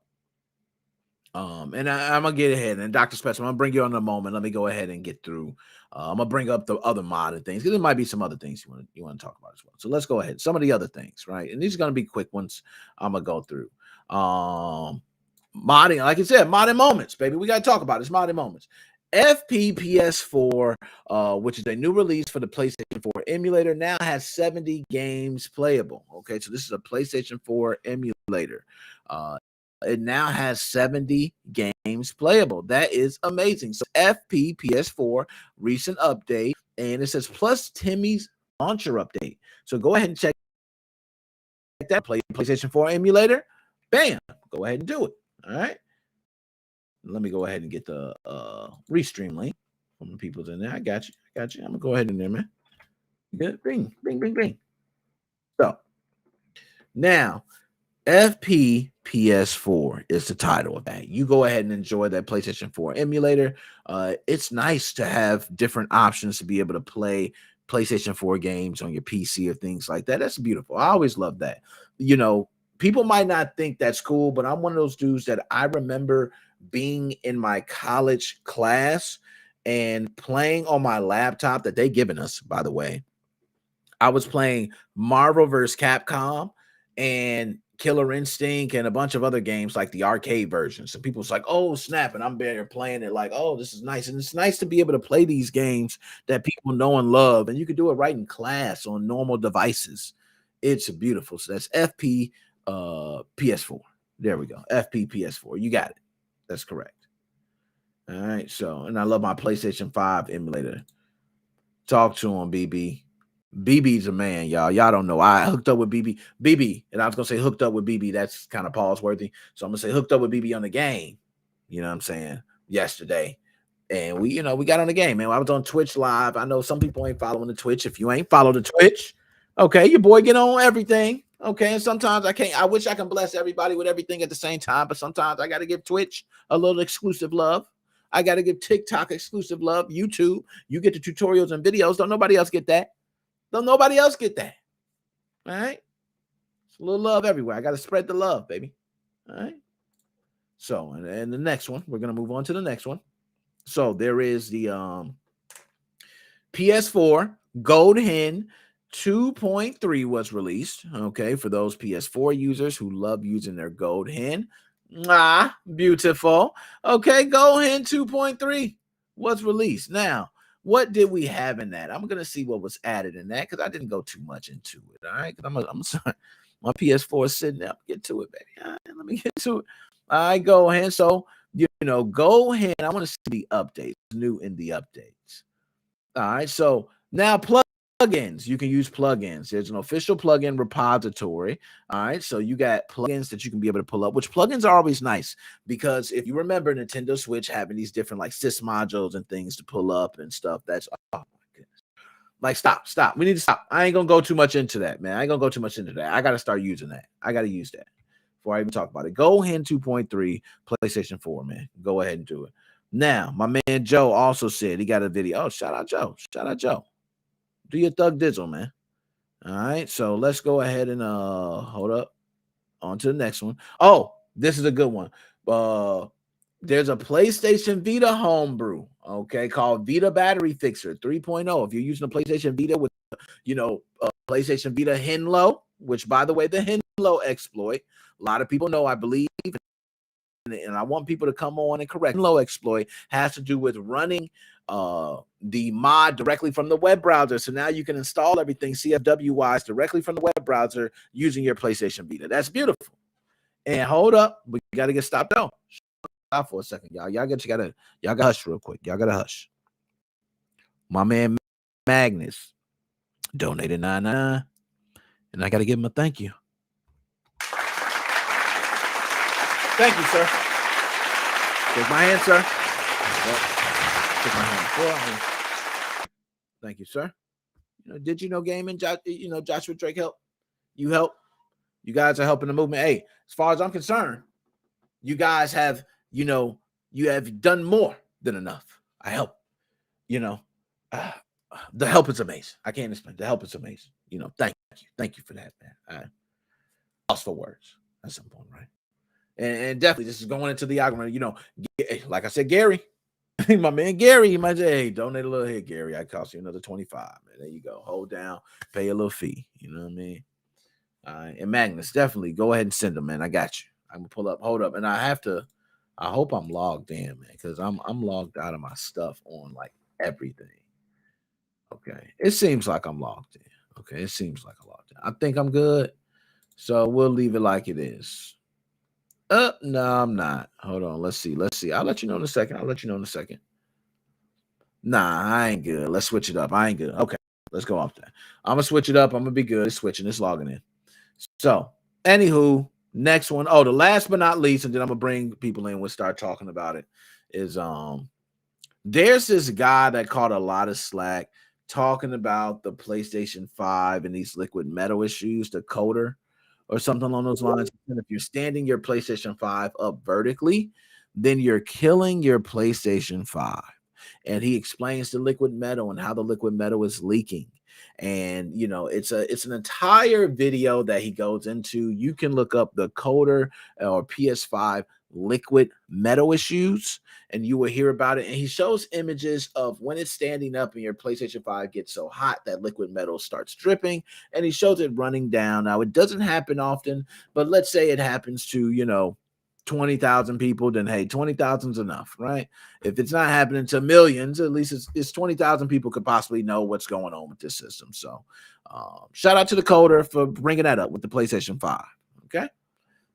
and I'm gonna get ahead and Dr. Spencer, I'm gonna bring you on in a moment. Let me go ahead and get through. I'm gonna bring up the other modded things because there might be some other things you want to talk about as well. So let's go ahead. Some of the other things, right? And these are gonna be quick ones. I'm gonna go through. Modding, like I said, modded moments, baby. We gotta talk about this. Modded moments. FPS4, which is a new release for the PlayStation 4 emulator, now has 70 games playable. Okay, so this is a PlayStation 4 emulator. it now has 70 games playable. That is amazing. So FP PS4 recent update, and it says plus Timmy's launcher update. So go ahead and check that. Play PlayStation 4 emulator. Bam. Go ahead and do it. All right. Let me go ahead and get the restream link from the people's in there. I got you. I'm gonna go ahead in there, man. Good. Bing. So now FP PS4 is the title of that. You go ahead and enjoy that PlayStation 4 emulator. It's nice to have different options to be able to play PlayStation 4 games on your PC or things like that. That's beautiful. I always love that. You know, people might not think that's cool, but I'm one of those dudes that I remember being in my college class and playing on my laptop that they given us, by the way. I was playing Marvel vs. Capcom and Killer Instinct and a bunch of other games like the arcade versions. And people's like, oh, snap. And I'm there playing it like, oh, this is nice. And it's nice to be able to play these games that people know and love. And you can do it right in class on normal devices. It's beautiful. So that's FP PS4. There we go. FP PS4. You got it. That's correct. All right. So, and I love my PlayStation 5 emulator. Talk to him, BB. BB's a man, y'all. Y'all don't know. I hooked up with BB, and I was gonna say hooked up with BB. That's kind of pause worthy. So I'm gonna say hooked up with BB on the game. You know what I'm saying? Yesterday, and we got on the game, man. I was on Twitch live. I know some people ain't following the Twitch. If you ain't followed the Twitch, okay, your boy get on everything. Okay, and sometimes I can't. I wish I can bless everybody with everything at the same time, but sometimes I got to give Twitch a little exclusive love. I got to give TikTok exclusive love. YouTube, you get the tutorials and videos. Don't nobody else get that. Don't nobody else get that. All right. It's a little love everywhere. I got to spread the love, baby. All right. So, and the next one, we're going to move on to the next one. So there is the PS4 Gold Hen 2.3 was released. Okay. For those PS4 users who love using their Gold Hen. Beautiful. Okay. Gold Hen 2.3 was released. Now, what did we have in that? I'm going to see what was added in that because I didn't go too much into it. All right. I'm sorry. My PS4 is sitting there. Get to it, baby. All right, let me get to it. All right, go ahead. So, go ahead. I want to see the updates, new in the updates. All right. So now plugins. You can use plugins. There's an official plugin repository. All right. So you got plugins that you can be able to pull up, which plugins are always nice because if you remember Nintendo Switch having these different like sys modules and things to pull up and stuff, that's oh my goodness. Like stop. We need to stop. I ain't gonna go too much into that, man. I ain't gonna go too much into that. I gotta start using that. I gotta use that before I even talk about it. Go Hen 2.3 PlayStation 4, man. Go ahead and do it. Now, my man Joe also said he got a video. Oh, shout out Joe. Do your thug dizzle, man. All right. So let's go ahead and hold up. On to the next one. Oh, this is a good one. There's a PlayStation Vita homebrew, okay, called Vita Battery Fixer 3.0. If you're using a PlayStation Vita with, PlayStation Vita Henlo, which, by the way, the Henlo exploit, a lot of people know, I believe, and I want people to come on and correct. Henlo exploit has to do with running the mod directly from the web browser. So now you can install everything CFW-wise directly from the web browser using your PlayStation Vita. That's beautiful. And hold up, we got to get stopped out. Stop for a second, y'all. Y'all gotta hush real quick. Y'all gotta hush. My man Magnus donated $9.99, and I gotta give him a thank you. Thank you, sir. Take my hand, sir. Take my hand. Thank you, sir. Did you know gaming? Joshua Drake help. You help. You guys are helping the movement. Hey, as far as I'm concerned, you guys have, you have done more than enough. I help. The help is amazing. I can't explain. The help is amazing. Thank you for that, man. I lost for words at some point, right? And definitely, this is going into the argument. Like I said, Gary, my man Gary, he might say, "Hey, donate a little here, Gary. I cost you another $25." Man, there you go. Hold down, pay a little fee. You know what I mean? And Magnus, definitely go ahead and send them, man. I got you. I'm gonna pull up. Hold up, and I hope I'm logged in, man, because I'm logged out of my stuff on like everything. Okay, it seems like I'm logged in. Okay, it seems like I'm logged in. I think I'm good, so we'll leave it like it is. No, I'm not. Hold on. Let's see. I'll let you know in a second. Nah, I ain't good. Let's switch it up. I ain't good. Okay, let's go off that. I'm gonna switch it up. I'm gonna be good. It's switching. It's logging in. So, anywho, next one. Oh, the last but not least, and then I'm gonna bring people in. We'll start talking about it. Is there's this guy that caught a lot of slack talking about the PlayStation 5 and these liquid metal issues, the coder or something along those lines. And if you're standing your PlayStation 5 up vertically, then you're killing your PlayStation 5. And he explains the liquid metal and how the liquid metal is leaking. And it's an entire video that he goes into. You can look up the coder or PS5 liquid metal issues and you will hear about it. And he shows images of when it's standing up and your PlayStation 5 gets so hot that liquid metal starts dripping, and he shows it running down. Now, it doesn't happen often, but let's say it happens to 20,000 people, then hey, 20,000 is enough, right? If it's not happening to millions, at least it's 20,000 people could possibly know what's going on with this system. So shout out to the coder for bringing that up with the PlayStation 5. Okay,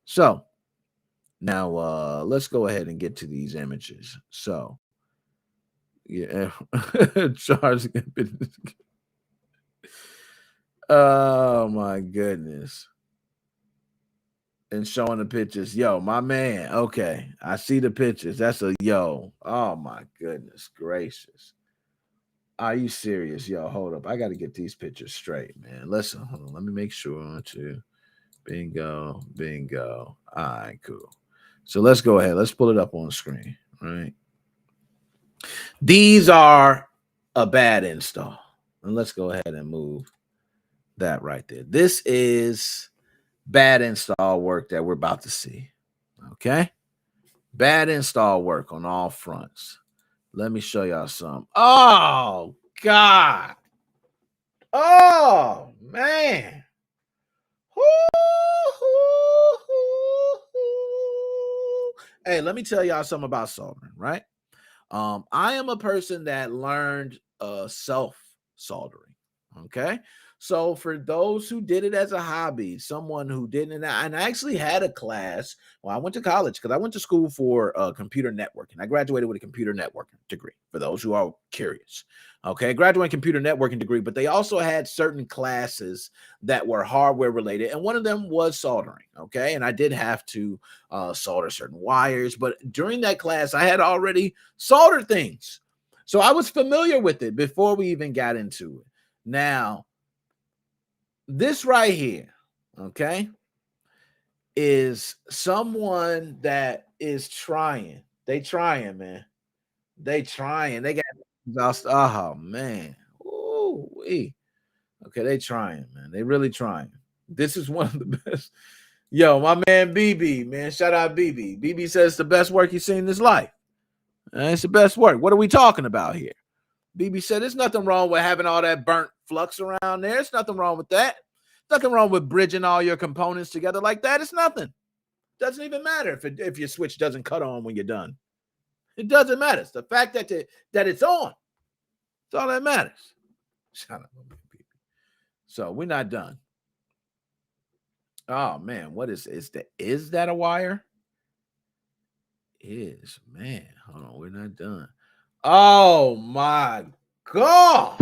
so now let's go ahead and get to these images. So yeah, Charles. Oh my goodness. And showing the pictures. Yo, my man. Okay. I see the pictures. That's a yo. Oh my goodness gracious. Are you serious? Yo, hold up. I got to get these pictures straight, man. Listen, hold on. Let me make sure to bingo. All right, cool. So let's go ahead. Let's pull it up on the screen. All right. These are a bad install. And let's go ahead and move that right there. This is bad install work that we're about to see. Okay. Bad install work on all fronts. Let me show y'all some. Oh, God. Oh, man. Hey, let me tell y'all something about soldering, right? I am a person that learned self-soldering. Okay. So for those who did it as a hobby, someone who didn't, and I actually had a class. Well, I went to college because I went to school for computer networking. I graduated with a computer networking degree, for those who are curious. Okay, graduated computer networking degree, but they also had certain classes that were hardware related, and one of them was soldering. Okay, and I did have to solder certain wires, but during that class, I had already soldered things, so I was familiar with it before we even got into it. Now, this right here, okay, is someone that is trying. They trying, man. They trying. They got oh man. Ooh, okay, they trying, man. They really trying. This is one of the best. Yo, my man BB, man. Shout out BB. BB says the best work he's seen in his life. It's the best work. What are we talking about here? BB said there's nothing wrong with having all that burnt flux around there. There's nothing wrong with that. Nothing wrong with bridging all your components together like that. It's nothing. Doesn't even matter if your switch doesn't cut on when you're done. It doesn't matter. It's the fact that it's on. That's all that matters. Shout out, BB. So we're not done. Oh man, what is that a wire? Man. Hold on, we're not done. Oh my God.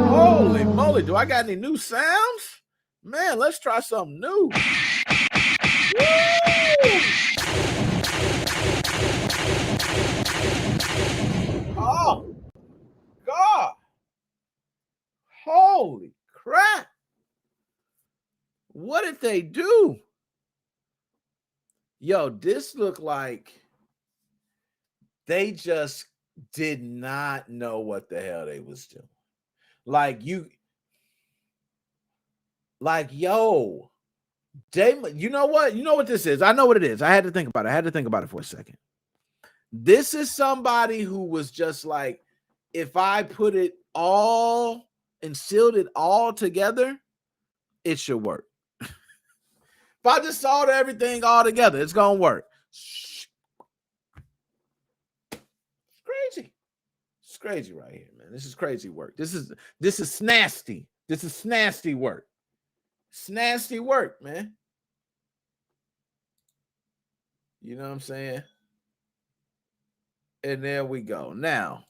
Holy moly, do I got any new sounds? Man, let's try something new. Woo! Oh God. Holy crap. What did they do? Yo, this looked like they just did not know what the hell they was doing. Yo, you know what? You know what this is? I know what it is. I had to think about it for a second. This is somebody who was just like, if I put it all and sealed it all together, it should work. If I just solder everything all together, it's gonna work. It's crazy. It's crazy right here, man. This is crazy work. This is nasty. This is nasty work. It's nasty work, man. You know what I'm saying? And there we go. Now,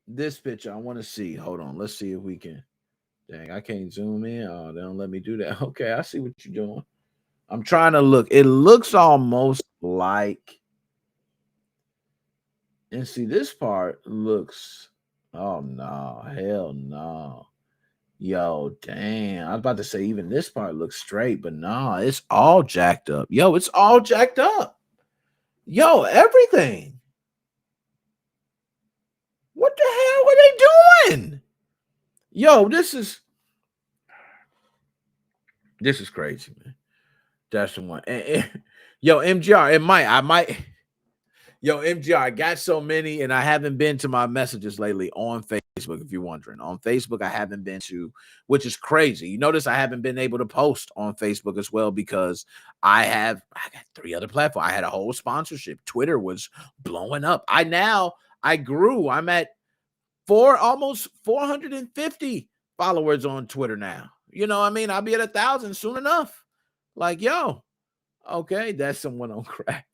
this picture I want to see. Hold on. Let's see if we can. Dang, I can't zoom in. Oh, they don't let me do that. Okay, I see what you're doing. I'm trying to look. It looks almost like. And see, this part looks. Oh, no. Hell no. Yo, damn. I was about to say even this part looks straight, but nah, it's all jacked up. Yo, it's all jacked up. Yo, everything. What the hell are they doing? Yo, this is crazy, man. That's the one. Yo, MGR, MGR, I got so many, and I haven't been to my messages lately on Facebook, if you're wondering. On Facebook, I haven't been to, which is crazy. You notice I haven't been able to post on Facebook as well because I got 3 other platforms. I had a whole sponsorship. Twitter was blowing up. I grew. I'm at almost 450 followers on Twitter now. You know what I mean? I'll be at 1,000 soon enough. Like, yo, okay, that's someone on crack.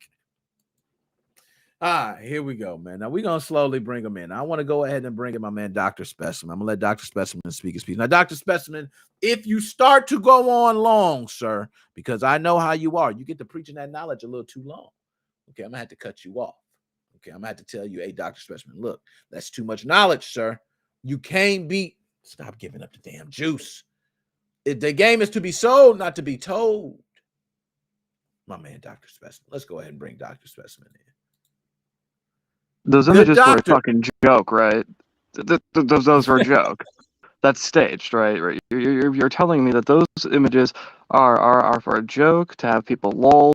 All right, here we go, man. Now we're going to slowly bring him in. I want to go ahead and bring in my man, Dr. Specimen. I'm going to let Dr. Specimen speak his piece. Now, Dr. Specimen, if you start to go on long, sir, because I know how you are, you get to preaching that knowledge a little too long. Okay, I'm going to have to cut you off. Okay, I'm going to have to tell you, hey, Dr. Specimen, look, that's too much knowledge, sir. You can't stop giving up the damn juice. The game is to be sold, not to be told. My man, Dr. Specimen. Let's go ahead and bring Dr. Specimen in. Those images were a fucking joke, right? Those were a joke. That's staged, right? You're telling me that those images are for a joke to have people lol.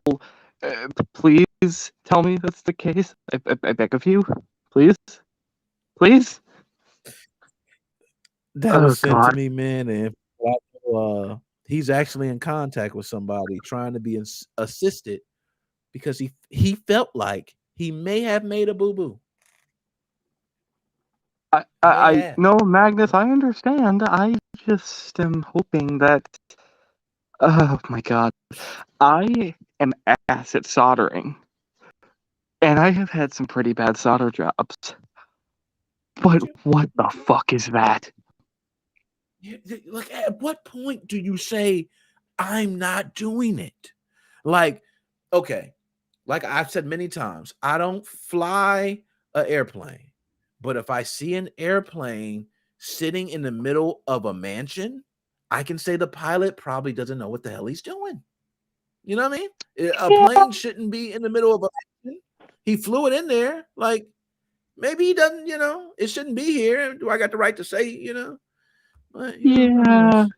Please tell me that's the case. I beg of you, please. That was sent to me, man, and he's actually in contact with somebody trying to be assisted because he felt like he may have made a boo-boo. I no, Magnus, I understand. I just am hoping that. Oh my god, I am ass at soldering, and I have had some pretty bad solder jobs. But what the fuck is that? Like, at what point do you say I'm not doing it? Like, okay, like I've said many times, I don't fly an airplane. But if I see an airplane sitting in the middle of a mansion, I can say the pilot probably doesn't know what the hell he's doing. You know what I mean? A plane shouldn't be in the middle of a mansion. He flew it in there. Like, maybe he doesn't, it shouldn't be here. Do I got the right to say, But, yeah.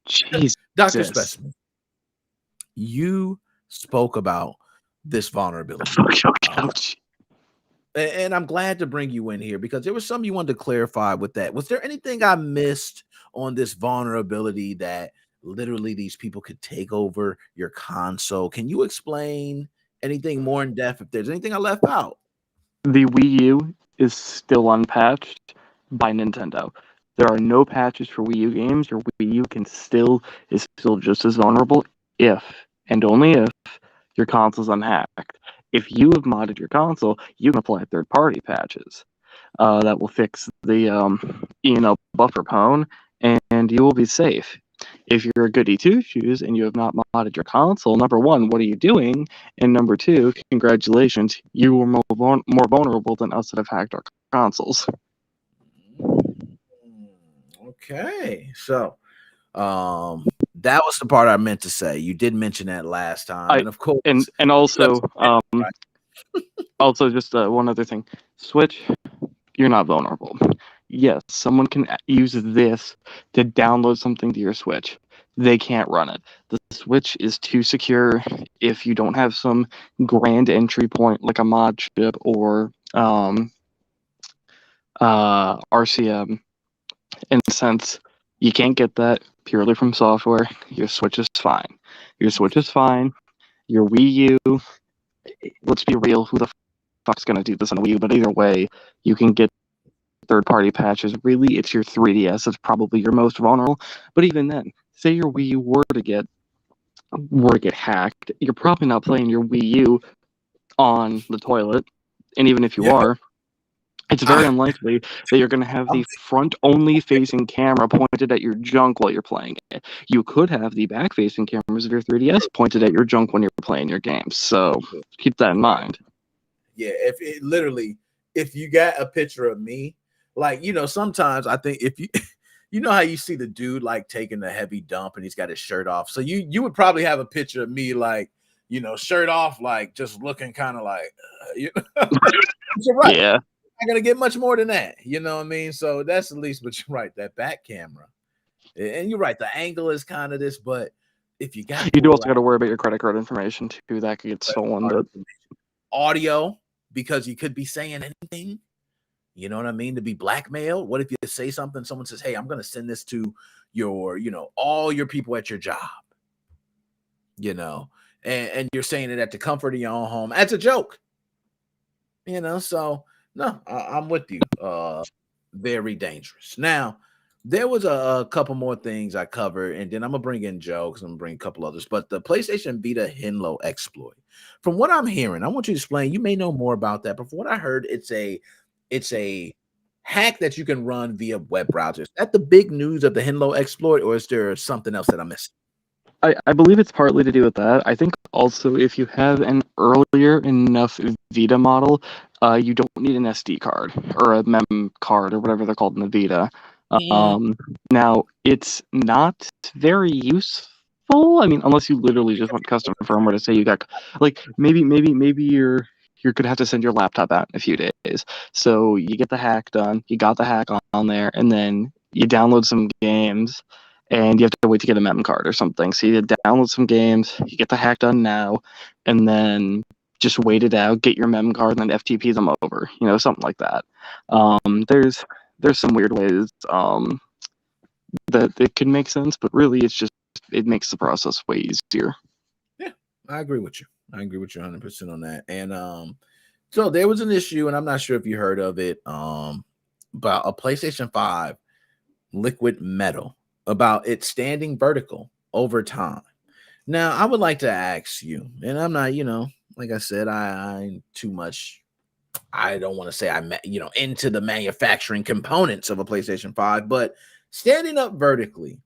Jesus. Dr. Specimen, you spoke about this vulnerability. And I'm glad to bring you in here because there was something you wanted to clarify with that. Was there anything I missed on this vulnerability that literally these people could take over your console? Can you explain anything more in depth if there's anything I left out? The Wii U is still unpatched by Nintendo. There are no patches for Wii U games. Your Wii U is still just as vulnerable if, and only if, your console's unhacked. If you have modded your console, you can apply third-party patches that will fix the buffer pwn, and you will be safe. If you're a goody two-shoes and you have not modded your console, number one, what are you doing? And number two, congratulations, you were more vulnerable than us that have hacked our consoles. Okay, so that was the part I meant to say. You did mention that last time, and of course, and also, also just one other thing: Switch, you're not vulnerable. Yes, someone can use this to download something to your Switch. They can't run it. The Switch is too secure if you don't have some grand entry point like a mod chip or RCM. And since you can't get that purely from software, your Switch is fine. Your Switch is fine. Your Wii U, let's be real, who the fuck's going to do this on a Wii U? But either way, you can get third-party patches. Really, it's your 3DS that's probably your most vulnerable. But even then, say your Wii U were to get hacked, you're probably not playing your Wii U on the toilet, and even if you are, it's very unlikely that you're going to have the front-only facing camera pointed at your junk while you're playing it. You could have the back-facing cameras of your 3DS pointed at your junk when you're playing your games. So keep that in mind. Yeah, if you got a picture of me, like, sometimes I think if you you know how you see the dude like taking a heavy dump and he's got his shirt off. So you would probably have a picture of me like, shirt off, like just looking kind of like, you're right. Yeah. I'm not gonna get much more than that. You know what I mean? So that's at least, but you're right, that back camera. And you're right, the angle is kind of this, but if you got you do also got to worry about your credit card information too. That could get stolen. But audio, because you could be saying anything. You know what I mean? To be blackmailed. What if you say something? Someone says, "Hey, I'm going to send this to your, all your people at your job." And you're saying it at the comfort of your own home as a joke. So no, I'm with you. Very dangerous. Now, there was a couple more things I covered, and then I'm gonna bring in Joe because I'm gonna bring a couple others. But the PlayStation Vita Henlo exploit, from what I'm hearing, I want you to explain. You may know more about that, but from what I heard, it's a hack that you can run via web browsers. Is that the big news of the Henlo exploit, or is there something else that I'm missing? I believe it's partly to do with that. I think also if you have an earlier enough Vita model, you don't need an SD card or a mem card or whatever they're called in the Vita. Now, it's not very useful. I mean, unless you literally just want custom firmware to say you got, like, maybe you're gonna have to send your laptop out in a few days. So you get the hack done, you got the hack on there, and then you download some games, and you have to wait to get a mem card or something. So you download some games, you get the hack done now, and then just wait it out, get your mem card, and then FTP them over. Something like that. There's some weird ways that it can make sense, but really it makes the process way easier. Yeah, I agree with you. I agree with you 100% on that. And so there was an issue, and I'm not sure if you heard of it, about a PlayStation 5 liquid metal, about it standing vertical over time. Now, I would like to ask you, and I'm not, like I said, I'm too much. I don't want to say I'm, into the manufacturing components of a PlayStation 5, but standing up vertically,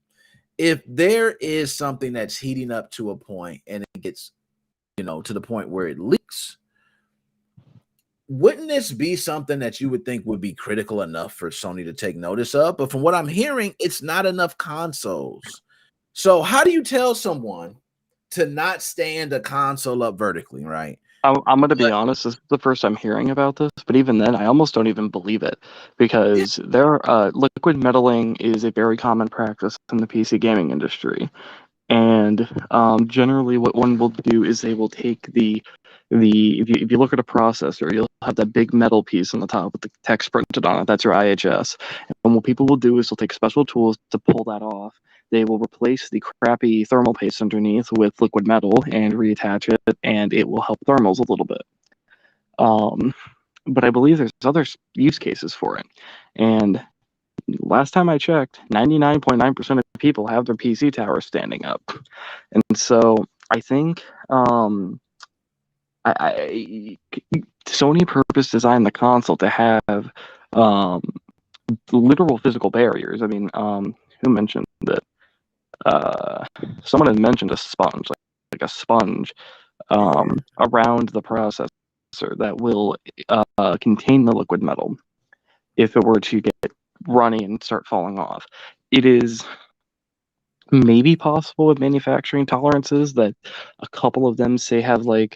if there is something that's heating up to a point and it gets, to the point where it leaks, wouldn't this be something that you would think would be critical enough for Sony to take notice of? But from what I'm hearing, it's not enough consoles. So how do you tell someone to not stand a console up vertically, right? I'm going to be honest, this is the first I'm hearing about this, but even then, I almost don't even believe it, because liquid metaling is a very common practice in the PC gaming industry. And generally what one will do is they will take if you look at a processor, you'll have that big metal piece on the top with the text printed on it. That's your IHS. And what people will do is they'll take special tools to pull that off. They will replace the crappy thermal paste underneath with liquid metal and reattach it, and it will help thermals a little bit. But I believe there's other use cases for it. And last time I checked, 99.9% of people have their PC tower standing up. And so I think Sony purpose designed the console to have literal physical barriers. I mean, who mentioned that? Someone had mentioned a sponge, like a sponge around the processor that will contain the liquid metal if it were to get runny and start falling off. It is maybe possible with manufacturing tolerances that a couple of them say have maybe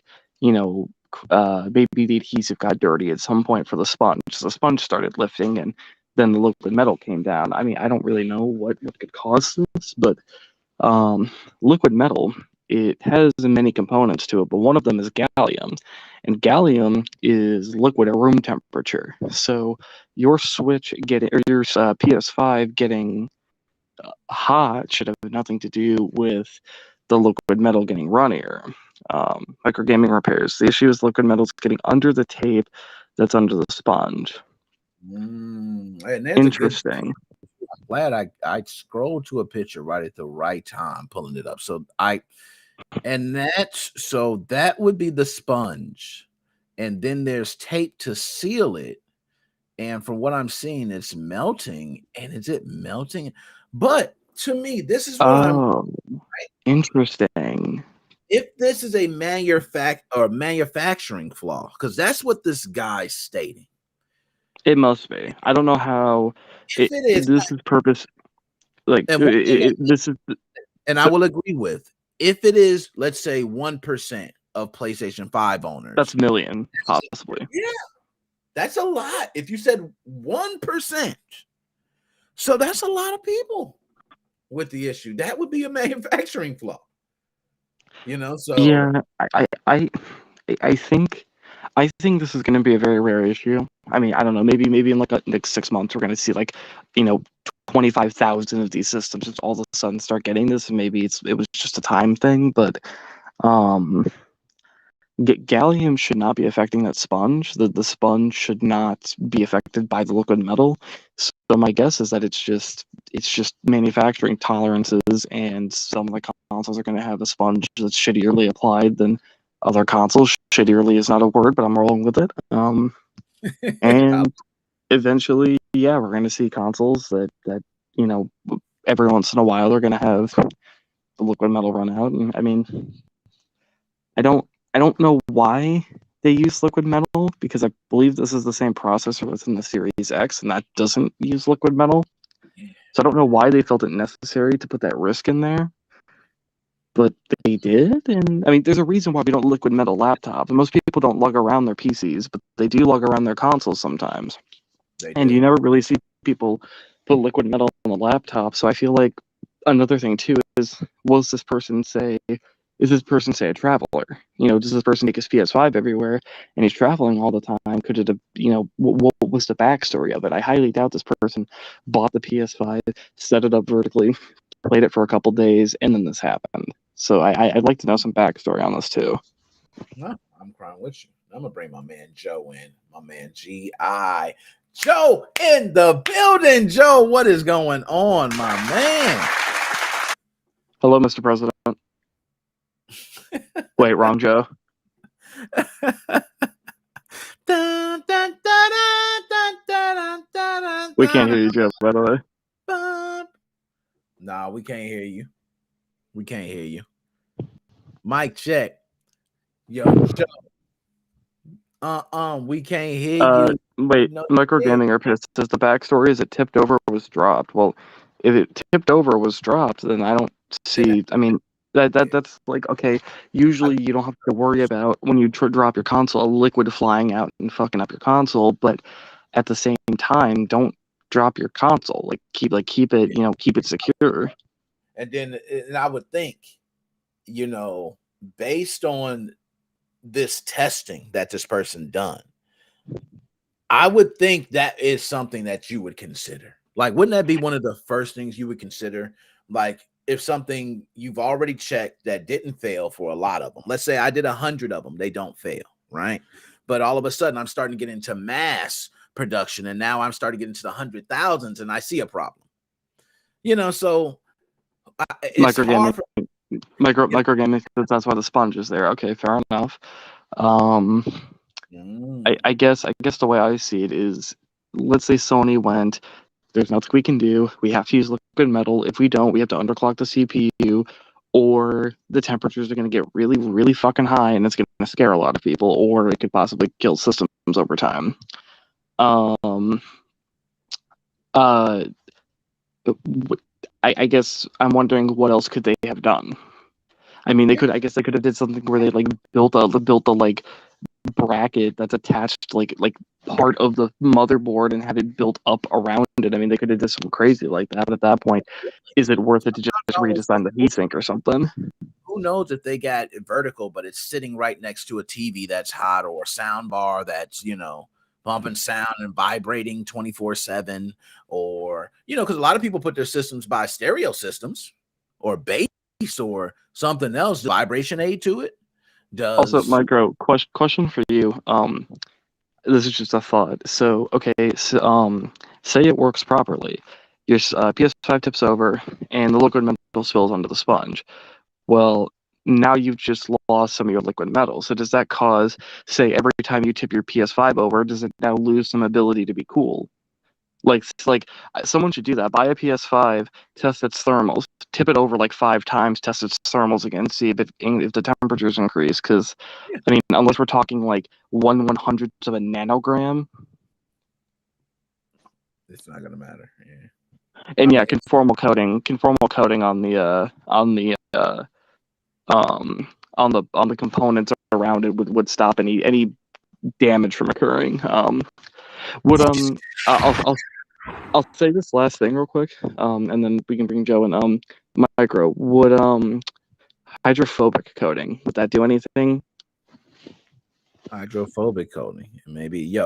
the adhesive got dirty at some point for the sponge. So the sponge started lifting and then the liquid metal came down. I mean, I don't really know what could cause this, but liquid metal, it has many components to it, but one of them is gallium. And gallium is liquid at room temperature. So your Switch or your PS5 getting hot should have nothing to do with the liquid metal getting runnier. Micro gaming repairs. The issue is liquid metal's getting under the tape that's under the sponge. And interesting. I'm glad I scrolled to a picture right at the right time, pulling it up. So that would be the sponge. and then there's tape to seal it. And from what I'm seeing, it's melting. And is it melting? But to me, this is what I'm interesting. If this is a manufacturing flaw, because that's what this guy's stating. It must be. I don't know how. If it is, this is purpose. Like this is. And I will agree with if it is, let's say 1% of PlayStation 5 owners. That's a million, possibly. Yeah, that's a lot. If you said 1%, so that's a lot of people with the issue. That would be a manufacturing flaw. So yeah, I think this is going to be a very rare issue. I mean, I don't know. Maybe in like 6 months, we're going to see 25,000 of these systems just all of a sudden start getting this, and maybe it was just a time thing. But gallium should not be affecting that sponge. The sponge should not be affected by the liquid metal. So my guess is that it's just manufacturing tolerances, and some of the consoles are going to have a sponge that's shittier applied than other consoles. Shittier is not a word, but I'm rolling with it. And eventually, yeah, we're going to see consoles that every once in a while they're going to have the liquid metal run out. And I mean, I don't know why they use liquid metal, because I believe this is the same processor within the Series X, and that doesn't use liquid metal. So I don't know why they felt it necessary to put that risk in there, but they did. And I mean, there's a reason why we don't liquid metal laptops. Most people don't lug around their PCs, but they do lug around their consoles sometimes. And you never really see people put liquid metal on the laptop. So I feel like another thing too is, is this person say a traveler? Does this person take his PS5 everywhere and he's traveling all the time? Could it have, what was the backstory of it? I highly doubt this person bought the PS5, set it up vertically, played it for a couple days, and then this happened. So I'd like to know some backstory on this too. No, I'm crying with you. I'm gonna bring my man Joe in. My man G.I. Joe in the building. Joe, what is going on, my man? Hello, Mr. President. Wait, wrong Joe. We can't hear you, Joe, by the way. Nah, we can't hear you. We can't hear you. Mic check. Yo, Joe. We can't hear you. Wait, Micro Gaming Arpit says the backstory is it tipped over or was dropped. Well, if it tipped over or was dropped, then I don't see. I mean, that's like, okay. Usually, you don't have to worry about when you drop your console, a liquid flying out and fucking up your console. But at the same time, don't drop your console. Keep it, keep it secure. And then, and I would think, based on this testing that this person done, I would think that is something that you would consider. Wouldn't that be one of the first things you would consider? If something you've already checked that didn't fail for a lot of them, let's say I did 100 of them, they don't fail, right? But all of a sudden I'm starting to get into mass production, and now I'm starting to get into the 100,000s, and I see a problem. So it's hard for micro gaming, that's why the sponge is there. Okay, fair enough. I guess the way I see it is, let's say Sony went, there's nothing we can do. We have to use liquid metal. If we don't, we have to underclock the CPU, or the temperatures are going to get really, really fucking high, and it's going to scare a lot of people, or it could possibly kill systems over time. I guess I'm wondering what else could they have done. I mean, they could have did something where they built a bracket that's attached like part of the motherboard and had it built up around it. I mean, they could have did something crazy like that. At that point, is it worth it to just redesign the heatsink or something? Who knows if they got it vertical, but it's sitting right next to a TV that's hot, or a sound bar that's bumping sound and vibrating 24/7, or because a lot of people put their systems by stereo systems or bass or something else, vibration aid to it. Also, Micro, question for you. This is just a thought. So, okay, say it works properly. Your PS5 tips over, and the liquid metal spills onto the sponge. Well, now you've just lost some of your liquid metal. So does that cause, say, every time you tip your PS5 over, does it now lose some ability to be cool? Like someone should do that. Buy a PS5, test its thermals, tip it over like 5 times, test its thermals again, see if the temperatures increase. Because I mean, unless we're talking like 1/100th of a nanogram, it's not gonna matter. Yeah. And yeah, conformal coating on the components around it would stop any damage from occurring. I'll say this last thing real quick, and then we can bring Joe in. Micro, would hydrophobic coating, would that do anything? Hydrophobic coating, maybe.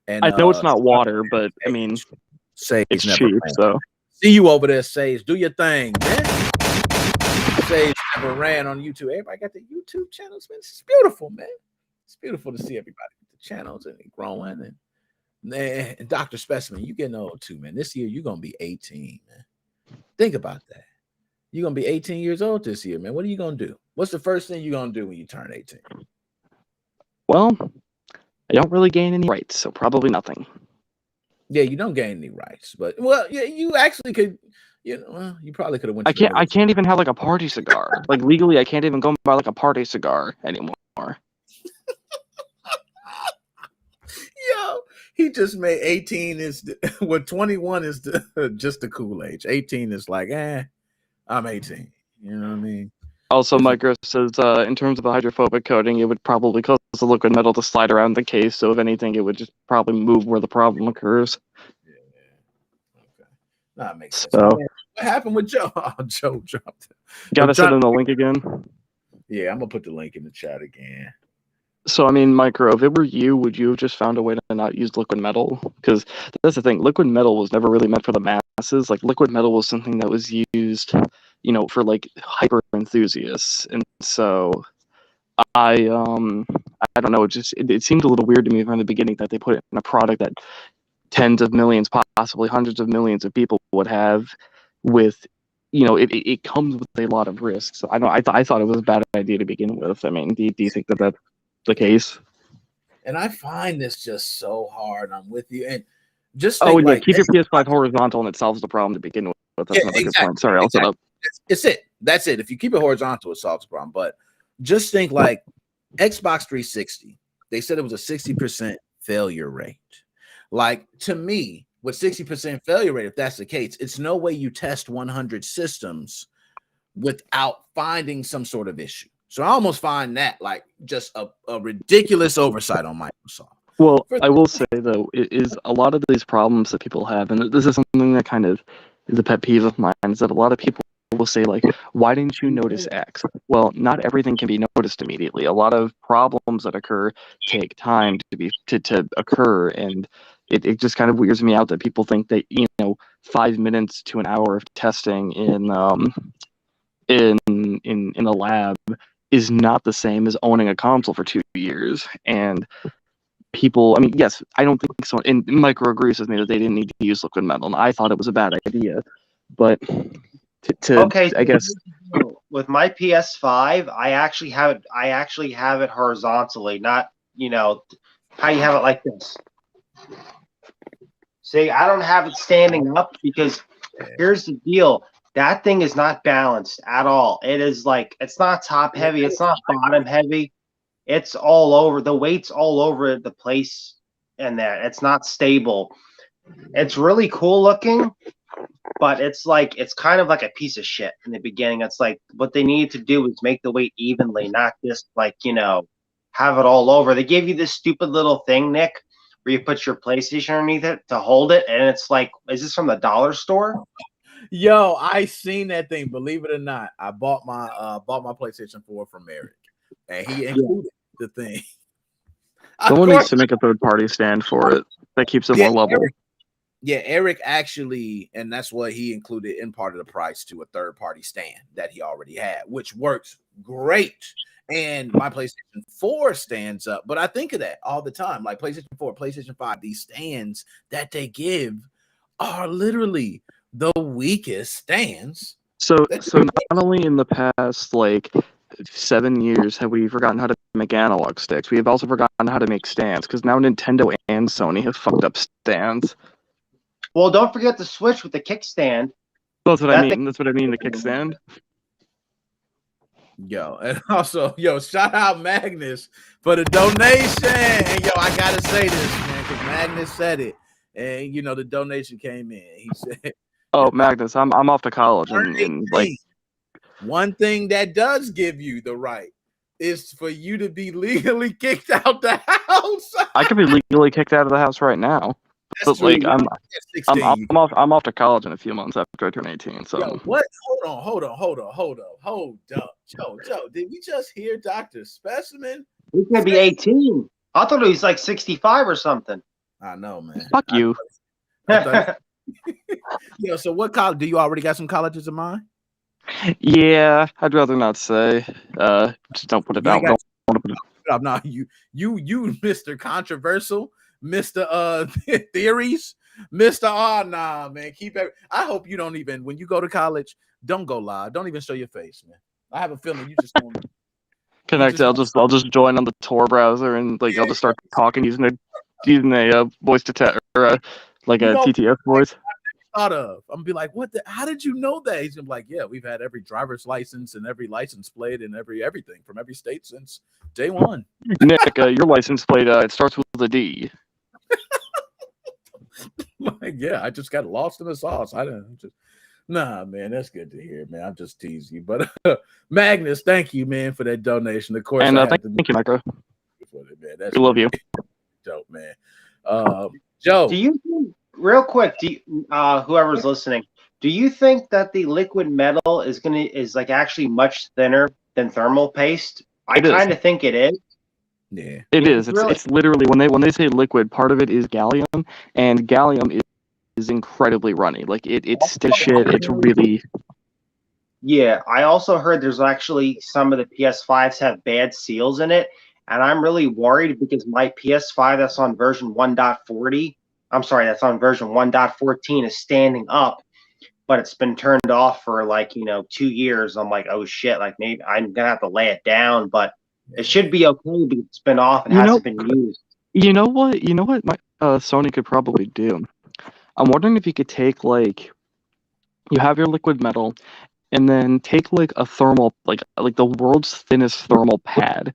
And I know it's not water, but I mean, Sage it's never cheap, ran. so. See you over there, Sage. Do your thing, man. Sage never ran on YouTube. Everybody got the YouTube channels, man. It's beautiful, man. It's beautiful to see everybody with the channels and growing. And Dr. Specimen, you getting old too, man. This year you're gonna be 18, man. Think about that. You're gonna be 18 years old this year, man. What are you gonna do? What's the first thing you're gonna do when you turn 18? Well, I don't really gain any rights, so probably nothing. Yeah, you don't gain any rights, but yeah, you actually could. You probably could have went. I can't even have like a party cigar. Like legally, I can't even go and buy like a party cigar anymore. Yo, he just made 18 is 21 is just the cool age. 18 is like, I'm 18. You know what I mean? Also, Micro says in terms of the hydrophobic coating, it would probably cause the liquid metal to slide around the case. So if anything, it would just probably move where the problem occurs. Yeah. Okay. That makes sense. So, what happened with Joe? Oh, Joe dropped it. Gotta send in the link again. Yeah, I'm gonna put the link in the chat again. So, I mean, Micro, if it were you, would you have just found a way to not use liquid metal? Because that's the thing. Liquid metal was never really meant for the masses. Like, liquid metal was something that was used, for like hyper enthusiasts. And so I don't know. It seemed a little weird to me from the beginning that they put it in a product that tens of millions, possibly hundreds of millions of people would have with, it comes with a lot of risks. So I thought it was a bad idea to begin with. I mean, do you think that that's the case? And I find this just so hard. I'm with you. And just keep your PS5 horizontal and it solves the problem to begin with. That's another good point. Sorry, I'll set up. It's it. That's it. If you keep it horizontal, it solves the problem. But just think like Xbox 360. They said it was a 60% failure rate. Like, to me, with 60% failure rate, if that's the case, it's no way you test 100 systems without finding some sort of issue. So I almost find that like just a ridiculous oversight on Microsoft. Well, I will say, though, it is a lot of these problems that people have, and this is something that kind of is a pet peeve of mine, is that a lot of people will say, like, why didn't you notice X? Well, not everything can be noticed immediately. A lot of problems that occur take time to occur, and it just kind of weirds me out that people think that 5 minutes to an hour of testing in a lab is not the same as owning a console for 2 years. And people, I mean, yes, I don't think so. And Micro agrees with me that they didn't need to use liquid metal, and I thought it was a bad idea. But I guess with my PS5, I actually have it horizontally, not how you have it like this. See, I don't have it standing up because here's the deal. That thing is not balanced at all. It is like, it's not top heavy. It's not bottom heavy. It's all over. The weight's all over the place and that. It's not stable. It's really cool looking, but it's kind of like a piece of shit in the beginning. It's like what they need to do is make the weight evenly, not just have it all over. They gave you this stupid little thing, Nick, where you put your PlayStation underneath it to hold it. And it's like, is this from the dollar store? Yo, I seen that thing. Believe it or not, I bought my PlayStation 4 from Eric, and he included the thing. Someone needs to make a third-party stand for it that keeps it more level. Eric actually, and that's what he included in part of the price to a third-party stand that he already had, which works great. And my PlayStation 4 stands up, but I think of that all the time. Like PlayStation 4, PlayStation 5, these stands that they give are literally the weakest stands. So not only in the past like 7 years have we forgotten how to make analog sticks. We have also forgotten how to make stands, because now Nintendo and Sony have fucked up stands. Well, don't forget the Switch with the kickstand. That's what I mean. That's what I mean, the kickstand. Yo, and also, shout out Magnus for the donation. And yo, I gotta say this, man, because Magnus said it. And the donation came in. He said, "Oh, Magnus, I'm off to college, and like one thing that does give you the right is for you to be legally kicked out the house." I could be legally kicked out of the house right now. But like I'm off to college in a few months after I turn 18. So yo, what? Hold up, Joe. Did we just hear Dr. Specimen? He could be 18. I thought he was like 65 or something. I know, man. Fuck you. So what college? Do you already got some colleges in mind? Yeah, I'd rather not say. Just don't put it out. Don't want to put it out. No, you, Mr. Controversial, Mr. Theories, Mr. Nah, man. I hope you don't even, when you go to college, don't go live. Don't even show your face, man. I have a feeling you just don't connect. I'll just join on the Tor browser and like I'll just start talking using a voice to text or like a TTS voice. Thought of. I'm gonna be like, what? How did you know that? He's gonna be like, yeah, we've had every driver's license and every license plate and everything from every state since day one. Nick, your license plate it starts with a D. Like, yeah, I just got lost in the sauce. Nah, man, that's good to hear, man. I'm just teasing you, but Magnus, thank you, man, for that donation. Of course, and thank you, Micro. Man, we love you, dope, man. Joe, do you think, real quick? Whoever's listening, do you think that the liquid metal is like actually much thinner than thermal paste? I kind of think it is. Yeah, it is. It's literally when they say liquid, part of it is gallium, and gallium is incredibly runny. Like it's stiff shit. It's really. Yeah, I also heard there's actually some of the PS5s have bad seals in it, and I'm really worried because my PS5 that's on version 1.40, that's on version 1.14 is standing up, but it's been turned off for 2 years. I'm like, oh shit, like maybe I'm gonna have to lay it down, but it should be okay because it's been off and hasn't been used. You know what Sony could probably do? I'm wondering if you could take you have your liquid metal and then take a thermal, like the world's thinnest thermal pad,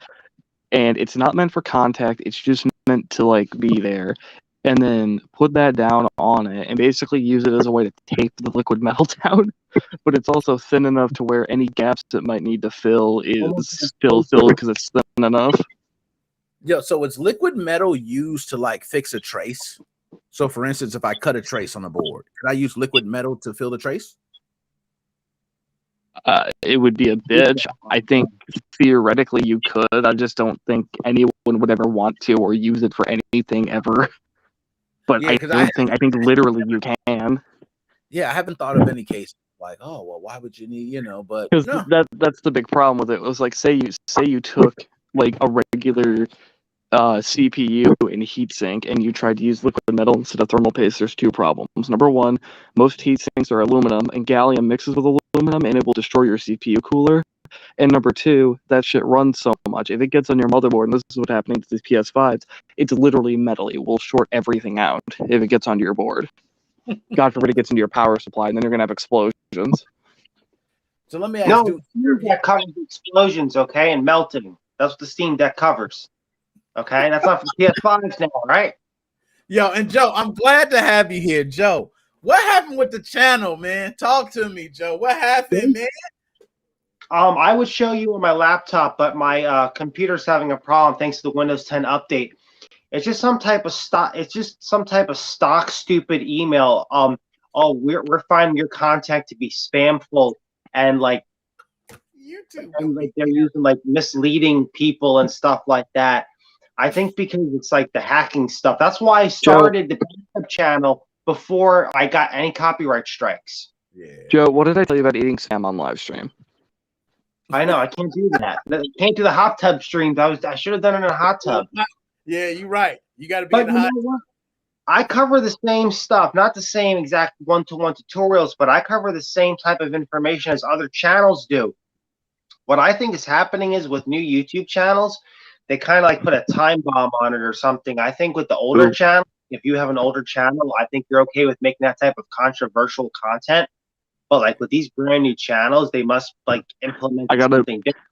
and it's not meant for contact, it's just meant to be there, and then put that down on it and basically use it as a way to tape the liquid metal down, but it's also thin enough to where any gaps it might need to fill is still filled because it's thin enough. Yeah, so it's liquid metal used to fix a trace? So, for instance, if I cut a trace on a board, could I use liquid metal to fill the trace? It would be a bitch. I think theoretically you could. I just don't think anyone would ever want to or use it for anything ever. But yeah, I think literally you can. Yeah, I haven't thought of any case oh well, why would you need But because that's the big problem with it. It was say you took a regular CPU and heatsink, and you tried to use liquid metal instead of thermal paste. There's two problems. Number one, most heatsinks are aluminum, and gallium mixes with aluminum, and it will destroy your CPU cooler. And number two, that shit runs so much. If it gets on your motherboard, and this is what's happening to these PS5s, it's literally metal. It will short everything out if it gets onto your board. God forbid it gets into your power supply, and then you're gonna have explosions. So let me ask you. Steam Deck covers explosions, okay, and melting. That's what the Steam Deck covers. Okay, that's not for PS5s now, right? Yo, and Joe, I'm glad to have you here, Joe. What happened with the channel, man? Talk to me, Joe. What happened, man? I would show you on my laptop, but my computer's having a problem thanks to the Windows 10 update. It's just some type of stock. It's just some type of stock stupid email. We're finding your contact to be spamful, and YouTube, and they're using misleading people and stuff like that. I think because it's the hacking stuff. That's why I started the YouTube channel before I got any copyright strikes. Yeah. Joe, what did I tell you about eating spam on live stream? I know I can't do that. I can't do the hot tub streams. I should have done it in a hot tub. Yeah, you're right. You got to be in the hot tub. I cover the same stuff, not the same exact one-to-one tutorials, but I cover the same type of information as other channels do. What I think is happening is with new YouTube channels, they kind of like put a time bomb on it or something. I think with the older channel, if you have an older channel, I think you're okay with making that type of controversial content. But like with these brand new channels, they must like implement something different.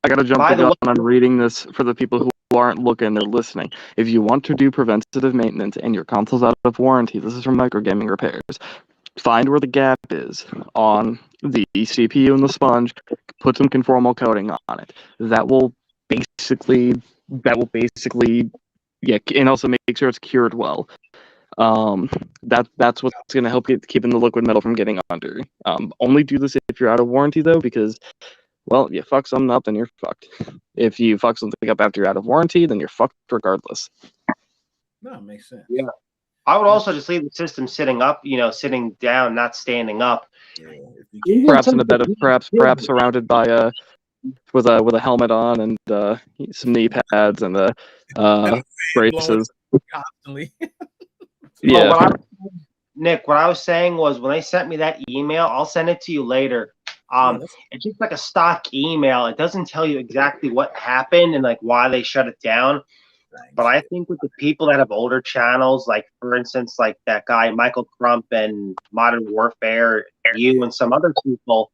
I gotta jump the gun on reading this for the people who aren't looking or listening. If you want to do preventative maintenance and your console's out of warranty, this is from Microgaming Repairs. Find where the gap is on the CPU and the sponge. Put some conformal coating on it. That will basically, yeah, and also make sure it's cured well. That's what's going to help keeping the liquid metal from getting under. Only do this if you're out of warranty though, because well, you fuck something up, then you're fucked. If you fuck something up after you're out of warranty, then you're fucked regardless. No, it makes sense. Yeah. I would also just leave the system sitting up, sitting down, not standing up. Yeah, perhaps in a bed of perhaps surrounded by with a helmet on and some knee pads and braces. Constantly. Yeah. Nick, what I was saying was when they sent me that email, I'll send it to you later. It's just like a stock email. It doesn't tell you exactly what happened and like why they shut it down. But I think with the people that have older channels, like for instance, like that guy Michael Crump and Modern Warfare, you and some other people,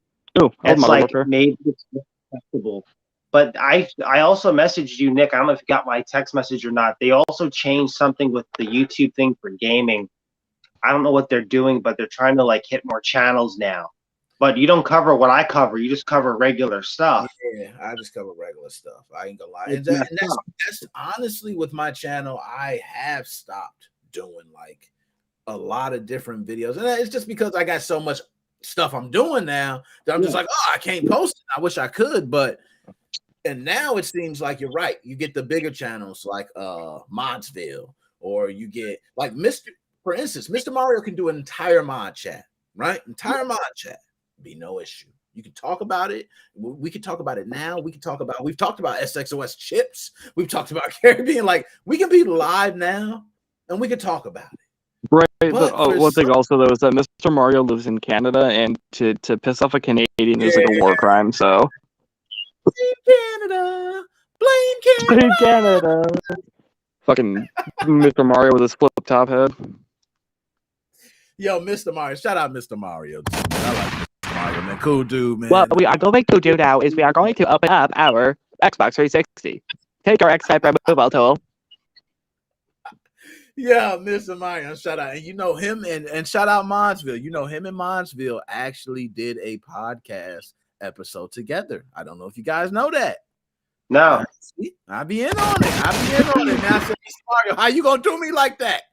it's like maybe it's acceptable. But I also messaged you, Nick. I don't know if you got my text message or not. They also changed something with the YouTube thing for gaming. I don't know what they're doing, but they're trying to like hit more channels now. But you don't cover what I cover. You just cover regular stuff. Yeah, I just cover regular stuff. I ain't gonna lie. And that's honestly with my channel, I have stopped doing like a lot of different videos. And it's just because I got so much stuff I'm doing now that I'm just like, oh, I can't post it. I wish I could, and now it seems like you're right. You get the bigger channels like Modsville, or you get like for instance, Mr. Mario can do an entire mod chat, right? Entire mod chat. Be no issue. You can talk about it. We can talk about it now. We've talked about SXOS chips. We've talked about Caribbean. Like we can be live now and we can talk about it. Right. One thing also though is that Mr. Mario lives in Canada, and to piss off a Canadian is like a war crime. So blame Canada. Blame Canada. Fucking Mr. Mario with his flip top head. Yo, Mr. Mario. Shout out Mr. Mario. I like Mr. Mario, man. Cool dude, man. What we are going to do now is we are going to open up our Xbox 360. Take our X-Type removal tool. Yeah, Mr. Mario. Shout out. And you know him and shout out Modsville. You know him and Modsville actually did a podcast episode together. I don't know if you guys know that. No. I'll be in on it. Now I said, Mr. Mario, how you gonna do me like that?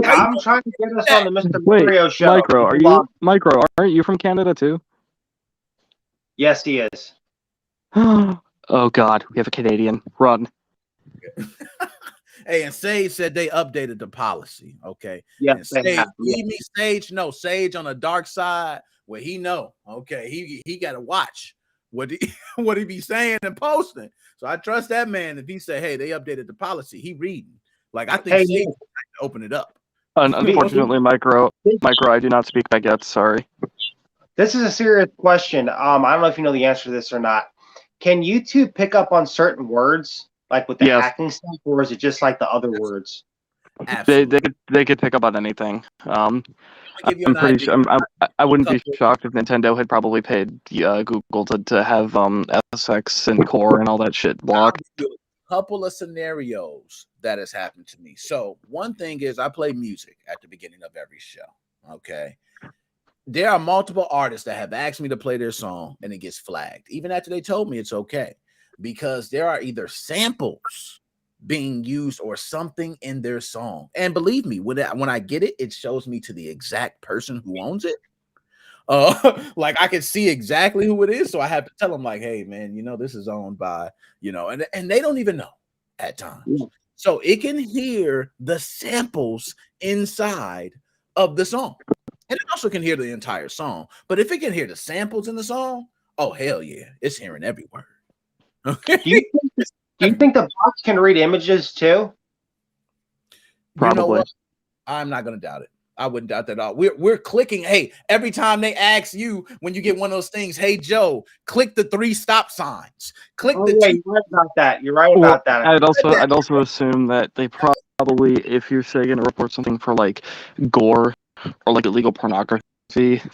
I'm trying to get us on the Mr. Mario show. Micro, aren't you from Canada too? Yes, he is. Oh God, we have a Canadian. Run. Hey, and Sage said they updated the policy. Okay. Yeah. Sage on the dark side where he know. Okay, he got to watch what he be saying and posting. So I trust that man. If he say, hey, they updated the policy, he reading. Like I think Sage to open it up. Unfortunately, Micro, I do not speak baguette. Sorry. This is a serious question. I don't know if you know the answer to this or not. Can YouTube pick up on certain words, like with the hacking stuff, or is it just like the other words? They could pick up on anything. I'm pretty sure. I wouldn't be shocked if Nintendo had probably paid Google to have SX and Core and all that shit blocked. Couple of scenarios that has happened to me. So one thing is I play music at the beginning of every show. Okay. There are multiple artists that have asked me to play their song and it gets flagged, even after they told me it's okay, because there are either samples being used or something in their song. And believe me, when I get it, it shows me to the exact person who owns it. Like I can see exactly who it is, so I have to tell them, like, hey man, this is owned by, and they don't even know at times. So it can hear the samples inside of the song, and it also can hear the entire song. But if it can hear the samples in the song, oh hell yeah, it's hearing every word. Okay. Do you think the bots can read images too? Probably. I'm not gonna doubt it. I wouldn't doubt that at all. We're clicking. Hey, every time they ask you when you get one of those things, hey Joe, click the 3 stop signs. Click the yeah, 2. you're right about that. You're right about that. I'd also assume that they probably, if you're say going to report something for like gore or like illegal pornography,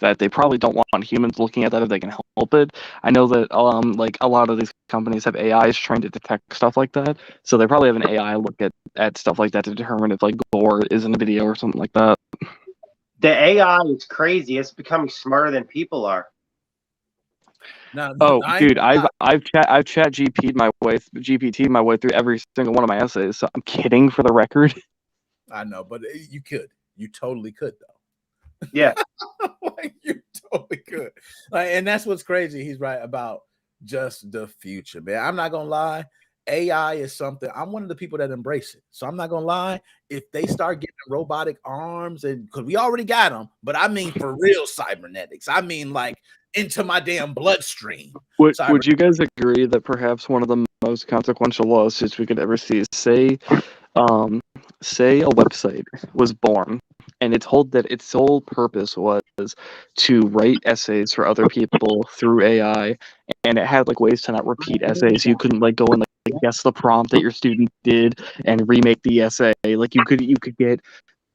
that they probably don't want humans looking at that if they can help it. I know that like a lot of these companies have AIs trained to detect stuff like that, so they probably have an AI look at stuff like that to determine if like gore is in a video or something like that. The AI is crazy. It's becoming smarter than people are. No, dude, I've chat GPT'd my way through every single one of my essays. So I'm kidding, for the record. I know, but you totally could though. Yeah. Like, you totally could. Like, and that's what's crazy. He's right about just the future, man. I'm not gonna lie. AI is something. I'm one of the people that embrace it. So I'm not gonna lie. If they start getting robotic arms, and because we already got them, but I mean for real cybernetics. I mean like into my damn bloodstream. Would you guys agree that perhaps one of the most consequential lawsuits we could ever see is say a website was born and it's told that its sole purpose was to write essays for other people through AI, and it had like ways to not repeat essays. You couldn't like go and like guess the prompt that your student did and remake the essay. Like you could get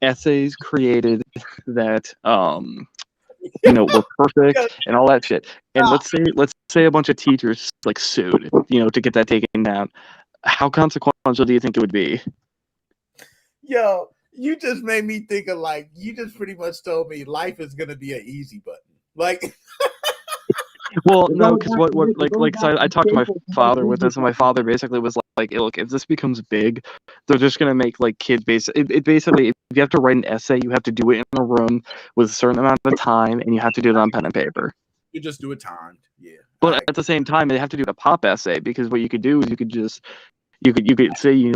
essays created that were perfect and all that shit. And let's say a bunch of teachers like sued, to get that taken down. How consequential do you think it would be? Yo, you just made me think of like, you just pretty much told me life is gonna be an easy button. Like, well, no, because I talked to my father with this, and my father basically was like, look, if this becomes big, they're just gonna make like kids it basically, if you have to write an essay, you have to do it in a room with a certain amount of time, and you have to do it on pen and paper. You just do it timed, yeah. But at the same time, they have to do a pop essay, because what you could do is you could say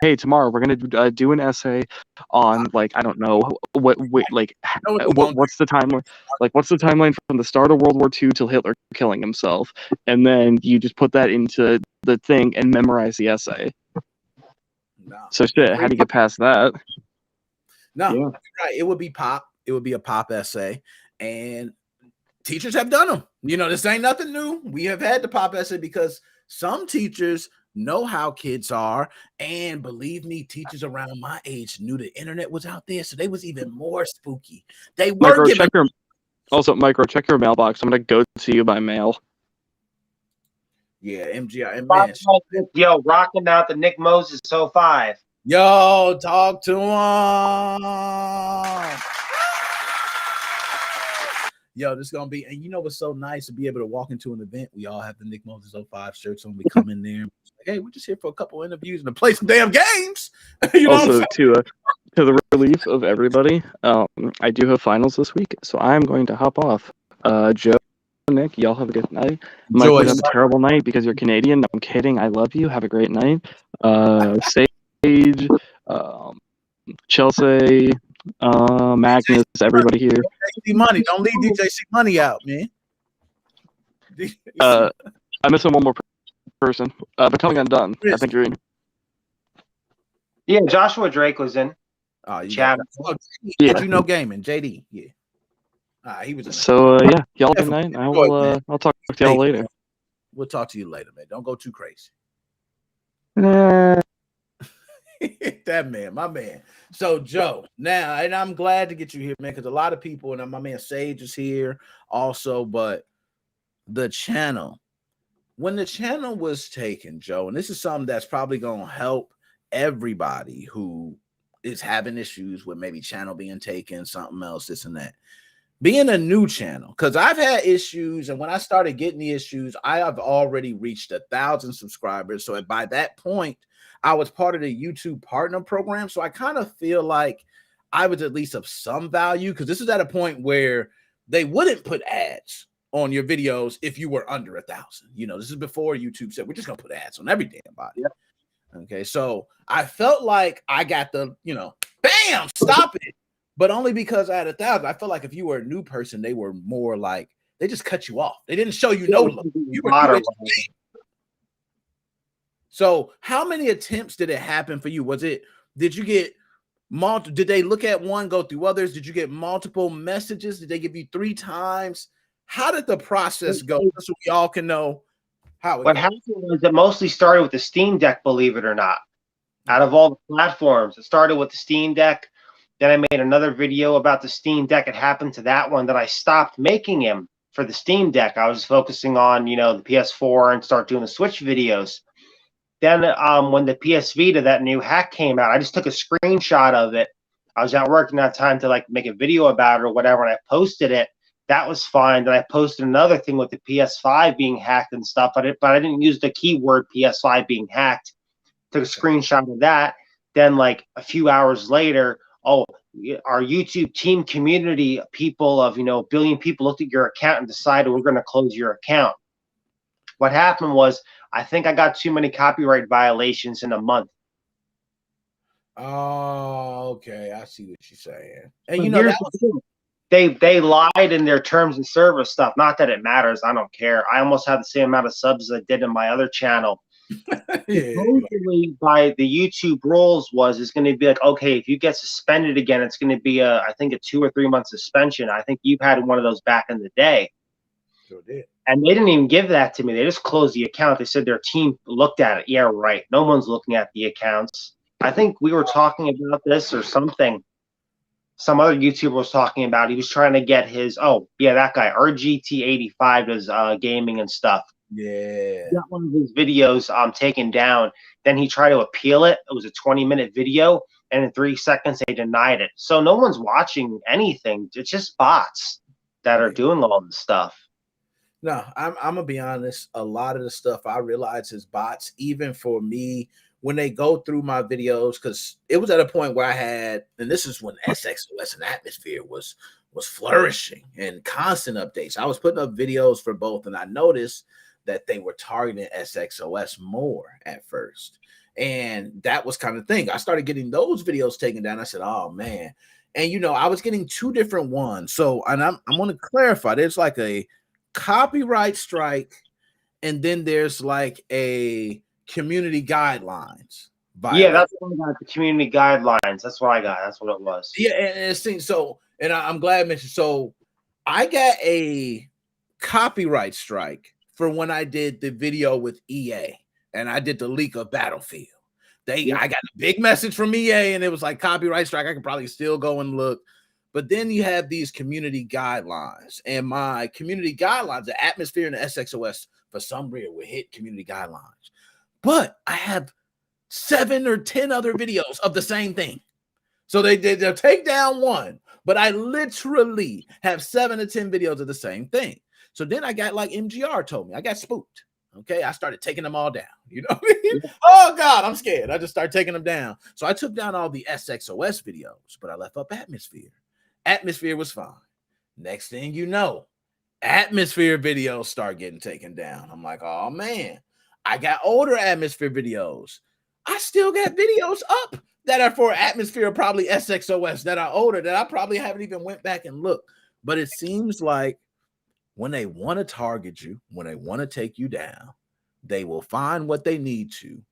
hey, tomorrow we're gonna do an essay on like, I don't know what's the timeline, what's the timeline from the start of World War II till Hitler killing himself, and then you just put that into the thing and memorize the essay. No. So shit, how do you get past that? No, you're right. It would be pop. It would be a pop essay, and teachers have done them. This ain't nothing new. We have had the pop essay because some teachers know how kids are, and believe me, teachers around my age knew the internet was out there, so they was even more spooky. They were check your mailbox. I'm gonna go to you by mail. Yeah, MGI and man. Yo, rocking out the Nick Moses 05. Yo, talk to him. Yo, this is gonna be, and what's so nice to be able to walk into an event. We all have the Nick Moses 05 shirts on. We come in there, hey, we're just here for a couple interviews and to play some damn games. Also, to the relief of everybody, I do have finals this week, so I'm going to hop off. Joe, Nick, y'all have a good night. Mike, have a terrible night because you're Canadian. No, I'm kidding. I love you. Have a great night. Sage, Chelsea, Magnus, everybody here. Money. Don't leave DJ C Money out, man. I'm missing one more person. But tell me I'm done. I think you're in. Yeah, Joshua Drake was in. Chat. Yeah. Gaming, JD. Yeah. He was in. So yeah, y'all good night. I'll talk to y'all later. We'll talk to you later, man. Don't go too crazy. That man, my man. So Joe, now, and I'm glad to get you here, man, because a lot of people, and my man Sage is here also, but the channel, when the channel was taken, Joe, and this is something that's probably going to help everybody who is having issues with maybe channel being taken, something else, this and that. Being a new channel, because I've had issues, and when I started getting the issues, I have already reached 1,000 subscribers. So by that point, I was part of the YouTube partner program. So I kind of feel like I was at least of some value, because this is at a point where they wouldn't put ads on your videos if you were under 1,000. This is before YouTube said, we're just going to put ads on every damn body. Yep. Okay. So I felt like I got the, bam, stop it. But only because I had 1,000. I felt like if you were a new person, they were more like, they just cut you off. They didn't show you no love. You were So how many attempts did it happen for you? Did you get Did they look at one, go through others? Did you get multiple messages? Did they give you 3 times? How did the process go? So we all can know how it What goes. happened was it mostly started with the Steam Deck, believe it or not. Out of all the platforms, it started with the Steam Deck. Then I made another video about the Steam Deck. It happened to that one that I stopped making him for the Steam Deck. I was focusing on, the PS4 and start doing the Switch videos. Then when the PS Vita, that new hack came out, I just took a screenshot of it. I was at work and had time to like make a video about it or whatever, and I posted it. That was fine. Then I posted another thing with the PS5 being hacked and stuff, but I didn't use the keyword PS5 being hacked. Took a screenshot of that. Then like a few hours later, our YouTube team community people of, a billion people looked at your account and decided we're going to close your account. What happened was, I think I got too many copyright violations in a month. Oh, okay. I see what you're saying. And they lied in their terms and service stuff. Not that it matters. I don't care. I almost had the same amount of subs as I did in my other channel. Supposedly, by the YouTube rules it's going to be like, okay, if you get suspended again, it's going to be I think a 2 or 3 month suspension. I think you've had one of those back in the day. Sure did. And they didn't even give that to me. They just closed the account. They said their team looked at it. Yeah, right. No one's looking at the accounts. I think we were talking about this or something. Some other YouTuber was talking about. He was trying to get his, that guy, RGT85 does gaming and stuff. Yeah. He got one of his videos taken down. Then he tried to appeal it. It was a 20-minute video. And in 3 seconds, they denied it. So no one's watching anything. It's just bots that are doing all this stuff. No, I'm gonna be honest. A lot of the stuff I realize is bots, even for me, when they go through my videos, because it was at a point where I had, and this is when SXOS and Atmosphere was flourishing and constant updates. I was putting up videos for both, and I noticed that they were targeting SXOS more at first. And that was kind of the thing. I started getting those videos taken down. I said, oh man. And I was getting 2 different ones. So, and I'm going to clarify, there's like a copyright strike, and then there's like a community guidelines violation. Yeah, that's what I got. The community guidelines. That's what I got. That's what it was. Yeah, and it seems so. And I'm glad I mentioned. So I got a copyright strike for when I did the video with EA, and I did the leak of Battlefield. I got a big message from EA, and it was like copyright strike. I could probably still go and look. But then you have these community guidelines, and my community guidelines, the Atmosphere and the SXOS, for some reason, will hit community guidelines. But I have 7 or 10 other videos of the same thing. So they'll take down one, but I literally have 7 or 10 videos of the same thing. So then I got like MGR told me, I got spooked. Okay, I started taking them all down. You know what I mean? Oh God, I'm scared. I just started taking them down. So I took down all the SXOS videos, but I left up Atmosphere. Atmosphere was fine. Next thing you know, Atmosphere videos start getting taken down. I'm like, oh man, I got older Atmosphere videos. I still got videos up that are for Atmosphere, probably SXOS, that are older, that I probably haven't even went back and looked. But it seems like when they want to target you, when they want to take you down, they will find what they need to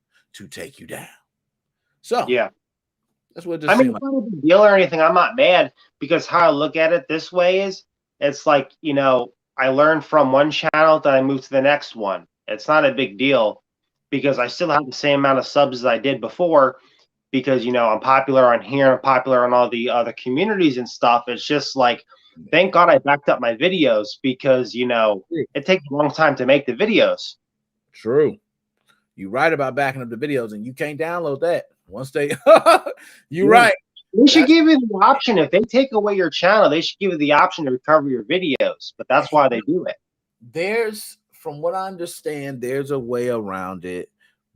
take you down. So yeah. That's what it I mean, it's not a big deal or anything. I'm not mad, because how I look at it this way is, it's like, I learned from one channel, then I moved to the next one. It's not a big deal, because I still have the same amount of subs as I did before, because, I'm popular on here, I'm popular on all the other communities and stuff. It's just like, thank God I backed up my videos, because, it takes a long time to make the videos. True. You're right about backing up the videos, and you can't download that. Once they, you're right. They should give you the option. If they take away your channel, they should give you the option to recover your videos. But that's why they do it. From what I understand, there's a way around it.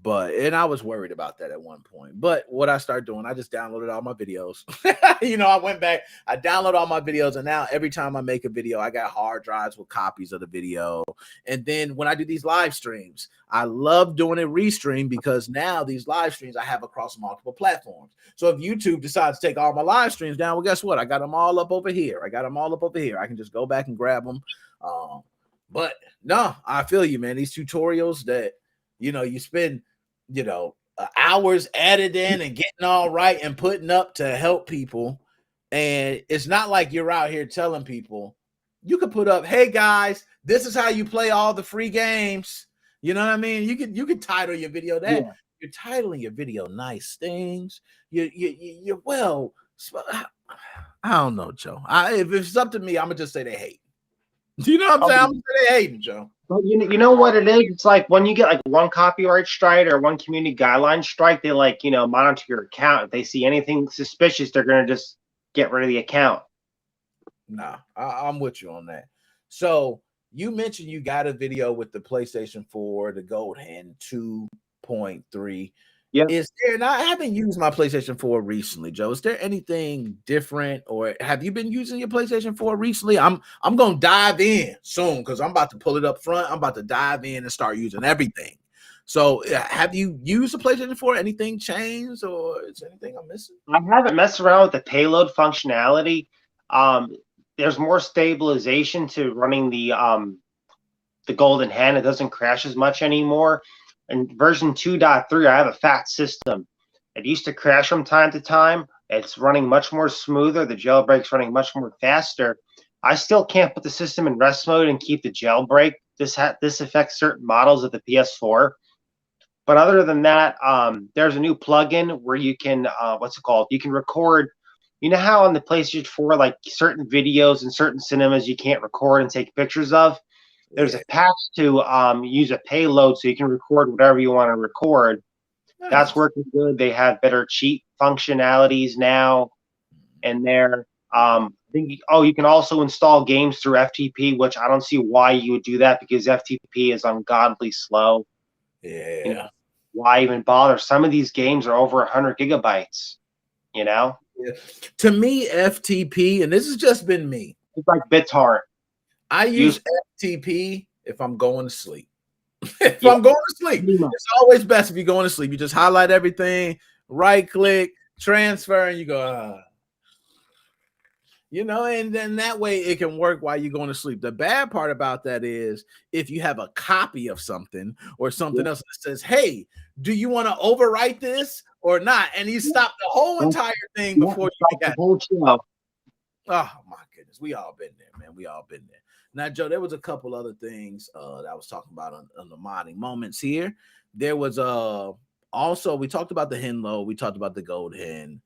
And I was worried about that at one point. But what I started doing, I just downloaded all my videos. I went back, I downloaded all my videos, and now every time I make a video, I got hard drives with copies of the video. And then when I do these live streams, I love doing it restream, because now these live streams I have across multiple platforms. So if YouTube decides to take all my live streams down, well, guess what? I got them all up over here. I can just go back and grab them. But no, I feel you, man. These tutorials that, you spend, hours added in and getting all right and putting up to help people. And it's not like you're out here telling people. You could put up, hey guys, this is how you play all the free games. You know what I mean? You could title your video that. Yeah. You're titling your video nice things. You're well. I don't know, Joe. If it's up to me, I'm gonna just say they hate. You know what I'm saying? I'm gonna say they hating, Joe. But you know what it is? It's like when you get like one copyright strike or one community guideline strike, they monitor your account. If they see anything suspicious, they're gonna just get rid of the account. Nah, I'm with you on that. So you mentioned you got a video with the PlayStation 4, the Gold Hen 2.3. Yeah. Is there? And I haven't used my PlayStation 4 recently, Joe. Is there anything different, or have you been using your PlayStation 4 recently? I'm gonna dive in soon because I'm about to pull it up front. I'm about to dive in and start using everything. So, have you used the PlayStation 4? Anything changed, or is there anything I'm missing? I haven't messed around with the payload functionality. There's more stabilization to running the Golden Hen. It doesn't crash as much anymore. And version 2.3, I have a fat system. It used to crash from time to time. It's running much more smoother. The jailbreak's running much more faster. I still can't put the system in rest mode and keep the jailbreak. This affects certain models of the PS4. But other than that, there's a new plugin where you can, what's it called? You can record. You know how on the PlayStation 4, like certain videos in certain cinemas you can't record and take pictures of? There's a patch to use a payload so you can record whatever you want to record. Nice. That's working good. They have better cheat functionalities now in there. You can also install games through FTP, which I don't see why you would do that because FTP is ungodly slow. Yeah. You know, why even bother? Some of these games are over 100 gigabytes, you know? Yeah. To me, FTP, and this has just been me. It's like BitTorrent. I use FTP if I'm going to sleep. If I'm going to sleep, it's always best if you're going to sleep. You just highlight everything, right click, transfer, and you go, and then that way it can work while you're going to sleep. The bad part about that is if you have a copy of something or something else that says, hey, do you want to overwrite this or not? And you stop the whole entire thing before you get it. Oh my goodness, we all been there, man. We all been there. Now, Joe, there was a couple other things that I was talking about on the modding moments here. There was also, we talked about the Henlo, we talked about the Gold Hen.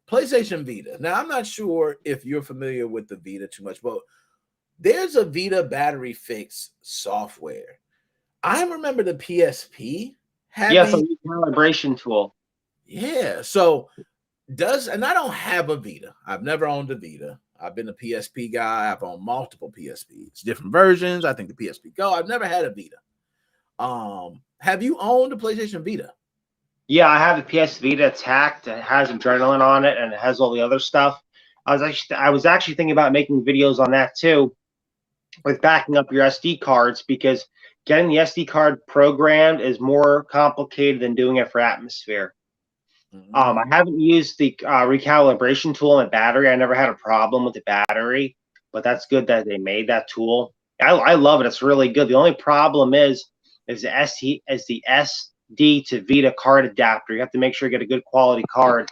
PlayStation Vita. Now, I'm not sure if you're familiar with the Vita too much, but there's a Vita battery fix software. I remember the PSP having a calibration tool. Yeah, so and I don't have a Vita. I've never owned a Vita. I've been a PSP guy. I've owned multiple PSPs, different versions. I think the PSP Go. I've never had a Vita. Have you owned a PlayStation Vita? Yeah, I have a PS Vita. It's hacked. It has Adrenaline on it, and it has all the other stuff. I was actually thinking about making videos on that too, with backing up your SD cards, because getting the SD card programmed is more complicated than doing it for Atmosphere. I haven't used the recalibration tool on the battery. I never had a problem with the battery, but that's good that they made that tool. I love it. It's really good. The only problem is the SD to Vita card adapter. You have to make sure you get a good quality card.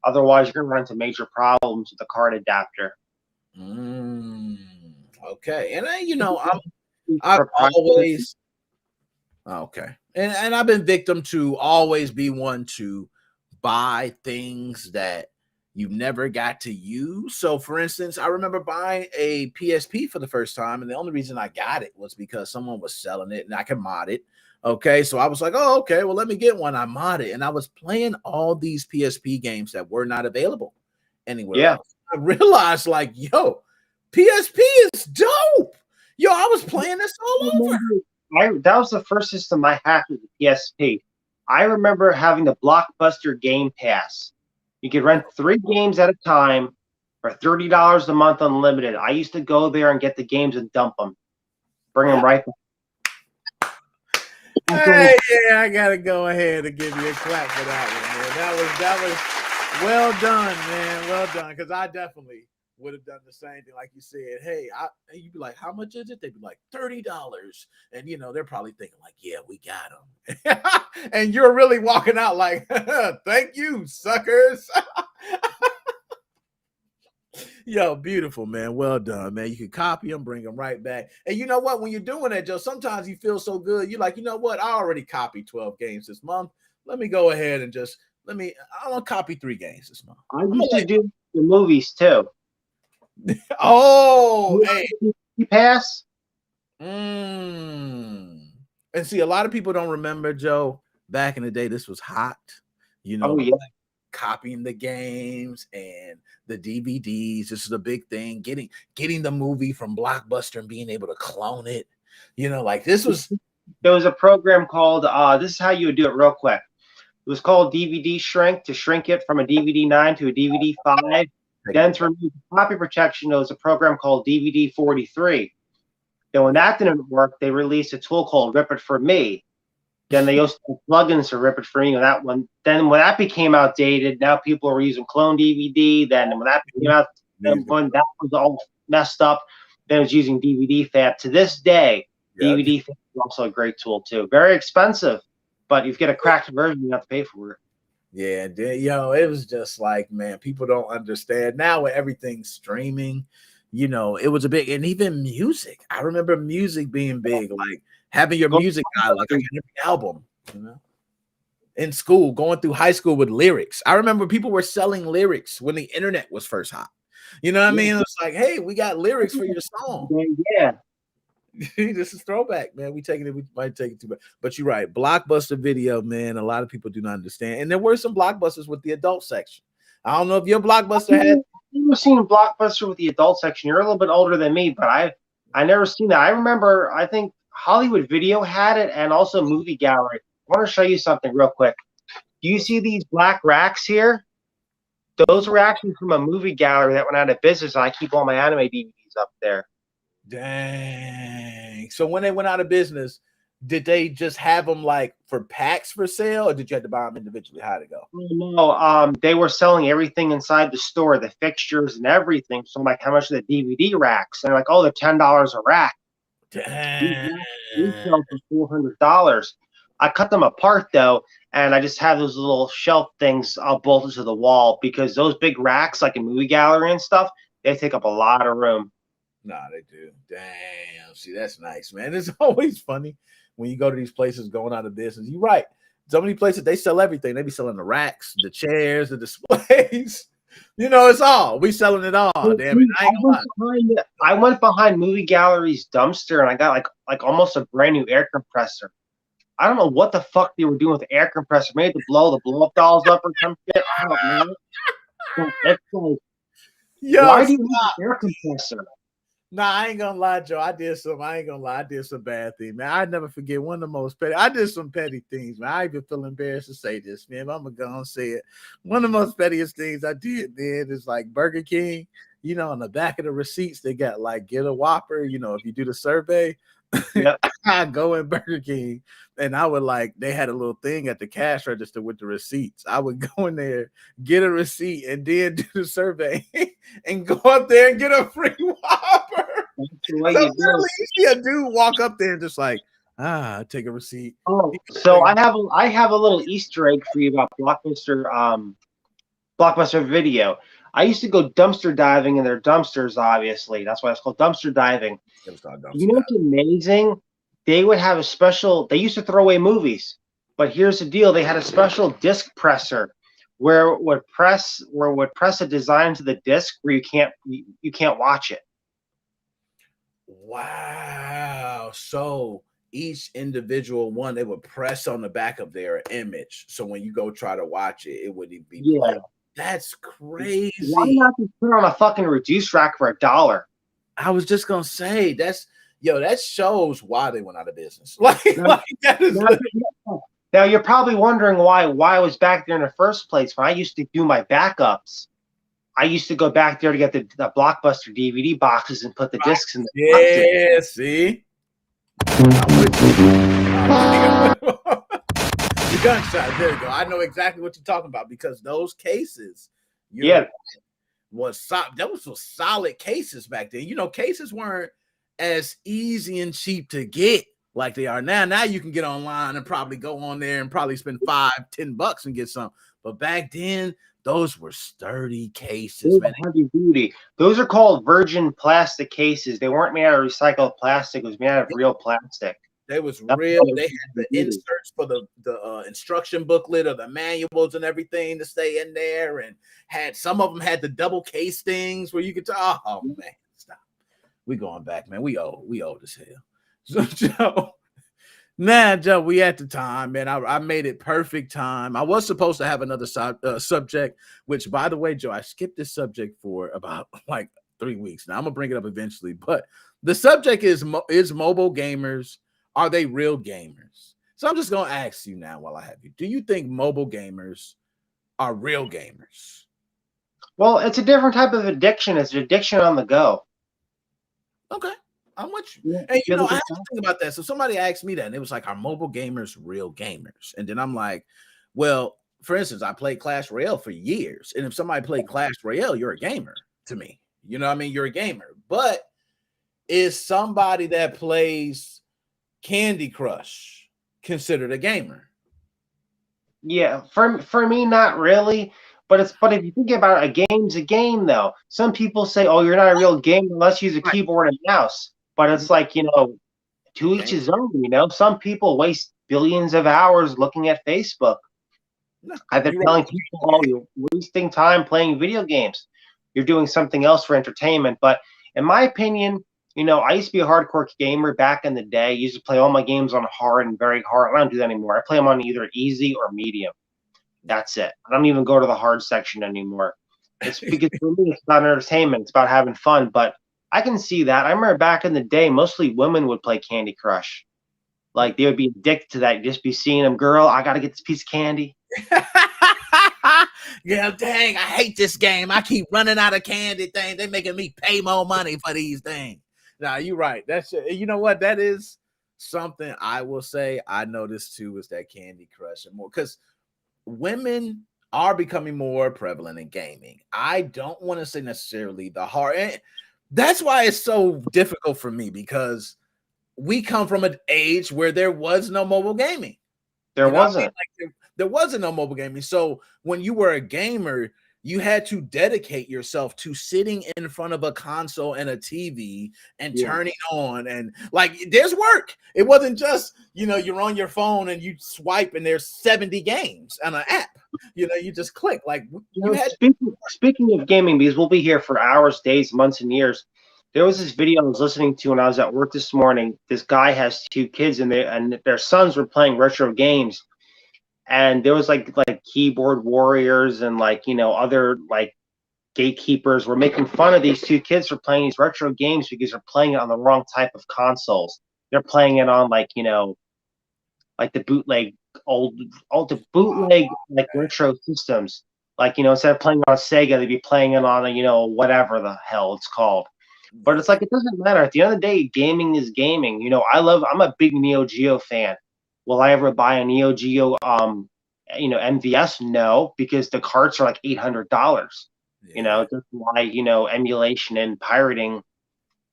Otherwise, you're going to run into major problems with the card adapter. Okay. And I've always and I've been victim to always be one to buy things that you never got to use. So for instance, I remember buying a PSP for the first time, and the only reason I got it was because someone was selling it and I could mod it. Okay, so I was like, oh, okay, well, let me get one. I modded, and I was playing all these PSP games that were not available anywhere else. I realized, like, yo, PSP is dope. Yo, I was playing this all over. That was the first system I had with the PSP. I remember having the Blockbuster Game Pass. You could rent 3 games at a time for $30 a month unlimited. I used to go there and get the games and dump them. Bring them right back. Hey, yeah, I gotta go ahead and give you a clap for that one, man. That was well done, man. Well done. Because I definitely would have done the same thing. Like you said, hey, and you'd be like, how much is it? They'd be like $30. And they're probably thinking, like, yeah, we got them. And you're really walking out like, thank you, suckers. Yo, beautiful, man. Well done, man. You can copy them, bring them right back. And you know what? When you're doing that, Joe, sometimes you feel so good. You're like, you know what? I already copied 12 games this month. Let me go ahead and I want to copy 3 games this month. I used to do the movies too. Oh, hey. You pass? And see, a lot of people don't remember, Joe, back in the day, this was hot. Oh, yeah. Like copying the games and the DVDs. This is a big thing. Getting the movie from Blockbuster and being able to clone it. Like this was. There was a program called, this is how you would do it real quick. It was called DVD Shrink, to shrink it from a DVD 9 to a DVD 5. Then to remove copy protection, there was a program called DVD 43. Then when that didn't work, they released a tool called Rip It For Me. Then they also had plugins to Rip It For Me. Then when that became outdated, now people are using clone DVD. Then when that became out, when that was all messed up, then it was using DVD Fab. To this day, DVD Fab is also a great tool too. Very expensive, but if you get a cracked version, you have to pay for it. Yeah, it was just like, man, people don't understand now with everything streaming. It was a big, and even music. I remember music being big, like having your music guy, like I got every album, in school, going through high school with lyrics. I remember people were selling lyrics when the internet was first hot. You know what I mean? It's like, hey, we got lyrics for your song. Yeah. This is throwback, man. We might take it too bad. But you're right. Blockbuster Video, man. A lot of people do not understand. And there were some Blockbusters with the adult section. I don't know if your Blockbuster had. I've never seen a Blockbuster with the adult section. You're a little bit older than me, but I never seen that. I remember, I think Hollywood Video had it, and also Movie Gallery. I want to show you something real quick. Do you see these black racks here? Those were actually from a Movie Gallery that went out of business, and I keep all my anime DVDs up there. Dang. So when they went out of business, did they just have them like for packs for sale, or did you have to buy them individually? How'd it go? No, they were selling everything inside the store, the fixtures and everything. So I'm like, how much are the DVD racks? And they're like, oh, they're $10 a rack. Dang. These sell for $400. I cut them apart though, and I just have those little shelf things bolted to the wall, because those big racks, like a Movie Gallery and stuff, they take up a lot of room. Nah, they do. Damn. See, that's nice, man. It's always funny when you go to these places going out of business. You're right. So many places, they sell everything. They be selling the racks, the chairs, the displays. It's all. We selling it all. Damn it. I went behind Movie Gallery's dumpster, and I got like almost a brand new air compressor. I don't know what the fuck they were doing with the air compressor. Maybe to blow the blow-up dolls up or some shit. I don't know. It's like, why do you need an air compressor? Nah, I ain't gonna lie, Joe. I did some bad things, man. I never forget one of the most petty. I did some petty things, man. I even feel embarrassed to say this, man. I'm gonna go and say it. One of the most pettiest things I did, man, is like Burger King. On the back of the receipts, they got like get a Whopper. If you do the survey, I go in Burger King, and I would they had a little thing at the cash register with the receipts. I would go in there, get a receipt, and then do the survey and go up there and get a free Whopper. You see a dude walk up there and just like, take a receipt. Oh, so I have a little Easter egg for you about Blockbuster Video. I used to go dumpster diving in their dumpsters, obviously. That's why it's called dumpster diving. You know what's amazing? They would have they used to throw away movies, but here's the deal. They had a special disc presser where it would press a design to the disc where you can't watch it. Wow. So each individual one, they would press on the back of their image. So when you go try to watch it, it wouldn't be played. That's crazy. Why not just put on a fucking reduced rack for $1? I was just gonna say that shows why they went out of business. That is now you're probably wondering why I was back there in the first place. When I used to do my backups, I used to go back there to get the Blockbuster DVD boxes and put the discs in the boxes. See? The gunshot. There you go. I know exactly what you're talking about, because those cases, those were solid cases back then. You know, cases weren't as easy and cheap to get like they are now. Now you can get online and probably go on there and probably spend $5-10 and get some. But back then, those were sturdy cases, man. Heavy duty. Those are called virgin plastic cases. They weren't made out of recycled plastic. It was made out of real plastic. They was real. They had the inserts for the instruction booklet or the manuals and everything to stay in there, and had some of them had the double case things where you could tell. Oh man, stop. We going back, man. We old as hell. So Joe, nah, Joe, we at the time, man. I made it perfect time. I was supposed to have another subject, which, by the way, Joe, I skipped this subject for about like 3 weeks. Now I'm gonna bring it up eventually, but the subject is mobile gamers. Are they real gamers? So I'm just gonna ask you now while I have you. Do you think mobile gamers are real gamers? Well, it's a different type of addiction. It's an addiction on the go. Okay. I'm with you. And you know, I have to think about that. So somebody asked me that, and it was like, are mobile gamers real gamers? And then I'm like, well, for instance, I played Clash Royale for years. And if somebody played Clash Royale, you're a gamer to me. You know what I mean? You're a gamer. But is somebody that plays Candy Crush considered a gamer? Yeah, for me, not really. But if you think about it, a game's a game, though. Some people say, "Oh, you're not a real gamer unless you use a keyboard and mouse." But it's like, you know, to each his own. You know, some people waste billions of hours looking at Facebook. I've been telling people, "Oh, you're wasting time playing video games. You're doing something else for entertainment." But in my opinion, you know, I used to be a hardcore gamer back in the day. I used to play all my games on hard and very hard. I don't do that anymore. I play them on either easy or medium. That's it. I don't even go to the hard section anymore. It's because for me, it's not entertainment. It's about having fun. But I can see that. I remember back in the day, mostly women would play Candy Crush. Like they would be addicted to that. You'd just be seeing them, girl, I got to get this piece of candy. Yeah, dang, I hate this game. I keep running out of candy things. They're making me pay more money for these things. Nah, you're right. That's, you know what? That is something I will say I noticed too, is that Candy Crush and more, because women are becoming more prevalent in gaming. I don't want to say necessarily the hard. And that's why it's so difficult for me, because we come from an age where there was no mobile gaming. There wasn't. There wasn't no mobile gaming. So when you were a gamer, you had to dedicate yourself to sitting in front of a console and a TV and turning on, and like there's work. It wasn't just, you know, you're on your phone and you swipe and there's 70 games on an app. You know, you just click. Like speaking of gaming, because we'll be here for hours, days, months, and years. There was this video I was listening to when I was at work this morning. This guy has 2 kids and their sons were playing retro games. And there was like keyboard warriors and like, you know, other like gatekeepers were making fun of these 2 kids for playing these retro games because they're playing it on the wrong type of consoles. They're playing it on like, you know, like the bootleg like retro systems. Like, you know, instead of playing on Sega, they'd be playing it on a, you know, whatever the hell it's called. But it's like, it doesn't matter. At the end of the day, gaming is gaming. You know, I'm a big Neo Geo fan. Will I ever buy a Neo Geo, you know, MVS? No, because the carts are like $800. You know, that's why, you know, emulation and pirating,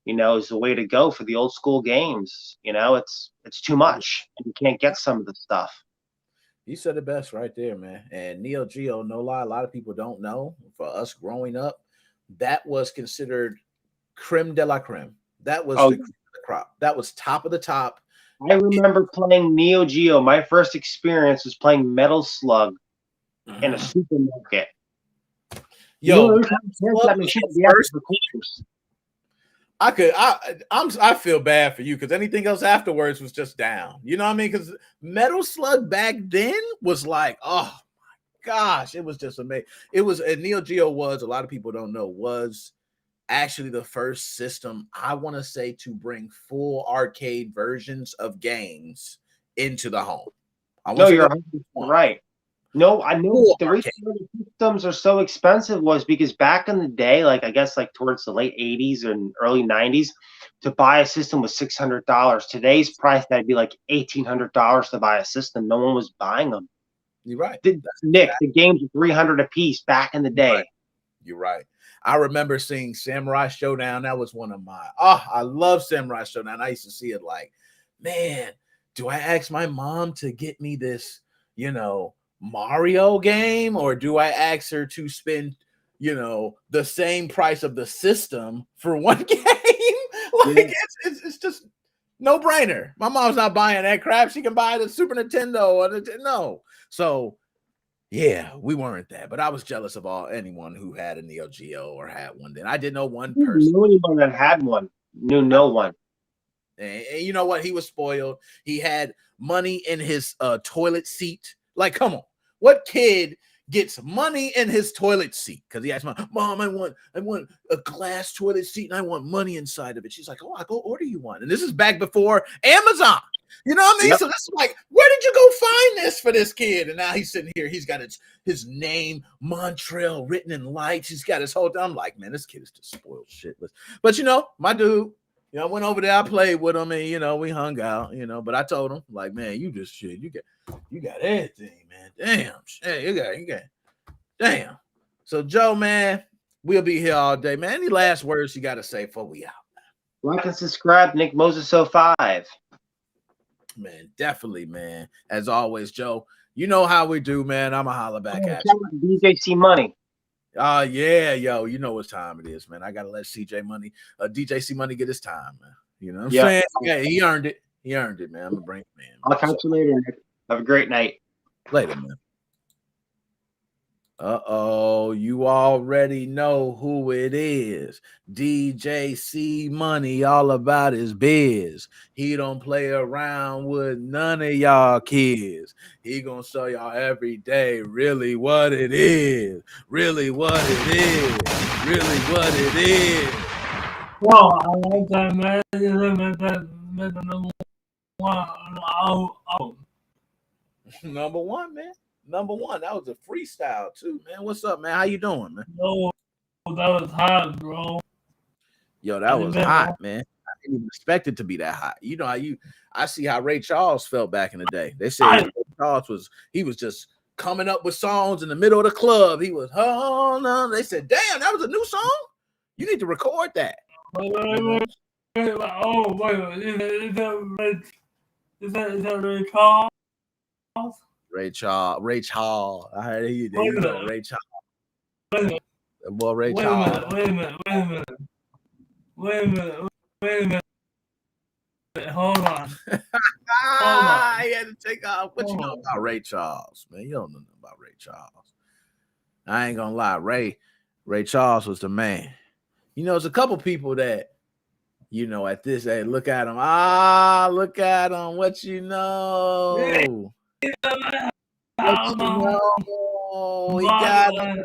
you know, is the way to go for the old school games. You know, it's too much, and you can't get some of the stuff. You said it best right there, man. And Neo Geo, no lie, a lot of people don't know. For us growing up, that was considered creme de la creme. That was the crop. That was top of the top. I remember playing Neo Geo. My first experience was playing Metal Slug in a supermarket. Yo, I feel bad for you, because anything else afterwards was just down. You know what I mean? Because Metal Slug back then was like, oh my gosh, it was just amazing. It was, and Neo Geo was, a lot of people don't know, was actually the first system, I want to say, to bring full arcade versions of games into the home. No, you're right. No, I know the reason the systems are so expensive was because back in the day, like I guess like towards the late 80s and early 90s, to buy a system was $600. Today's price, that'd be like $1,800 to buy a system. No one was buying them. You're right. Nick, the games were $300 a piece back in the day. Right. You're right. I remember seeing Samurai Showdown. That was one of my, I love Samurai Showdown. I used to see it like, man, do I ask my mom to get me this, Mario game, or do I ask her to spend, the same price of the system for one game? Like, it's just no brainer. My mom's not buying that crap. She can buy the Super Nintendo or no. So, yeah, we weren't that, but I was jealous of anyone who had a Neo Geo or had one. Then I didn't know one person. Knew anyone that had one. Knew no one. And you know what? He was spoiled. He had money in his toilet seat. Like, come on, what kid gets money in his toilet seat? Because he asked Mom, I want a glass toilet seat and I want money inside of it. She's like, oh, I'll go order you one. And this is back before Amazon. You know what I mean? Yep. So this is like, where did you go find this for this kid? And now he's sitting here. He's got his name, Montreal, written in lights. He's got his whole thing. I'm like, man, this kid is just spoiled shitless. But, my dude, I went over there. I played with him and, we hung out, but I told him, like, man, you just shit. You got everything, man. Damn. Shit, you got. Damn. So, Joe, man, we'll be here all day, man. Any last words you got to say before we out? Like and subscribe, Nick Moses 05. Man, definitely, man. As always, Joe, you know how we do, man. I'm a holler back at you. DJ C Money. Yeah, yo, you know what time it is, man. I gotta let DJ C Money get his time, man. You know what I'm saying? Yeah, he earned it. He earned it, man. I'm gonna bring him in. I'll catch you later, Nick. Have a great night. Later, man. You already know who it is. DJ C Money, all about his biz. He don't play around with none of y'all kids. He gonna show y'all every day really what it is. Really what it is. Really what it is. Well, I like that, man. Number one, man. Number one. That was a freestyle too, man. What's up, man? How you doing, man? Yo, that was hot, bro. Yo, that was hot, man. I didn't even expect it to be that hot. You know how I see how Ray Charles felt back in the day. They said Ray Charles was just coming up with songs in the middle of the club. He was, oh no. They said, damn, that was a new song? You need to record that. Wait. Oh, wait. Is that Ray Charles? Ray Charles. I heard Ray Charles. Boy, Ray Charles. Wait a minute. Hold on. I had to take off. What you know about Ray Charles, man? You don't know nothing about Ray Charles. I ain't gonna lie. Ray Charles was the man. There's a couple people that, at this age, look at him. Look at him. What you know? He got him.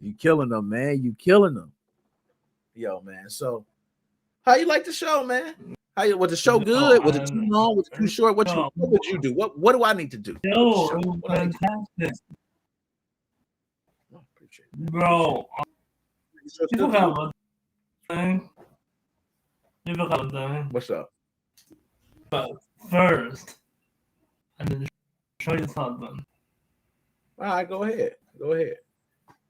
You killing them, man. You killing them. Yo, man. So, how you like the show, man? Was the show good? Was it too long? Was it too short? What would you do? What do I need to do? Yo, it was fantastic. Bro, you forgot one thing. What's up? But first, I need to show you something. All right, go ahead.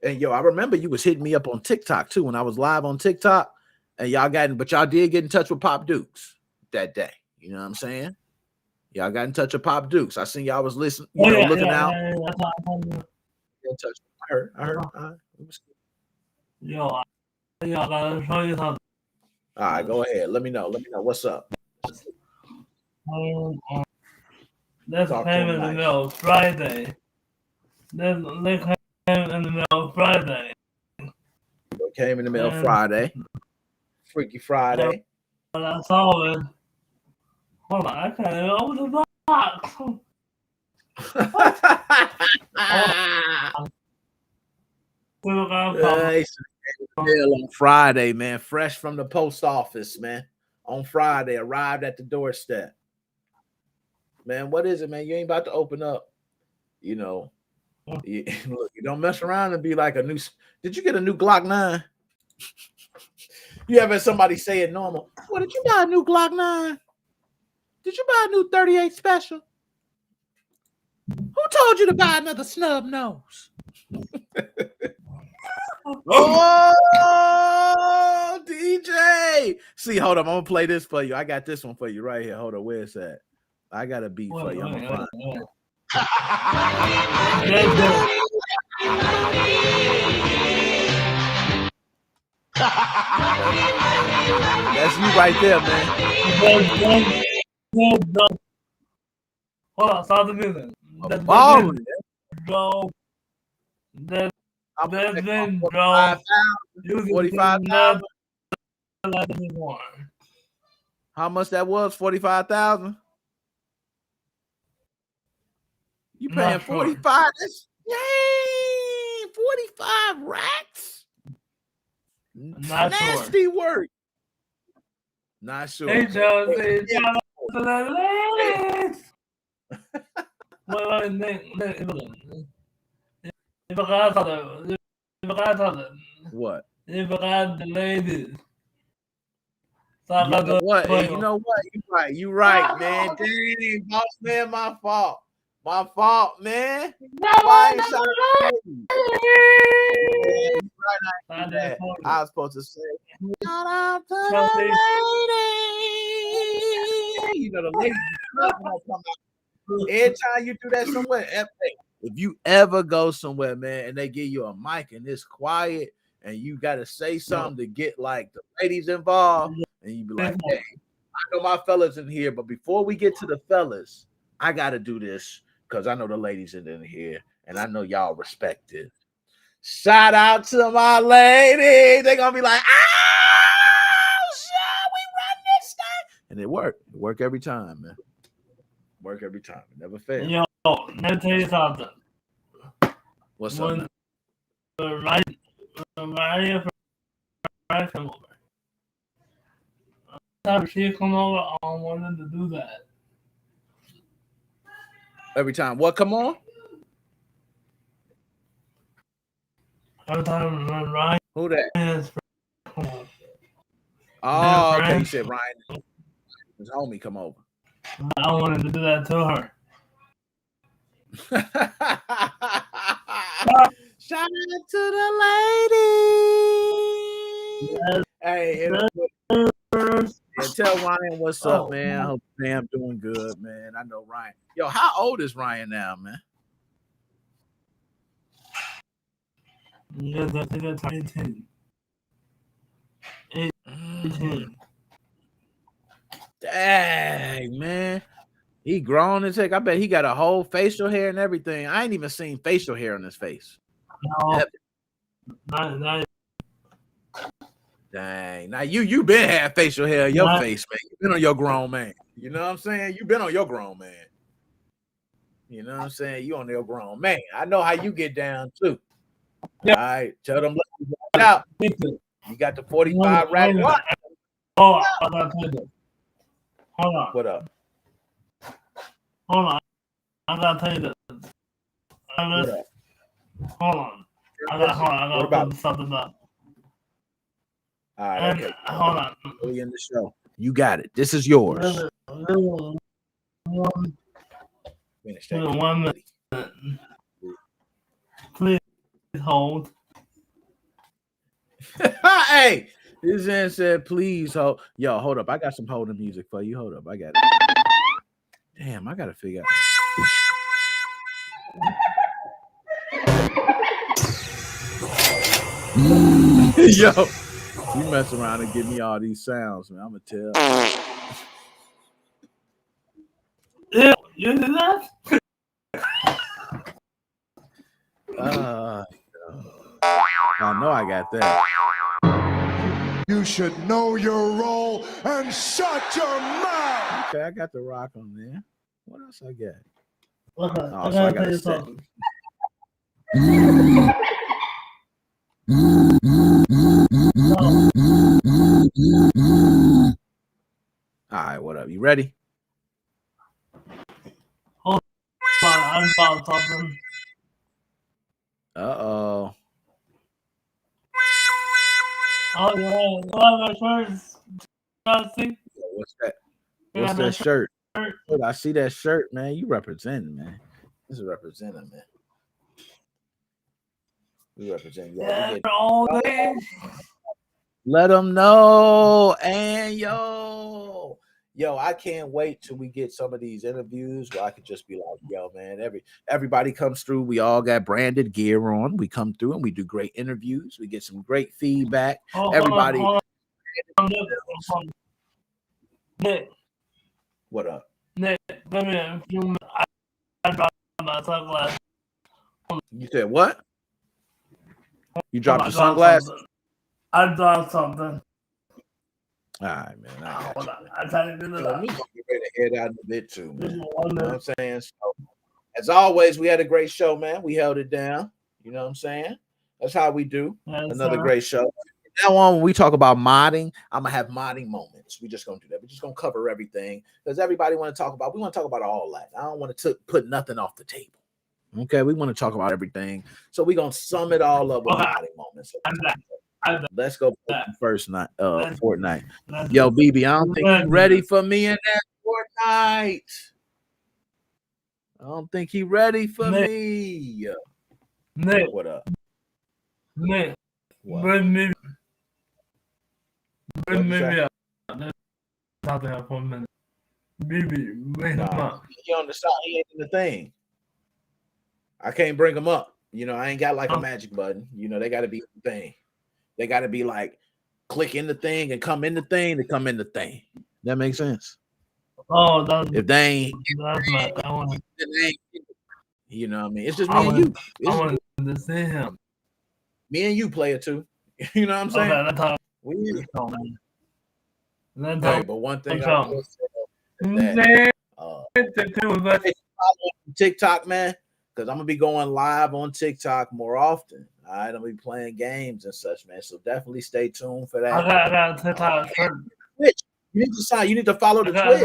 And yo, I remember you was hitting me up on TikTok too when I was live on TikTok, and y'all did get in touch with Pop Dukes that day. You know what I'm saying? Y'all got in touch with Pop Dukes. I seen y'all was listening, looking out. In touch. I heard. Yo, I gotta show you something. All right, go ahead. Let me know. What's up. This came in the mail Friday. Came in the mail Friday. Freaky Friday. When I saw it, hold on, I can't even open the box. Mail on Friday, man. Fresh from the post office, man. On Friday, arrived at the doorstep. Man, what is it, man? You ain't about to open up. Look, you don't mess around and be like a new. Did you get a new Glock 9? You ever had somebody say it normal? Well, did you buy a new Glock 9? Did you buy a new 38 special? Who told you to buy another snub nose? Oh, DJ. See, hold up. I'm gonna play this for you. I got this one for you right here. Hold on, where's that? I got a beat for you. I'm gonna find it. That's you right there, man. Hold on, stop the music. Bro. That's been 45,000. How much that was? 45,000. You paying 45? That's yay! 45 racks. Nasty work. Not sure. Hey, Josie, shout out to the ladies. What? You forgot the ladies. You know what? Hey, you know what? You right, man. Dang, boss man, my fault. My fault, man. Why ain't I was supposed to say, shout out to the lady. You know the lady. Every time you do that somewhere, if you ever go somewhere, man, and they give you a mic and it's quiet, and you got to say something to get like the ladies involved, and you be like, hey, I know my fellas in here, but before we get to the fellas, I got to do this because I know the ladies in here, and I know y'all respect it. Shout out to my lady. They're going to be like, oh, shit, we run this thing. And it worked. It worked every time, man. Work every time. It never fails. Yo, let me tell you something. What's up, man? Mariah come over. Time she come over, I wanted to do that. Every time. What come on? Every time Ryan. Who that? Oh, okay. You said Ryan. His homie come over. I wanted to do that to her. Shout out to the lady. Yes. Hey, tell Ryan what's up, man. I hope I'm doing good, man. I know Ryan. Yo, how old is Ryan now, man? Yes, I think that's 18. 18. Dang, man. He grown as heck. I bet he got a whole facial hair and everything. I ain't even seen facial hair on his face. No. Dang. Now you been had facial hair on your face, man. You been on your grown man. You know what I'm saying? You been on your grown man. You know what I'm saying? You on your grown man. I know how you get down too. Yeah. All right. Tell them out. You got the 45 rack. Oh, I gotta tell you. Hold on. What up? Hold on. I gotta tell you this. Hold on. I gotta put something up. All right, okay. Hold on. Early in the show. You got it. This is yours. Finish that. 1 minute. Please hold. Hey, this man said, please hold. Yo, hold up. I got some holding music for you. Hold up. I got it. Damn, I got to figure out. Yo, you mess around and give me all these sounds, man. I'm going to tell. Yeah, you did that? I know I got that. You should know your role and shut your mouth. Okay, I got the rock on there. What else I got? Okay, oh, so I got to set. All right, what up? You ready? Hold on, I'm about something. Uh-oh. Oh, yeah. What's that? What's that shirt? I see that shirt, man. You representing, man. This is representing, man. We represent. Yeah, we all day. Let them know. And yo, I can't wait till we get some of these interviews where I could just be like, yo, man, everybody comes through. We all got branded gear on. We come through and we do great interviews. We get some great feedback. Everybody. Hold on. Nick. What up? Nick, let me a few minutes. I dropped my sunglasses. You said what? You dropped your sunglasses? I dropped something. All right, man. I got you. I tried to do We that. gonna get ready to head out in a bit too, man. You know what I'm saying? So, as always, we had a great show, man. We held it down. You know what I'm saying? That's how we do. Yes, Another sir. great show. From now on, when we talk about modding, I'm gonna have modding moments. We're just gonna do that. We're just gonna cover everything because everybody want to talk about. We want to talk about all that. I don't want to put nothing off the table. Okay, we want to talk about everything. So we're gonna sum it all up with modding moments. Let's go first night, Fortnite. Yo, BB, I don't think you're ready for me in that Fortnite. I don't think he ready for me. Nick, what up? Nick, What? bring me What'd you say? up. Not to have 1 minute. BB, bring him up. He on the side. He ain't in the thing. I can't bring him up. You know, I ain't got like a magic button. You know, they got to be the thing. They got to be like click in the thing and come in the thing to come in the thing. That makes sense. Oh, that's if they ain't, that's not. I want you know what I mean? It's just me and you. I want to see him. Me and you play it too. You know what I'm saying? Okay, that's how. Hey, but one thing I will say that TikTok, man, because I'm gonna be going live on TikTok more often. All right, I'm gonna be playing games and such, man. So definitely stay tuned for that. I got TikTok. Twitch. You need to sign. You need to follow the Twitch.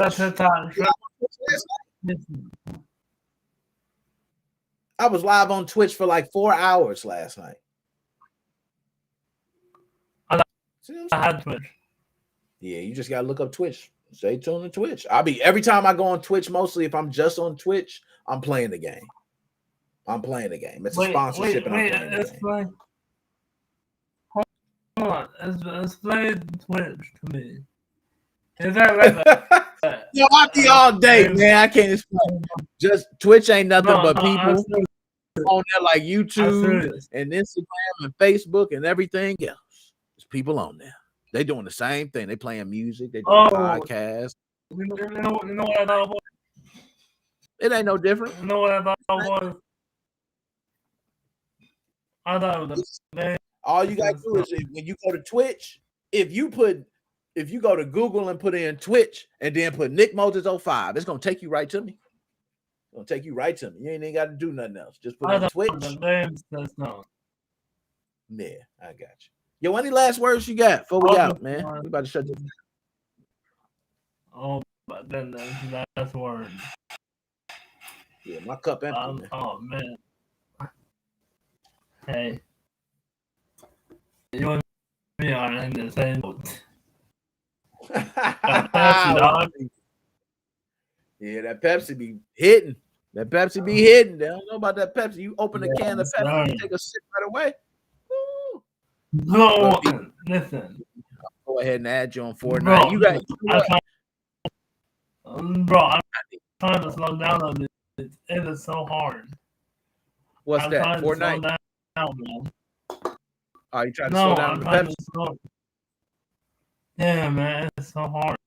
I was live on Twitch for like 4 hours last night. I had Twitch. Yeah, you just gotta look up Twitch. Stay tuned to Twitch. I'll be every time I go on Twitch, mostly if I'm just on Twitch, I'm playing the game. It's a sponsorship and I'm playing the game. Hold on. Explain Twitch to me. Is that right? Yo, I be all day, man. I can't explain. Just Twitch ain't nothing but people on there like YouTube and Instagram and Facebook and everything else. There's people on there. They doing the same thing. They playing music. They doing podcasts. You know what I thought was? It ain't no different. You know what I thought was? I thought it was all you gotta do is when you go to Twitch, if you go to Google and put in Twitch and then put Nick Moses 05, it's gonna take you right to me. It's gonna take you right to me. You ain't got to do nothing else. Just put in Twitch. Yeah, I got you. Yo, any last words you got before we out, man? We about to shut this down. Oh, but then that's word. Yeah, my cup empty. Man. Oh man. Hey, you and me are in the same boat. Yeah, that Pepsi be hitting. They don't know about that Pepsi. You open a can of Pepsi, you take a sip right away. Woo. No, listen. Go ahead and add you on Fortnite. You got, bro. I'm trying to slow down on this. It is so hard. What's that? Fortnite. Down, man. Are you trying to slow down the Pepsi? Yeah, man, it's so hard.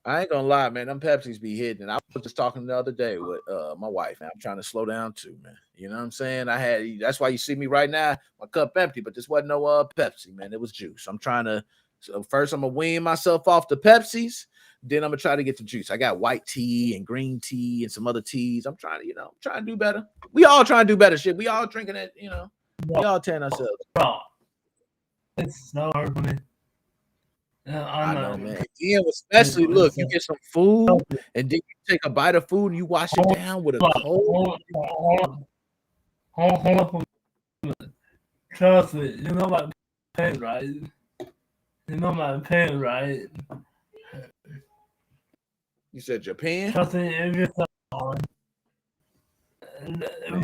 I ain't gonna lie, man. Them Pepsis be hitting. I was just talking the other day with my wife, and I'm trying to slow down too, man. You know what I'm saying? That's why you see me right now, my cup empty, but this wasn't no Pepsi, man. It was juice. I'm trying to. So first, I'm gonna wean myself off the Pepsis. Then I'm gonna try to get the juice. I got white tea and green tea and some other teas. I'm trying to, do better. We all trying to do better. Shit, we all drinking it. We all tearing ourselves. Bro, it's so hard for me. Yeah, I know, man. Yeah, especially look, you get some food and then you take a bite of food and you wash it down with a cold. Hold up. Trust me, you know my pain, right? You know my pain, right? You said Japan? Trust me, if you on. Man,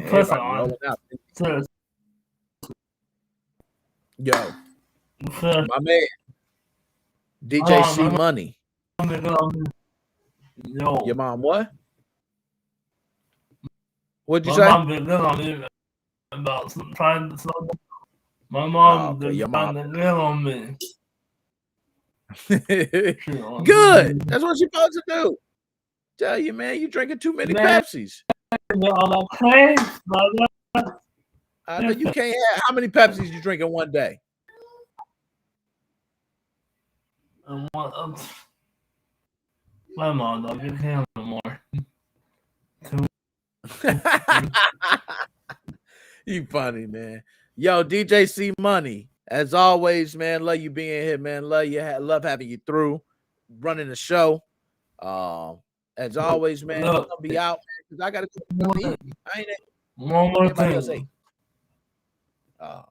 Press everybody on. rolling out. Sir. Yo, Sir. my man, DJ C Money. Yo. Your mom what? What'd you My say? mom been good on me about trying to slow down. My mom been trying to get on me. Good. That's what you're supposed to do. Tell you, man, you drinking too many Pepsis. I know you can't have. How many Pepsis you drink in one day? My mom, though, you can't no more. You funny, man. Yo, DJ C Money. As always, man, love you being here, man. Love you. Love having you through running the show. As always, man, I'm gonna be out because I gotta go eat. I ain't one more everybody thing. else ate. Oh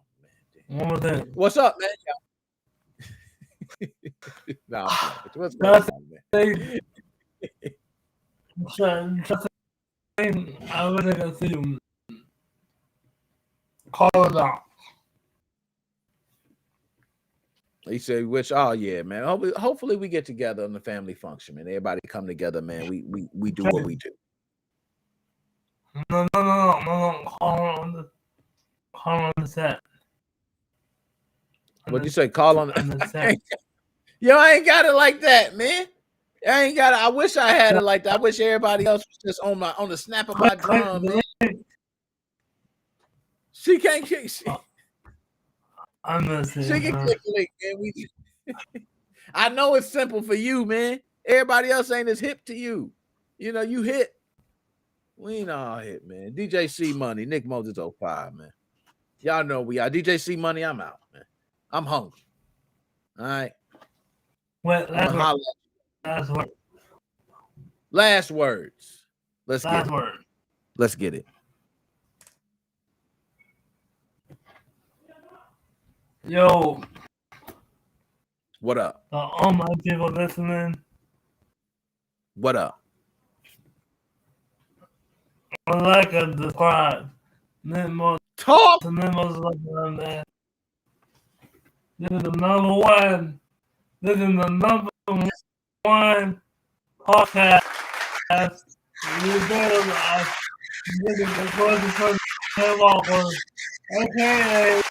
man. One more thing. What's up, man? Nah, what's going on, man? I really gonna see you call it out. He said, "Which? Oh yeah, man. Hopefully we get together on the family function, man. Everybody come together, man. We do what we do." No. Call on the set. What'd you say? Call on the set. Yo, I ain't got it like that, man. I ain't got it. I wish I had it like that. I wish everybody else was just on the snap of my drum, man. She can't kick. I'm gonna say she can click link, man. I know it's simple for you, man. Everybody else ain't as hip to you. You know, you hit. We ain't all hit, man. DJ C Money, Nick Moses 05, man. Y'all know we are. DJ C Money, I'm out, man. I'm hungry. All right. Well, last word. Last words. Let's last get it. Word. Let's get it. Yo. What up? All my people listening. What up? Like I described. Talk. Man. This is the number one. This is the number one podcast. You better this is the first Skywalker, aka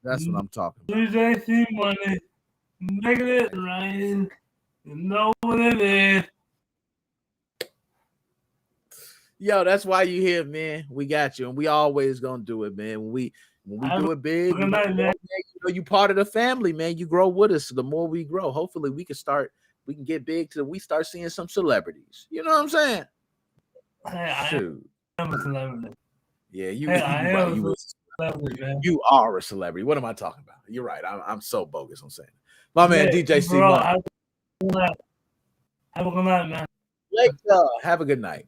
That's what I'm talking about. DJ C Money. Making it rain. You know what it is. Yo, that's why you here, man. We got you, and we always gonna do it, man. When we do it big, good night, man. You know, you part of the family, man. You grow with us. So the more we grow, hopefully we can get big till we start seeing some celebrities. You know what I'm saying? Hey, I am a celebrity. Yeah, you are a celebrity. What am I talking about? You're right. I'm so bogus on saying it. My man, DJ C Money. Have a good night, man. Have a good night.